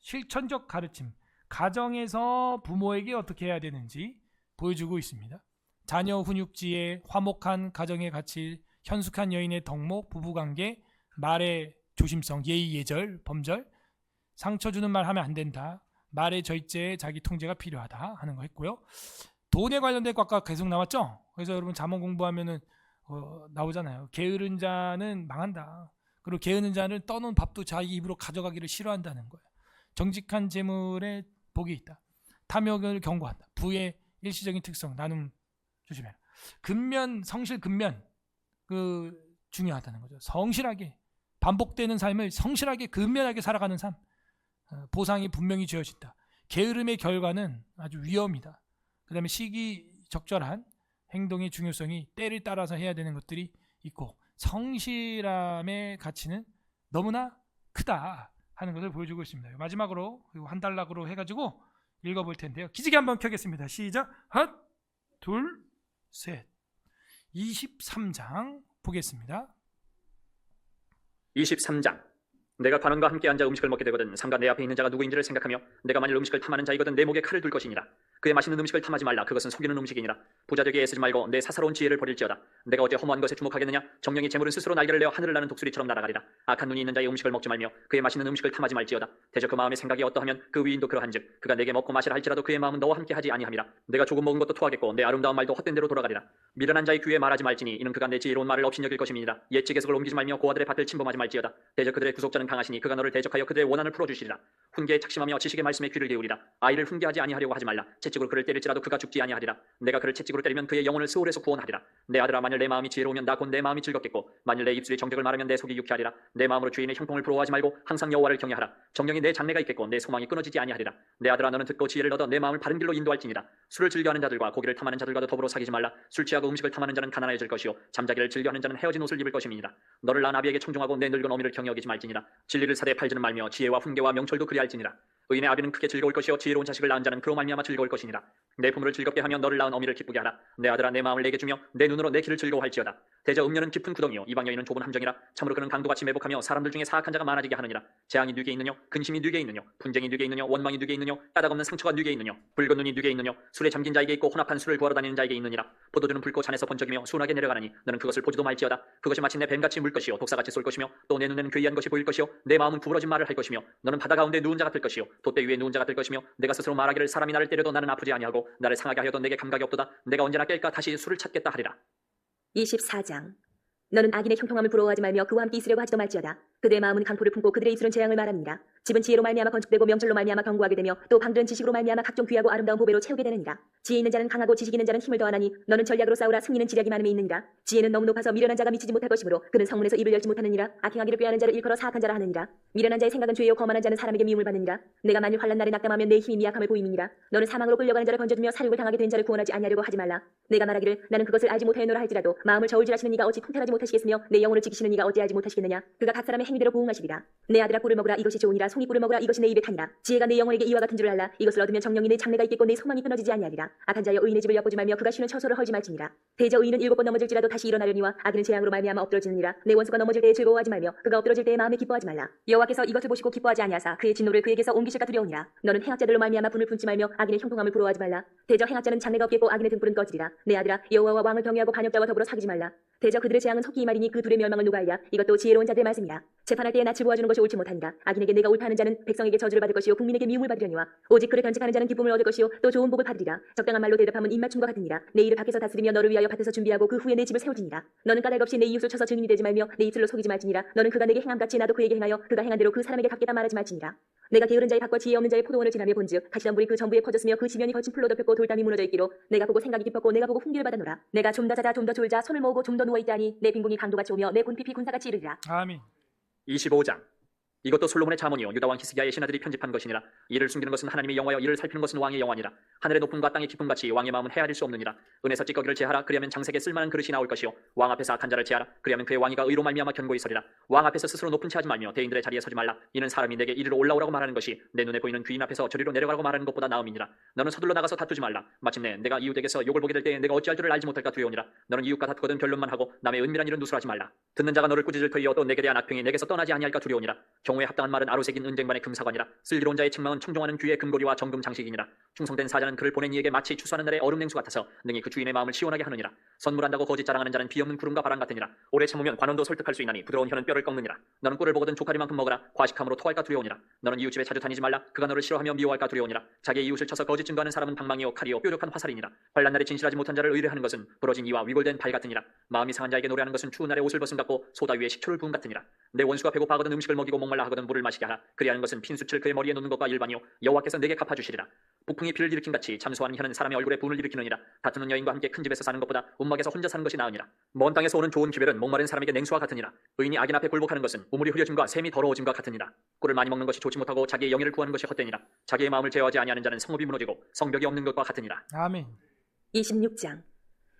실천적 가르침, 가정에서 부모에게 어떻게 해야 되는지 보여주고 있습니다. 자녀 훈육지혜, 화목한 가정의 가치, 현숙한 여인의 덕목, 부부관계, 말의 조심성, 예의, 예절, 범절, 상처 주는 말 하면 안 된다, 말의 절제, 자기 통제가 필요하다 하는 거 했고요. 돈에 관련된 거 아까 계속 나왔죠? 그래서 여러분 잠언 공부하면은 나오잖아요. 게으른 자는 망한다. 그리고 게으른 자는 떠놓은 밥도 자기 입으로 가져가기를 싫어한다는 거예요. 정직한 재물에 복이 있다. 탐욕을 경고한다. 부의 일시적인 특성, 나눔 조심해라. 근면, 성실 근면 중요하다는 거죠. 성실하게 반복되는 삶을 성실하게 근면하게 살아가는 삶, 보상이 분명히 주어진다. 게으름의 결과는 아주 위험이다. 그 다음에 시기적절한 행동의 중요성이 때를 따라서 해야 되는 것들이 있고, 성실함의 가치는 너무나 크다 하는 것을 보여주고 있습니다. 마지막으로 그리고 한 단락으로 해가지고 읽어볼 텐데요. 기지개 한번 켜겠습니다. 시작. 하나, 둘, 셋. 23장 보겠습니다. 23장. 내가 관원과 함께 앉아 음식을 먹게 되거든 상가 내 앞에 있는 자가 누구인지를 생각하며 내가 만일 음식을 탐하는 자이거든 내 목에 칼을 둘 것이니라. 그의 맛있는 음식을 탐하지 말라. 그것은 속이는 음식이니라. 부자되게 애쓰지 말고 내 사사로운 지혜를 버릴지어다. 내가 어째 허무한 것에 주목하겠느냐? 정령이 재물은 스스로 날개를 내어 하늘을 나는 독수리처럼 날아가리라. 악한 눈이 있는 자의 음식을 먹지 말며 그의 맛있는 음식을 탐하지 말지어다. 대저 그 마음의 생각이 어떠하면 그 위인도 그러한즉 그가 내게 먹고 마시라 할지라도 그의 마음은 너와 함께 하지 아니함이라. 내가 조금 먹은 것도 토하겠고 내 아름다운 말도 헛된 대로 돌아가리라. 미련한 자의 귀에 말하지 말지니 이는 그가 내 지혜로운 말을 업신여길 것임이니라. 옛 계석을 옮기지 말며 고아들의 밭을 침범하지 말지어다. 대저 그들의 구속자는 강하시니 그가 너를 대적하여 그들의 원한을 풀어주시리라. 훈계에 착심하며 지식의 말씀에 귀를 기울이라. 아이를 훈계하지 아니하려고 하지 말라. 채찍으로 그를 때릴지라도 그가 죽지 아니하리라. 내가 그를 채찍으로 때리면 그의 영혼을 스올에서 구원하리라. 내 아들아, 만일 내 마음이 지혜로우면 나 곧 내 마음이 즐겁겠고 만일 내 입술이 정직을 말하면 내 속이 유쾌하리라. 내 마음으로 주인의 형통을 부러워하지 말고 항상 여호와를 경외하라. 정령이 내 장래가 있겠고 내 소망이 끊어지지 아니하리라. 내 아들아, 너는 듣고 지혜를 얻어 내 마음을 바른 길로 인도할지니라. 술을 즐겨하는 자들과 고기를 탐하는 자들과도 더불어 사귀지 말라. 술 취하고 음식을 탐하는 자는 가난해질 것이요 잠자기를 즐겨하는 자는 헤어진 옷을 입을 것임이니라. 너를 낳은 아비에게 청종하고 내 늙은 어미를 경히 여기지 말지니라. 진리를 사대 팔지는 말며 지혜와 훈계와 명철도 그리할지니라. 의인의 아비는 크게 즐거울 것이요 지혜로운 자식을 낳은 자는 그로 말미암아 즐거울 것이니라. 내 부모를 즐겁게 하며 너를 낳은 어미를 기쁘게 하라. 내 아들아, 내 마음을 내게 주며 내 눈으로 내 길을 즐거워할지어다. 대저 음녀는 깊은 구덩이요 이방 여인은 좁은 함정이라. 참으로 그는 강도같이 매복하며 사람들 중에 사악한 자가 많아지게 하느니라. 재앙이 뉘게 있느뇨? 근심이 뉘게 있느뇨? 분쟁이 뉘게 있느뇨? 원망이 뉘게 있느뇨? 까닭없는 상처가 뉘게 있느뇨? 붉은 눈이 뉘게 있느뇨? 술에 잠긴 자에게 있고 혼합한 술을 구하러 다니는 자에게 있느니라. 포도주는 붉고 잔에서 번쩍이며 순하게 내려가느니 너는 그것을 보지도 말지어다. 그것이 마침내 뱀같이 물 것이요 독사같이 쏠 것이며 또 내 눈에는 괴이한 것이 보일 것이요 내 마음은 구부러진 말을 할 것이며 너는 바다 가운데 누운 자가 될 것이요 돛대 위에 누운 자가 될 것이며 내가 스스로 말하기를 사람이 나를 때려도 나는 아프지 아니하고 나를 상하게 하여도 내게 감각이 없도다. 내가 언제나 깰까 다시 술을 찾겠다 하리라. 24장. 너는 악인의 형통함을 부러워하지 말며 그와 함께 있으려고 하지도 말지어다. 그들의 마음은 강포를 품고 그들의 입술은 재앙을 말하느니라. 집은 지혜로 말미암아 건축되고 명철로 말미암아 견고하게 되며 또 방들은 지식으로 말미암아 각종 귀하고 아름다운 보배로 채우게 되느니라. 지혜 있는 자는 강하고 지식 있는 자는 힘을 더하나니 너는 전략으로 싸우라. 승리는 지략이 많음에 있느니라. 지혜는 너무 높아서 미련한 자가 미치지 못할 것이므로 그는 성문에서 입을 열지 못하느니라. 악행하기를 꾀하는 자를 일컬어 사악한 자라 하느니라. 미련한 자의 생각은 죄요 거만한 자는 사람에게 미움을 받느니라. 내가 만일 환난 날에 낙담하면 내 힘이 미약함을 보임이니라. 너는 사망으로 끌려가는 자를 건져주며 사륙을 당하게 된 자를 구원하지 아니하려고 하지 말라. 내가 말하기를 나는 그것을 알지 못하였노라 할지라도 마음을 저울질하시는 이가 어찌 통탄하지 못하시겠으며 내 영혼을 지키시는 이가 어찌 알지 못하시겠느냐. 그가 각 사람의 행위대로 부응하시리라. 내 아들아, 꿀을 먹으라. 이것이 좋으니라. 송이 꿀을 먹으라. 이것이 내 입에 타니라. 지혜가 내 영혼에게 이와 같은 줄을 알라. 이것을 얻으면 정령이 내 장래가 있겠고 내 소망이 끊어지지 아니하리라. 악한 자여 의인의 집을 엿보지 말며 그가 쉬는 처소를 헐지 말지니라. 대저 의인은 7번 넘어질지라도 다시 일어나려니와 악인은 재앙으로 말미암아 엎드러지느니라. 내 원수가 넘어질 때에 즐거워하지 말며 그가 엎드러질 때에 마음에 기뻐하지 말라. 여호와께서 이것을 보시고 기뻐하지 아니하사 그의 진노를 그에게서 옮기실까 두려우니라. 너는 행악자들로 말미암아 분을 품지 말며 악인의 형통함을 부러워하지 말라. 대저 행악자는 장래가 없겠고 악인의 등불은 꺼지리라. 내 아들아, 여호와와 왕을 경외하고 반역자와 더불어 사귀지 말라. 대저 그들의 재앙은 속히 이 말이니 그 둘의 멸망을 누가 알랴. 이것도 지혜로운 자들의 말씀이라. 재판할 때에 낯을 보아주는 것이 옳지 못하니라. 악인에게 내가 옳다 하는 자는 백성에게 저주를 받을 것이요 국민에게 미움을 받으려니와 오직 그를 견직하는 자는 기쁨을 얻을 것이요 또 좋은 복을 받으리라. 적당한 말로 대답함은 입맞춤과 같으니라. 내 일을 밖에서 다스리며 너를 위하여 밭에서 준비하고 그 후에 내 집을 세우지니라. 너는 까닭 없이 내 이웃을 쳐서 증인이 되지 말며 내 입술로 속이지 말지니라. 너는 그가 내게 행함같이 나도 그에게 행하여 그가 행한 대로 그 사람에게 갚겠다 말하지 말지니라. 내가 게으른 자의 밭과 지혜 없는 자의 포도원을 지나며 본즉 가시던 불이 그 전부에 퍼졌으며 그 지면이 거친 풀로 덮였고 돌담이 무너져 있기로 내가 보고 생각이 깊었고 내가 보고 훈계를 받았노라. 내가 좀 더 자자 좀 더 졸자 손을 모으고 좀 더 누워 있자니 내 빈궁이 강도같이 오며 내 군핍이 군사같이 이르리라. 아멘. 25장. 이것도 솔로몬의 잠언이요 유다 왕 히스기야의 신하들이 편집한 것이니라. 이를 숨기는 것은 하나님의 영화여 이를 살피는 것은 왕의 영화니라. 하늘의 높음과 땅의 깊음같이 왕의 마음은 헤아릴 수 없느니라. 은에서 찌꺼기를 제하라. 그리하면 장색에 쓸만한 그릇이 나올 것이요 왕 앞에서 악한 자를 제하라. 그리하면 그의 왕위가 의로 말미암아 견고히 서리라. 왕 앞에서 스스로 높은 채 하지 말며 대인들의 자리에 서지 말라. 이는 사람이 내게 이리로 올라오라고 말하는 것이 내 눈에 보이는 귀인 앞에서 저리로 내려가라고 말하는 것보다 나음이니라. 너는 서둘러 나가서 다투지 말라. 마침내 내가 이웃에게서 욕을 보게 될 때에 내가 어찌할 줄을 알지 못할까 두려우니라. 너는 이웃과 다투거든 변론만 하고 남의 은밀한 일은 누설하지 말라. 듣는 자가 너를 꾸짖을 터이여 또 내게 대한 악평이 내게서 떠나지 아니할까 두려우니라. 경우에 합당한 말은 아로새긴 은쟁반의 금사관이라. 슬기로운 자의 책망은 청종하는 귀의 금고리와 정금 장식이니라. 충성된 사자는 그를 보낸 이에게 마치 추수하는 날의 얼음 냉수 같아서 능히 그 주인의 마음을 시원하게 하느니라. 선물한다고 거짓 자랑하는 자는 비없는 구름과 바람 같으니라. 오래 참으면 관원도 설득할 수 있나니 부드러운 혀는 뼈를 꺾느니라. 너는 꿀을 보거든 조카리만큼 먹으라. 과식함으로 토할까 두려우니라. 너는 이웃집에 자주 다니지 말라. 그가 너를 싫어하며 미워할까 두려우니라. 자기의 이웃을 쳐서 거짓 증거하는 사람은 방망이요 칼이요 뾰족한 화살이니라. 환난 날에 진실하지 못한 자를 의뢰하는 것은 부러진 이와 위골된 발 같으니라. 마음이 상한 자에게 노래하는 것은 추운 날에 옷을 벗은 같고 소다 위에 식초를 부은 같으니라. 내 원수가 배고파하거든 음식을 먹이고 목말라 하거든 물을 마시게 하라. 그리하는 것은 핀수치를 그의 머리에 놓는 것과 일반이요 여호와께서 내게 갚아주시리라. 북풍이 비를 일으킨 같이 참소하는 혀는 사람의 얼굴에 분을 일으키느니라. 다투는 여인과 함께 큰 집에서 사는 것보다 움막에서 혼자 사는 것이 나으니라. 먼 땅에서 오는 좋은 기별은 목마른 사람에게 냉수와 같으니라. 의인이 악인 앞에 굴복하는 것은 우물이 흐려짐과 샘이 더러워짐과 같으니라. 꿀을 많이 먹는 것이 좋지 못하고 자기의 영예를 구하는 것이 헛되니라. 자기의 마음을 제어하지 아니하는 자는 성읍이 무너지고 성벽이 없는 것과 같으니라. 아멘. 26장.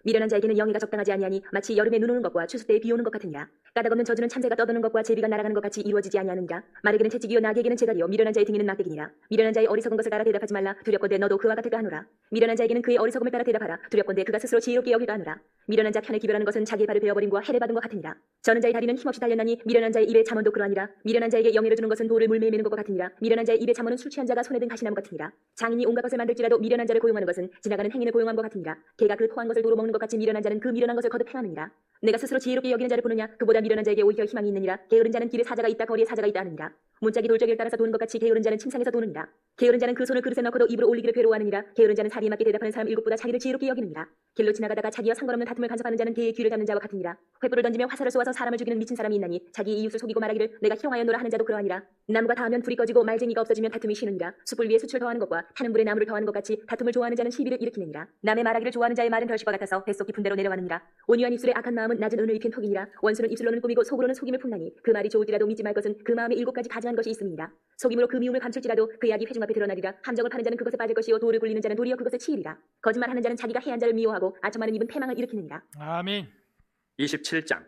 미련한 자에게는 영예가 적당하지 아니하니 마치 여름에 눈 오는 것과 추수 때에 비 오는 것 같으니라. 까닭 없는 저주는 참새가 떠드는 것과 제비가 날아가는 것 같이 이루어지지 아니하느니라. 말에게는 채찍이요 나귀에게는 제갈이요 미련한 자의 등에는 낙대기니라. 미련한 자의 어리석은 것을 따라 대답하지 말라. 두렵건대 너도 그와 같을까 하노라. 미련한 자에게는 그의 어리석음을 따라 대답하라. 두렵건대 그가 스스로 지혜롭게 여길까 하노라. 미련한 자 편에 기별하는 것은 자기의 발을 베어버림과 해를 받은 것 같으니라. 저는 자의 다리는 힘없이 달렸나니 미련한 자의 입에 잠언도 그러하니라. 미련한 자에게 영예를 주는 것은 돌을 물매에 매는 것과 같으니라. 미련한 자의 입에 잠언은 술 취한 자가 손에 든 가시나무 같으니라. 장인이 온갖 것을 만들지라도 미련한 자를 고용하는 것은 지나가는 행인을 고용한 것 같으니라. 개가 그 토한 것을 도로 먹는 것 같이 미련한 자는 그 미련한 것을 거듭 행하느니라. 내가 스스로 지혜롭게 여기는 자를 보느냐. 그보다 미련한 자에게 오히려 희망이 있느니라. 게으른 자는 길에 사자가 있다 거리에 사자가 있다 하느니라. 문짝이 돌적이를 따라서 도는 것 같이 게으른 자는 침상에서 도느니라. 게으른 자는 그 손을 그릇에 넣고도 입으로 올리기를 괴로워하느니라. 게으른 자는 사리에 맞게 대답하는 사람 일곱보다 자기를 지혜롭게 여기느니라. 길로 지나가다가 자기와 상관없는 다툼을 간섭하는 자는 개의 귀를 잡는 자와 같으니라. 횃불을 던지며 화살을 쏘아서 사람을 죽이는 미친 사람이 있나니 자기 이웃을 속이고 말하기를 내가 희롱하였노라 하는 자도 그러하니라. 나무가 닿으면 불이 꺼지고 말쟁이가 없어지면 다툼이 쉬느니라. 숯불 위에 숯을 더하는 것과 타는 불에 나무를 더하는 것 같이 다툼을 좋아하는 자는 시비를 일으키느니라. 남의 말하기를 좋아하는 자의 말은 덜씨과 같아서 뱃속 깊은 데로 내려가느니라. 온유한 입술에 악한 마음은 낮은 은을 입힌 톡이니라. 원수는 입술로는 꾸미고 속으로는 속임을 품나니 그 말이 좋을지라도 믿지 말 것은 그 마음에 7가지 가증한 것이 있음이니라. 속임으로 그 미움을 감출지라도 그 약이 회중 앞에 드러나리라. 함정을 파는 자는 그것에 빠질 것이요 돌을 굴리는 자는 도리어 그것을 치이리라. 거짓말하는 자는 자기가 해한 자를 미워하고 아첨하는 입은 패망을 일으키느니라. 아멘. 27장.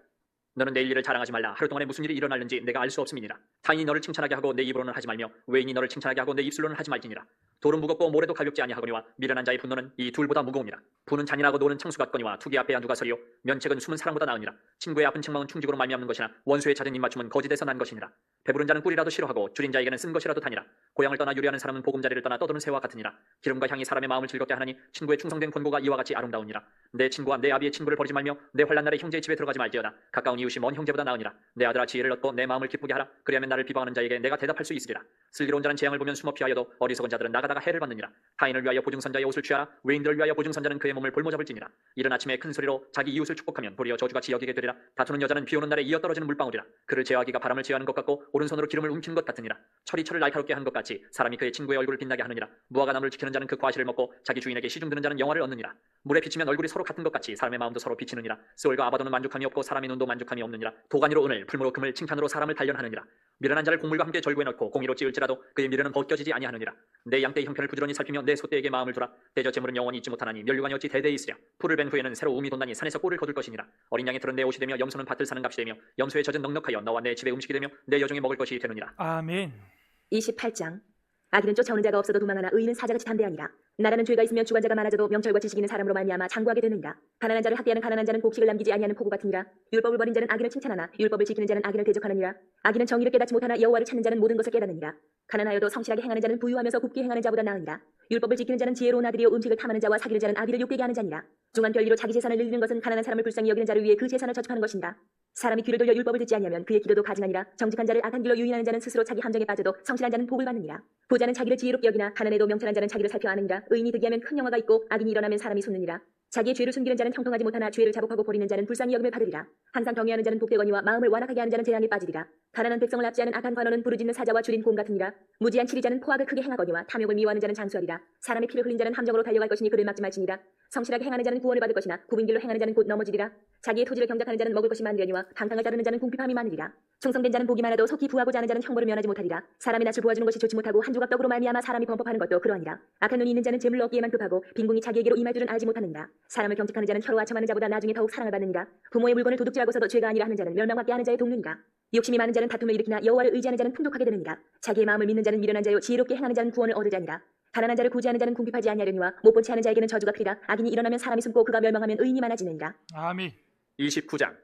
너는 내일 일을 자랑하지 말라. 하루 동안에 무슨 일이 일어날는지 내가 알 수 없음이니라. 타인이 너를 칭찬하게 하고 내 입으로는 하지 말며 외인이 너를 칭찬하게 하고 내 입술로는 하지 말지니라. 돌은 무겁고 모래도 가볍지 아니하거니와 미련한 자의 분노는 이 둘보다 무거우니라. 부는 잔인하고 노는 창수 같거니와 투기 앞에 누가 서리요 면책은 숨은 사람보다 나으니라. 친구의 아픈 책망은 충직으로 말미암는 것이나 원수의 잦은 입맞춤은 거짓에서 난 것이니라. 배부른 자는 꿀이라도 싫어하고 줄인 자에게는 쓴 것이라도 다니라. 고향을 떠나 유리하는 사람은 보금자리를 떠나 떠도는 새와 같으니라. 기름과 향이 사람의 마음을 즐겁게 하나니 친구의 충성된 권고가 이와 같이 아름다우니라. 내 친구와 내 아비의 친구를 버리지 말며 내 환난 날에 형제의 집에 들어가지 말지어다. 가까운 이웃이 먼 형제보다 나으니라. 내 아들아 지혜를 얻고 내 마음을 기쁘게 하라. 그리하면 나를 비방하는 자에게 내가 대답할 수 있으리라. 슬기로운 자는 재앙을 보면 숨어 피하여도 어리석은 자들은 나가다가 해를 받느니라. 타인을 위하여 보증선자의 옷을 취하라. 외인들을 위하여 보증선자는 그의 몸을 볼모잡을지니라. 이른 아침에 큰 소리로 자기 이웃을 축복하면 도리어 저주같이 여기게 되리라. 다투는 여자는 비오는 날에 이어 떨어지는 물방울이라. 그를 제어하기가 바람을 제어하는 것 같고 오른손으로 기름을 움키는 것 같으니라. 철이 철을 날카롭게 한 것 같이 사람이 그의 친구의 얼굴을 빛나게 하느니라. 무화과 나무를 지키는 자는 그 과실을 먹고 자기 주인에게 시중드는 자는 영화를 얻느니라. 물에 비치면 얼굴이 서로 같은 것 같이 사람의 마음도 서로 비치느니라. 스올과 아바도는 만족함이 없고 사람의 눈도 만족함이 없느니라. 도가니로 은을 풀무로 금을 칭찬으로 사람을 단련하느니라. 미련한 자를 곡물과 함께 절구에 넣고 공의로 찌을지라도 그의 미련은 벗겨지지 아니하느니라. 내 양떼의 형편을 부지런히 살피며 내 소떼에게 마음을 두라. 대저 재물은 영원히 잊지 못하나니 면류관이 어찌 대대에 있으랴. 풀을 벤 후에는 새로 우미 돋나니 산에서 꿀을 거둘 것이니라. 어린 양의 털은 내 옷이 되며 염소는 밭을 사는 값이 되며 염소의 젖은 넉넉하여 너와 내 집의 음식이 되며 내 여종이 먹을 것이 되느니라. 아멘. 28장. 악인은 쫓아오는 자가 없어도 도망하나 의인은 사자같이 담대하니라. 나라는 죄가 있으면 주관자가 많아져도 명철과 지식 있는 사람으로 말미암아 장구하게 되느니라. 가난한 자를 학대하는 가난한 자는 곡식을 남기지 아니하는 포구 같으니라. 율법을 버린 자는 악인을 칭찬하나 율법을 지키는 자는 악인을 대적하느니라. 악인은 정의를 깨닫지 못하나 여호와를 찾는 자는 모든 것을 깨닫느니라. 가난하여도 성실하게 행하는 자는 부유하면서 굽게 행하는 자보다 나으니라. 율법을 지키는 자는 지혜로운 아들이요 음식을 탐하는 자와 사기를 자는 아비를 욕되게 하는 자니라. 중한 별리로 자기 재산을 늘리는 것은 가난한 사람을 불쌍히 여기는 자를 위해 그 재산을 저축하는 것입니다. 사람이 귀를 돌려 율법을 듣지 아니하면 그의 기도도 가증하니라. 정직한 자를 악한 길로 유인하는 자는 스스로 자기 함정에 빠져도 성실한 자는 복을 받느니라. 부자는 자기를 지혜롭게 여기나 가난해도 명철한 자는 자기를 살펴 아느니라. 의인이 득이하면 큰 영화가 있고 악인이 일어나면 사람이 솟느니라. 자기의 죄를 숨기는 자는 형통하지 못하나 죄를 자복하고 버리는 자는 불쌍히 여김을 받으리라. 항상 경외하는 자는 복되거니와 마음을 완악하게 하는 자는 재앙에 빠지리라. 가난한 백성을 압제하는 악한 관원은 부르짖는 사자와 줄인 곰 같으니라. 무지한 치리자는 포악을 크게 행하거니와 탐욕을 미워하는 자는 장수하리라. 사람의 피를 흘린 자는 함정으로 달려갈 것이니 그를 막지 말지니라. 성실하게 행하는 자는 구원을 받을 것이나 굽은 길로 행하는 자는 곧 넘어지리라. 자기의 토지를 경작하는 자는 먹을 것이 많으려니와 방탕을 자르는 자는 궁핍함이 많으리라. 충성된 자는 복이 많아도 속히 부하고자 하는 자는 형벌을 면하지 못하리라. 사람의 낯을 보아주는 것이 좋지 못하고 한 조각 떡으로 말미암아 사람이 범법하는 것도 그러하니라. 악한 눈이 있는 자는 재물로 얻기에만 급하고 빈궁이 자기에게로 임할 줄은 알지 못하느니라. 사람을 경직하는 자는 혀로 아첨하는 자보다 나중에 더욱 사랑을 받느니라. 부모의 물건을 도둑질하고서도 죄가 아니라 하는 자는 멸망받게 하는 자의 동료니라. 욕심이 많은 자는 다툼을 일으키나 여호와를 의지하는 자는 풍족하게 되느니라. 자기의 마음을 믿는 자는 미련한 자요 지혜롭게 행하는 자는 구원을 얻으자니라. 가난한 자를 구제하는 자는 궁핍하지 아니하려니와 못 본 채 하는 자에게는 저주가 크리라. 악인이 일어나면 사람이 숨고 그가 멸망하면 의인이 많아지느니라. 아멘. 29장.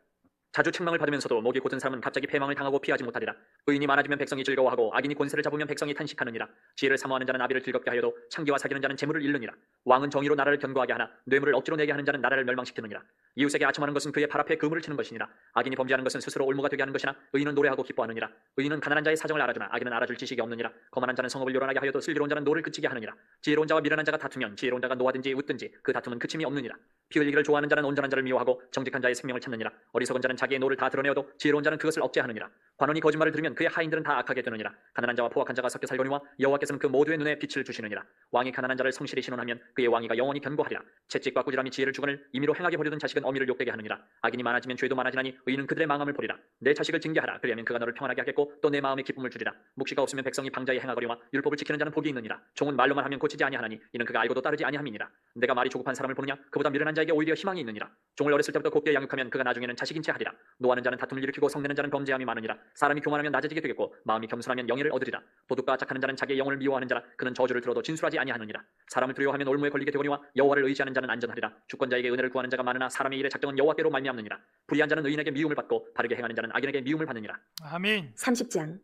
자주 책망을 받으면서도 목이 곧은 사람은 갑자기 패망을 당하고 피하지 못하리라. 의인이 많아지면 백성이 즐거워하고 악인이 권세를 잡으면 백성이 탄식하느니라. 지혜를 사모하는 자는 아비를 즐겁게 하여도 창기와 사귀는 자는 재물을 잃느니라. 왕은 정의로 나라를 견고하게 하나 뇌물을 억지로 내게 하는 자는 나라를 멸망시키느니라. 이웃에게 아첨하는 것은 그의 발 앞에 그물을 치는 것이니라. 악인이 범죄하는 것은 스스로 올무가 되게 하는 것이나 의인은 노래하고 기뻐하느니라. 의인은 가난한 자의 사정을 알아주나 악인은 알아줄 지식이 없느니라. 거만한 자는 성읍을 요란하게 하여도 슬기로운 자는 노를 그치게 하느니라. 지혜로운 자와 미련한 자가 다투면 지혜로운 자가 노하든지 웃든지 그 다툼은 그침이 없느니라. 피 흘리기를 좋아하는 자는 온전한 자를 미워하고 정직한 자의 생명을 찾느니라. 어리석은 자는 자기의 노를 다 드러내어도 지혜로운 자는 그것을 억제하느니라. 관원이 거짓말을 들으면 그의 하인들은 다 악하게 되느니라. 가난한 자와 포악한 자가 섞여 살거니와 여호와께서는 그 모두의 눈에 빛을 주시느니라. 왕이 가난한 자를 성실히 신원하면 그의 왕위가 영원히 견고하리라. 채찍과 꾸지람이 지혜를 주거늘 임의로 행하게 버리던 자식은 어미를 욕되게 하느니라. 악인이 많아지면 죄도 많아지나니 의인은 그들의 망함을 보리라. 내 자식을 징계하라. 그리하면 그가 너를 평안하게 하겠고 또 내 마음에 기쁨을 주리라. 묵시가 없으면 백성이 방자히 행하거니와 율법을 지키는 자는 복이 있느니라. 종은 말로만 하면 고치지 아니하나니 이는 그가 알고도 따르지 아니함이니라. 내가 말이 조급한 사람을 보느냐? 그보다 미련한 자에게 오히려 희망이 있느니라. 종을 어렸을 때부터 곱게 양육하면 그가 나중에는 자식인 채 하리라. 노하는 자는 다툼을 일으키고 성내는 자는 범죄함이 많으니라. 사람이 교만하면 낮아지게 되겠고 마음이 겸손하면 영예를 얻으리라. 도둑과 착하는 자는 자기의 영혼을 미워하는 자라. 그는 저주를 들어도 진술하지 아니하느니라. 사람을 두려워하면 올무에 걸리게 되거니와 여호와를 의지하는 자는 안전하리라. 주권자에게 은혜를 구하는 자가 많으나 사람의 일의 작정은 여호와께로 말미암느니라. 불의한 자는 의인에게 미움을 받고 바르게 행하는 자는 악인에게 미움을 받느니라. 아멘. 30장.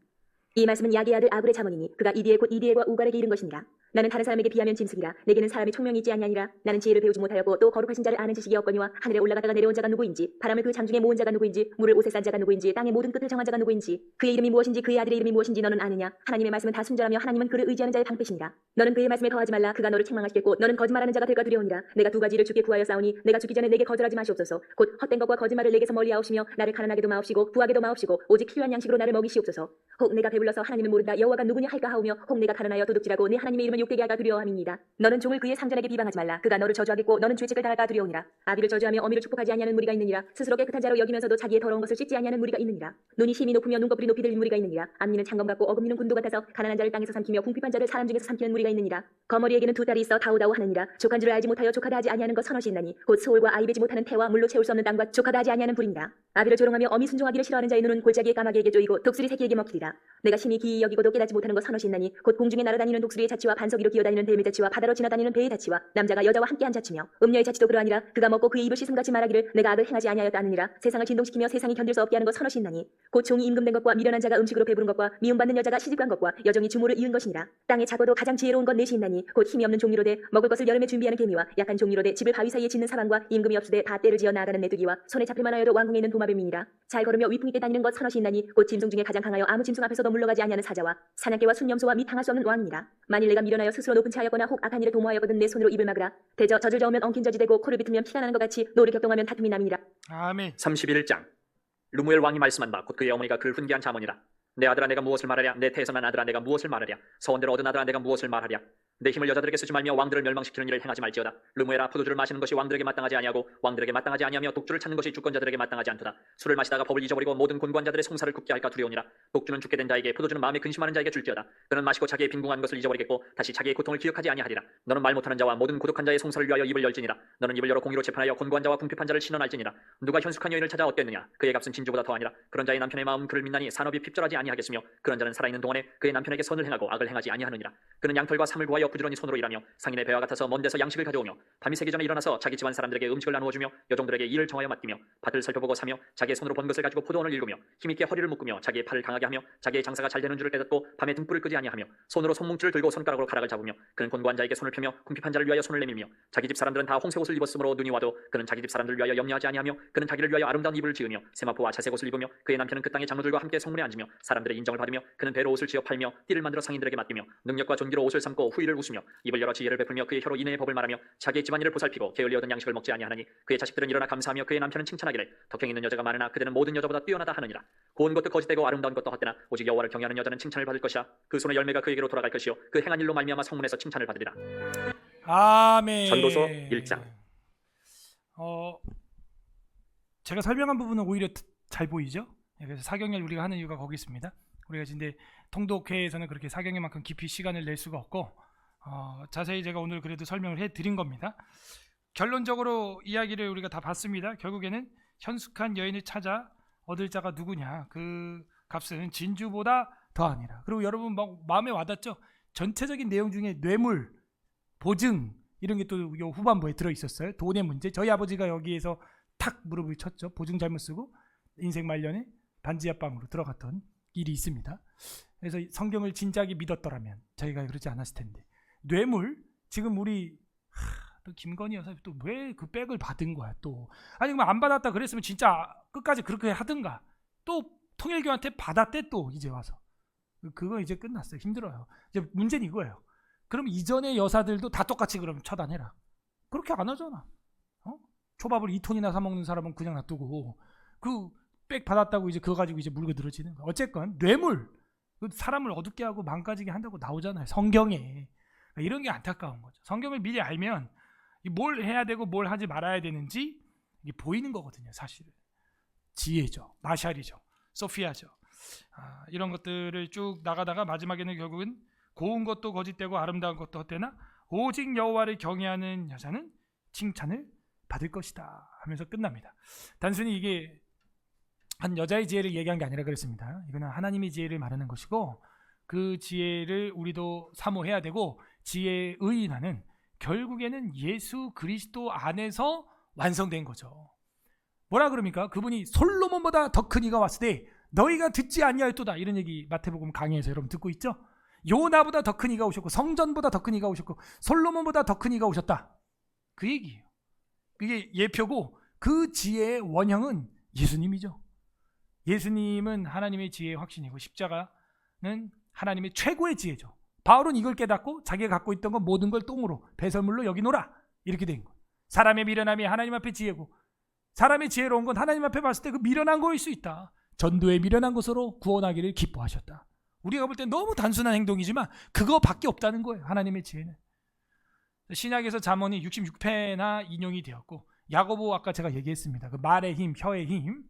이 말씀은 야게의 아들 아굴의 자문이니 그가 이디엘 곧 이디엘과 우갈에게 이른 것이니라. 나는 다른 사람에게 비하면 짐승이라. 내게는 사람이 총명이 있지 아니하니라. 나는 지혜를 배우지 못하였고 또 거룩하신 자를 아는 지식이 없거니와 하늘에 올라갔다가 내려온 자가 누구인지 바람을 그 장중에 모은 자가 누구인지 물을 옷에 싼 자가 누구인지 땅의 모든 끝을 정한 자가 누구인지 그의 이름이 무엇인지 그의 아들의 이름이 무엇인지 너는 아느냐. 하나님의 말씀은 다 순전하며 하나님은 그를 의지하는 자의 방패시니라. 너는 그의 말씀에 더하지 말라. 그가 너를 책망하시겠고 너는 거짓말하는 자가 될까 두려우니라. 내가 두 가지를 주께 구하여 싸우니 내가 죽기 전에 내게 거절하지 마시옵소서. 곧 헛된 것과 거짓말을 내게서 멀리 하옵시며 나를 가난하게도 마옵시고 부하게도 마옵시고 오직 필요한 양식으로 나를 먹이시옵소서. 혹 내가 배불러서 하나님을 모른다 여호와가 누구냐 할까 하오며 혹 내가 가난하여 도둑질하고 내 하나님의 이름을 욕되게 하가 두려워함이니이다. 너는 종을 그의 상전에게 비방하지 말라. 그가 너를 저주하겠고 너는 죄책을 당할까 두려우니라. 아비를 저주하며 어미를 축복하지 아니하는 무리가 있느니라. 스스로 깨끗한 자로 여기면서도 자기의 더러운 것을 씻지 아니하는 무리가 있느니라. 눈이 힘이 높으며 눈꺼풀이 높이 들린 무리가 있느니라. 앞니는 창검 같고 어금니는 군도 같아서 가난한 자를 땅에서 삼키며 궁핍한 자를 사람 중에서 삼키는 무리가 있느니라. 거머리에게는 두 다리 있어 다우다우 하느니라. 족한 줄을 알지 못하여 족하다 하지 아니하는 것 서너시 있나니 곧 소울과 아이 베지 못하는 태와 물로 채울 수 없는 땅과 족하다 하지 아니하는 불이니라. 아비를 조롱하며 어미 순종하기를 싫어하는 자의 눈은 골짜기의 까마귀에게 쪼이고 독수리 새끼에게 먹히리라. 내가 심히 기이 여기고도 깨닫지 못하는 것 서너시 있나니 곧 공중에 날아다니는 독수리의 자치와 반석 위로 기어다니는 뱀의 자치와 바다로 지나다니는 배의 자치와 남자가 여자와 함께한 자치며 음녀의 자치도 그러하니라. 그가 먹고 그의 입을 씻음같이 말하기를 내가 악을 행하지 아니하였다 하느니라. 세상을 진동시키며 세상이 견딜 수 없게 하는 것 서너시 있나니 곧 종이 임금된 것과 미련한 자가 음식으로 배부른 것과 미움받는 여자가 시집간 것과 여종이 주모를 이은 것이니라. 땅에 작어도 가장 지혜로운 건 넷이 있나니 곧 힘이 없는 종류로되 먹을 것을 여름에 준비하는 개미와 약한 종류로되 집을 바위 사이에 짓는 사방과 임금이 없으되 다 때를 지어 나아가는 메뚜기와 손에 잡힐만 하여도 왕궁에 있는 도마뱀이니라. 잘 걸으며 위풍 있게 다니는 것 서너시 있나니 곧 짐승 중에 가장 강하여 아무 짐승 앞에서도 물러가지 아니하는 사자와 사냥개와 순념소와 및 당할 수 없는 왕이니라. 만일 내가 미련하여 스스로 높은 채 하였거나 혹 악한 일을 도모하였거든 내 손으로 입을 막으라. 대저 젖을 저으면 엉킨 젖이 되고 코를 비틀면 피가 나는 것 같이 노를 격동하면 다툼이 남이니라. 아멘. 31장. 루무엘 왕이 말씀한 바 곧 그의 어머니가 그를 훈계한 자문이라. 내 아들아 내가 무엇을 말하랴. 내 태에서 난 아들아 내가 무엇을 말하랴. 서원대로 얻은 아들아 내가 무엇을 말하랴. 내 힘을 여자들에게 쓰지 말며 왕들을 멸망시키는 일을 행하지 말지어다. 르무엘아 포도주를 마시는 것이 왕들에게 마땅하지 아니하고 왕들에게 마땅하지 아니하며 독주를 찾는 것이 주권자들에게 마땅하지 않도다. 술을 마시다가 법을 잊어버리고 모든 곤관자들의 송사를 굽게 할까 두려우니라. 독주는 죽게 된 자에게 포도주는 마음에 근심하는 자에게 줄지어다. 그는 마시고 자기의 빈궁한 것을 잊어버리겠고 다시 자기의 고통을 기억하지 아니하리라. 너는 말 못하는 자와 모든 고독한 자의 송사를 위하여 입을 열지니라. 너는 입을 열어 공의로 재판하여 곤관자와 궁핍한 자를 신원할지니라. 누가 현숙한 여인을 찾아 얻겠느냐. 그의 값은 진주보다 더하니라. 그런 자의 남편의 마음 그를 믿나니 산업이 핍절하지 아니하겠으며 그런 자는 살아있는 동안에 그의 남편에게 선을 행하고 악을 행하지 아니하느니라. 그는 양털과 삼을 구하여 위하여 부지런히 손으로 일하며 상인의 배와 같아서 먼 데서 양식을 가져오며 밤이 새기 전에 일어나서 자기 집안 사람들에게 음식을 나누어 주며 여종들에게 일을 정하여 맡기며 밭을 살펴보고 사며 자기의 손으로 번 것을 가지고 포도원을 일구며 힘있게 허리를 묶으며 자기의 팔을 강하게 하며 자기의 장사가 잘 되는 줄을 깨닫고 밤에 등불을 끄지 아니하며 손으로 손뭉치를 들고 손가락으로 가락을 잡으며 그는 곤고한 자에게 손을 펴며 궁핍한 자를 위하여 손을 내밀며 자기 집 사람들은 다 홍색 옷을 입었으므로 눈이 와도 그는 자기 집 사람들을 위하여 염려하지 아니하며 그는 자기를 위하여 아름다운 이불을 지으며 세마포와 자색 옷을 입으며 그의 남편은 그 땅의 장로들과 함께 성문에 앉으며 사람들의 인정을 받으며 그는 배로 옷을 지어 팔며 띠를 만들어 상인들에게 맡기며 능력과 존귀로 옷을 삼고 후의를 웃으며 입을 열어 지혜를 베풀며 그의 혀로 인애의 법을 말하며 자기의 집안일을 보살피고 게을리 얻은 양식을 먹지 아니하나니 그의 자식들은 일어나 감사하며 그의 남편은 칭찬하기를 덕행 있는 여자가 많으나 그대는 모든 여자보다 뛰어나다 하느니라. 고운 것도 거짓되고 아름다운 것도 헛되나 오직 여호와를 경외하는 여자는 칭찬을 받을 것이라. 그 손의 열매가 그에게로 돌아갈 것이요 그 행한 일로 말미암아 성문에서 칭찬을 받으리라. 아멘. 전도서 1장. 제가 설명한 부분은 오히려 잘 보이죠? 그래서 사경을 우리가 하는 이유가 거기 있습니다. 우리가 근데 통독회에서는 그렇게 사경에만큼 깊이 시간을 낼 수가 없고 자세히 제가 오늘 그래도 설명을 해드린 겁니다. 결론적으로 이야기를 우리가 다 봤습니다. 결국에는 현숙한 여인을 찾아 얻을 자가 누구냐? 그 값은 진주보다 더하니라. 그리고 여러분 마음에 와닿죠? 전체적인 내용 중에 뇌물, 보증 이런 게 또 후반부에 들어있었어요. 돈의 문제. 저희 아버지가 여기에서 탁 무릎을 쳤죠. 보증 잘못 쓰고 인생 말년에 반지하방으로 들어갔던 일이 있습니다. 그래서 성경을 진작에 믿었더라면 저희가 그러지 않았을 텐데. 뇌물, 지금 우리 또 김건희 여사 또 왜 그 백을 받은 거야 또. 아니 그럼 안 받았다 그랬으면 진짜 끝까지 그렇게 하든가. 또 통일교한테 받았대 또 이제 와서. 그거 이제 끝났어요. 힘들어요. 이제 문제는 이거예요. 그럼 이전의 여사들도 다 똑같이 그럼 처단해라. 그렇게 안 하잖아. 초밥을 2톤이나 사 먹는 사람은 그냥 놔두고 그 백 받았다고 이제 그거 가지고 이제 물고 늘어지는 거. 어쨌건 뇌물, 사람을 어둡게 하고 망가지게 한다고 나오잖아요. 성경에. 이런 게 안타까운 거죠. 성경을 미리 알면 뭘 해야 되고 뭘 하지 말아야 되는지 이게 보이는 거거든요. 사실은. 지혜죠. 마샬이죠. 소피아죠. 이런 것들을 쭉 나가다가 마지막에는 결국은 고운 것도 거짓되고 아름다운 것도 헛되나 오직 여호와를 경외하는 여자는 칭찬을 받을 것이다 하면서 끝납니다. 단순히 이게 한 여자의 지혜를 얘기한 게 아니라 그랬습니다. 이거는 하나님의 지혜를 말하는 것이고 그 지혜를 우리도 사모해야 되고 지혜의 인하는 결국에는 예수 그리스도 안에서 완성된 거죠. 뭐라 그럽니까? 그분이 솔로몬보다 더 큰 이가 왔을 때 너희가 듣지 아니하였도다. 이런 얘기 마태복음 강의에서 여러분 듣고 있죠? 요나보다 더 큰 이가 오셨고 성전보다 더 큰 이가 오셨고 솔로몬보다 더 큰 이가 오셨다. 그 얘기예요. 그게 예표고 그 지혜의 원형은 예수님이죠. 예수님은 하나님의 지혜의 확신이고 십자가는 하나님의 최고의 지혜죠. 바울은 이걸 깨닫고 자기가 갖고 있던 건 모든 걸 똥으로 배설물로 여기노라 이렇게 된 거예요. 사람의 미련함이 하나님 앞에 지혜고 사람의 지혜로운 건 하나님 앞에 봤을 때 그 미련한 거일 수 있다. 전도의 미련한 것으로 구원하기를 기뻐하셨다. 우리가 볼 때 너무 단순한 행동이지만 그거밖에 없다는 거예요. 하나님의 지혜는. 신약에서 잠언이 66패나 인용이 되었고 야고보 아까 제가 얘기했습니다. 그 말의 힘, 혀의 힘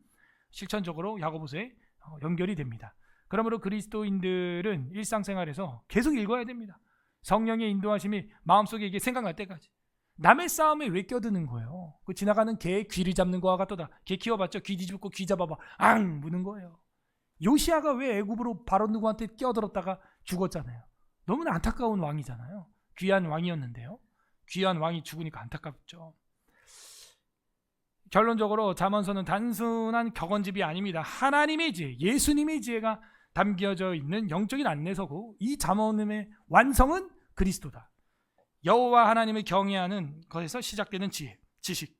실천적으로 야고보서에 연결이 됩니다. 그러므로 그리스도인들은 일상생활에서 계속 읽어야 됩니다. 성령의 인도하심이 마음속에 이게 생각날 때까지. 남의 싸움에 왜 껴드는 거예요? 그 지나가는 개의 귀를 잡는 거와 같도다. 개 키워봤죠? 귀 뒤집고 귀 잡아봐. 앙! 무는 거예요. 요시아가 왜 애굽으로 바로 누구한테 끼어들었다가 죽었잖아요. 너무나 안타까운 왕이잖아요. 귀한 왕이었는데요. 귀한 왕이 죽으니까 안타깝죠. 결론적으로 잠언서는 단순한 격언집이 아닙니다. 하나님의 지혜, 예수님의 지혜가 담겨져 있는 영적인 안내서고 이 잠언의 완성은 그리스도다. 여호와 하나님을 경외하는 것에서 시작되는 지혜, 지식.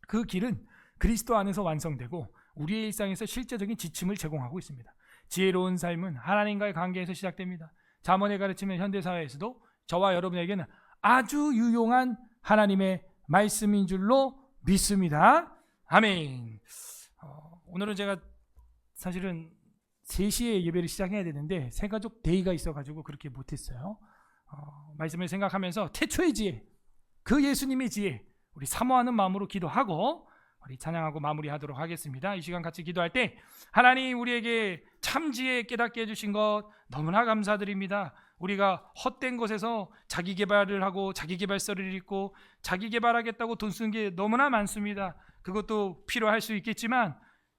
그 길은 그리스도 안에서 완성되고 우리의 일상에서 실제적인 지침을 제공하고 있습니다. 지혜로운 삶은 하나님과의 관계에서 시작됩니다. 잠언의 가르침은 현대사회에서도 저와 여러분에게는 아주 유용한 하나님의 말씀인 줄로 믿습니다. 아멘. 오늘은 제가 사실은 3시에 예배를 시작해야 되는데 새가족 데이가 있어가지고 그렇게 못했어요. 말씀을 생각하면서 태초의 지혜, 그 예수님의 지혜 우리 사모하는 마음으로 기도하고 우리 찬양하고 마무리하도록 하겠습니다. 이 시간 같이 기도할 때 하나님 우리에게 참 지혜 깨닫게 해주신 것 너무나 감사드립니다. 우리가 헛된 것에서 자기 개발을 하고 자기 개발서를 읽고 자기 개발하겠다고 돈 쓰는 게 너무나 많습니다. 그것도 필요할 수 있겠지만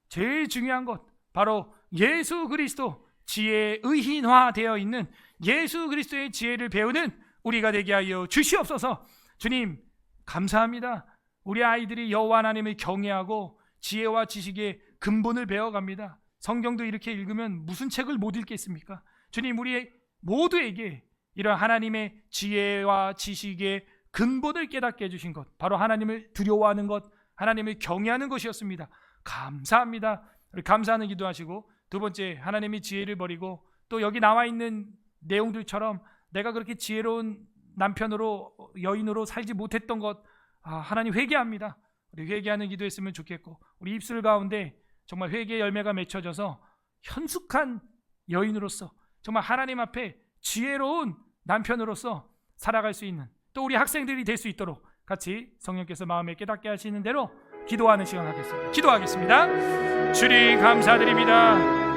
제일 중요한 것 바로 예수 그리스도 지혜의 의인화되어 있는 예수 그리스도의 지혜를 배우는 우리가 되게 하여 주시옵소서. 주님 감사합니다. 우리 아이들이 여호와 하나님을 경외하고 지혜와 지식의 근본을 배워갑니다. 성경도 이렇게 읽으면 무슨 책을 못 읽겠습니까? 주님 우리 모두에게 이런 하나님의 지혜와 지식의 근본을 깨닫게 해주신 것, 바로 하나님을 두려워하는 것, 하나님을 경외하는 것이었습니다. 감사합니다. 우리 감사하는 기도하시고, 두 번째, 하나님이 지혜를 버리고 또 여기 나와 있는 내용들처럼 내가 그렇게 지혜로운 남편으로 여인으로 살지 못했던 것, 하나님 회개합니다. 우리 회개하는 기도했으면 좋겠고, 우리 입술 가운데 정말 회개의 열매가 맺혀져서 현숙한 여인으로서 정말 하나님 앞에 지혜로운 남편으로서 살아갈 수 있는, 또 우리 학생들이 될 수 있도록 같이 성령께서 마음에 깨닫게 하시는 대로 기도하는 시간 하겠습니다. 기도하겠습니다. 주님 감사드립니다.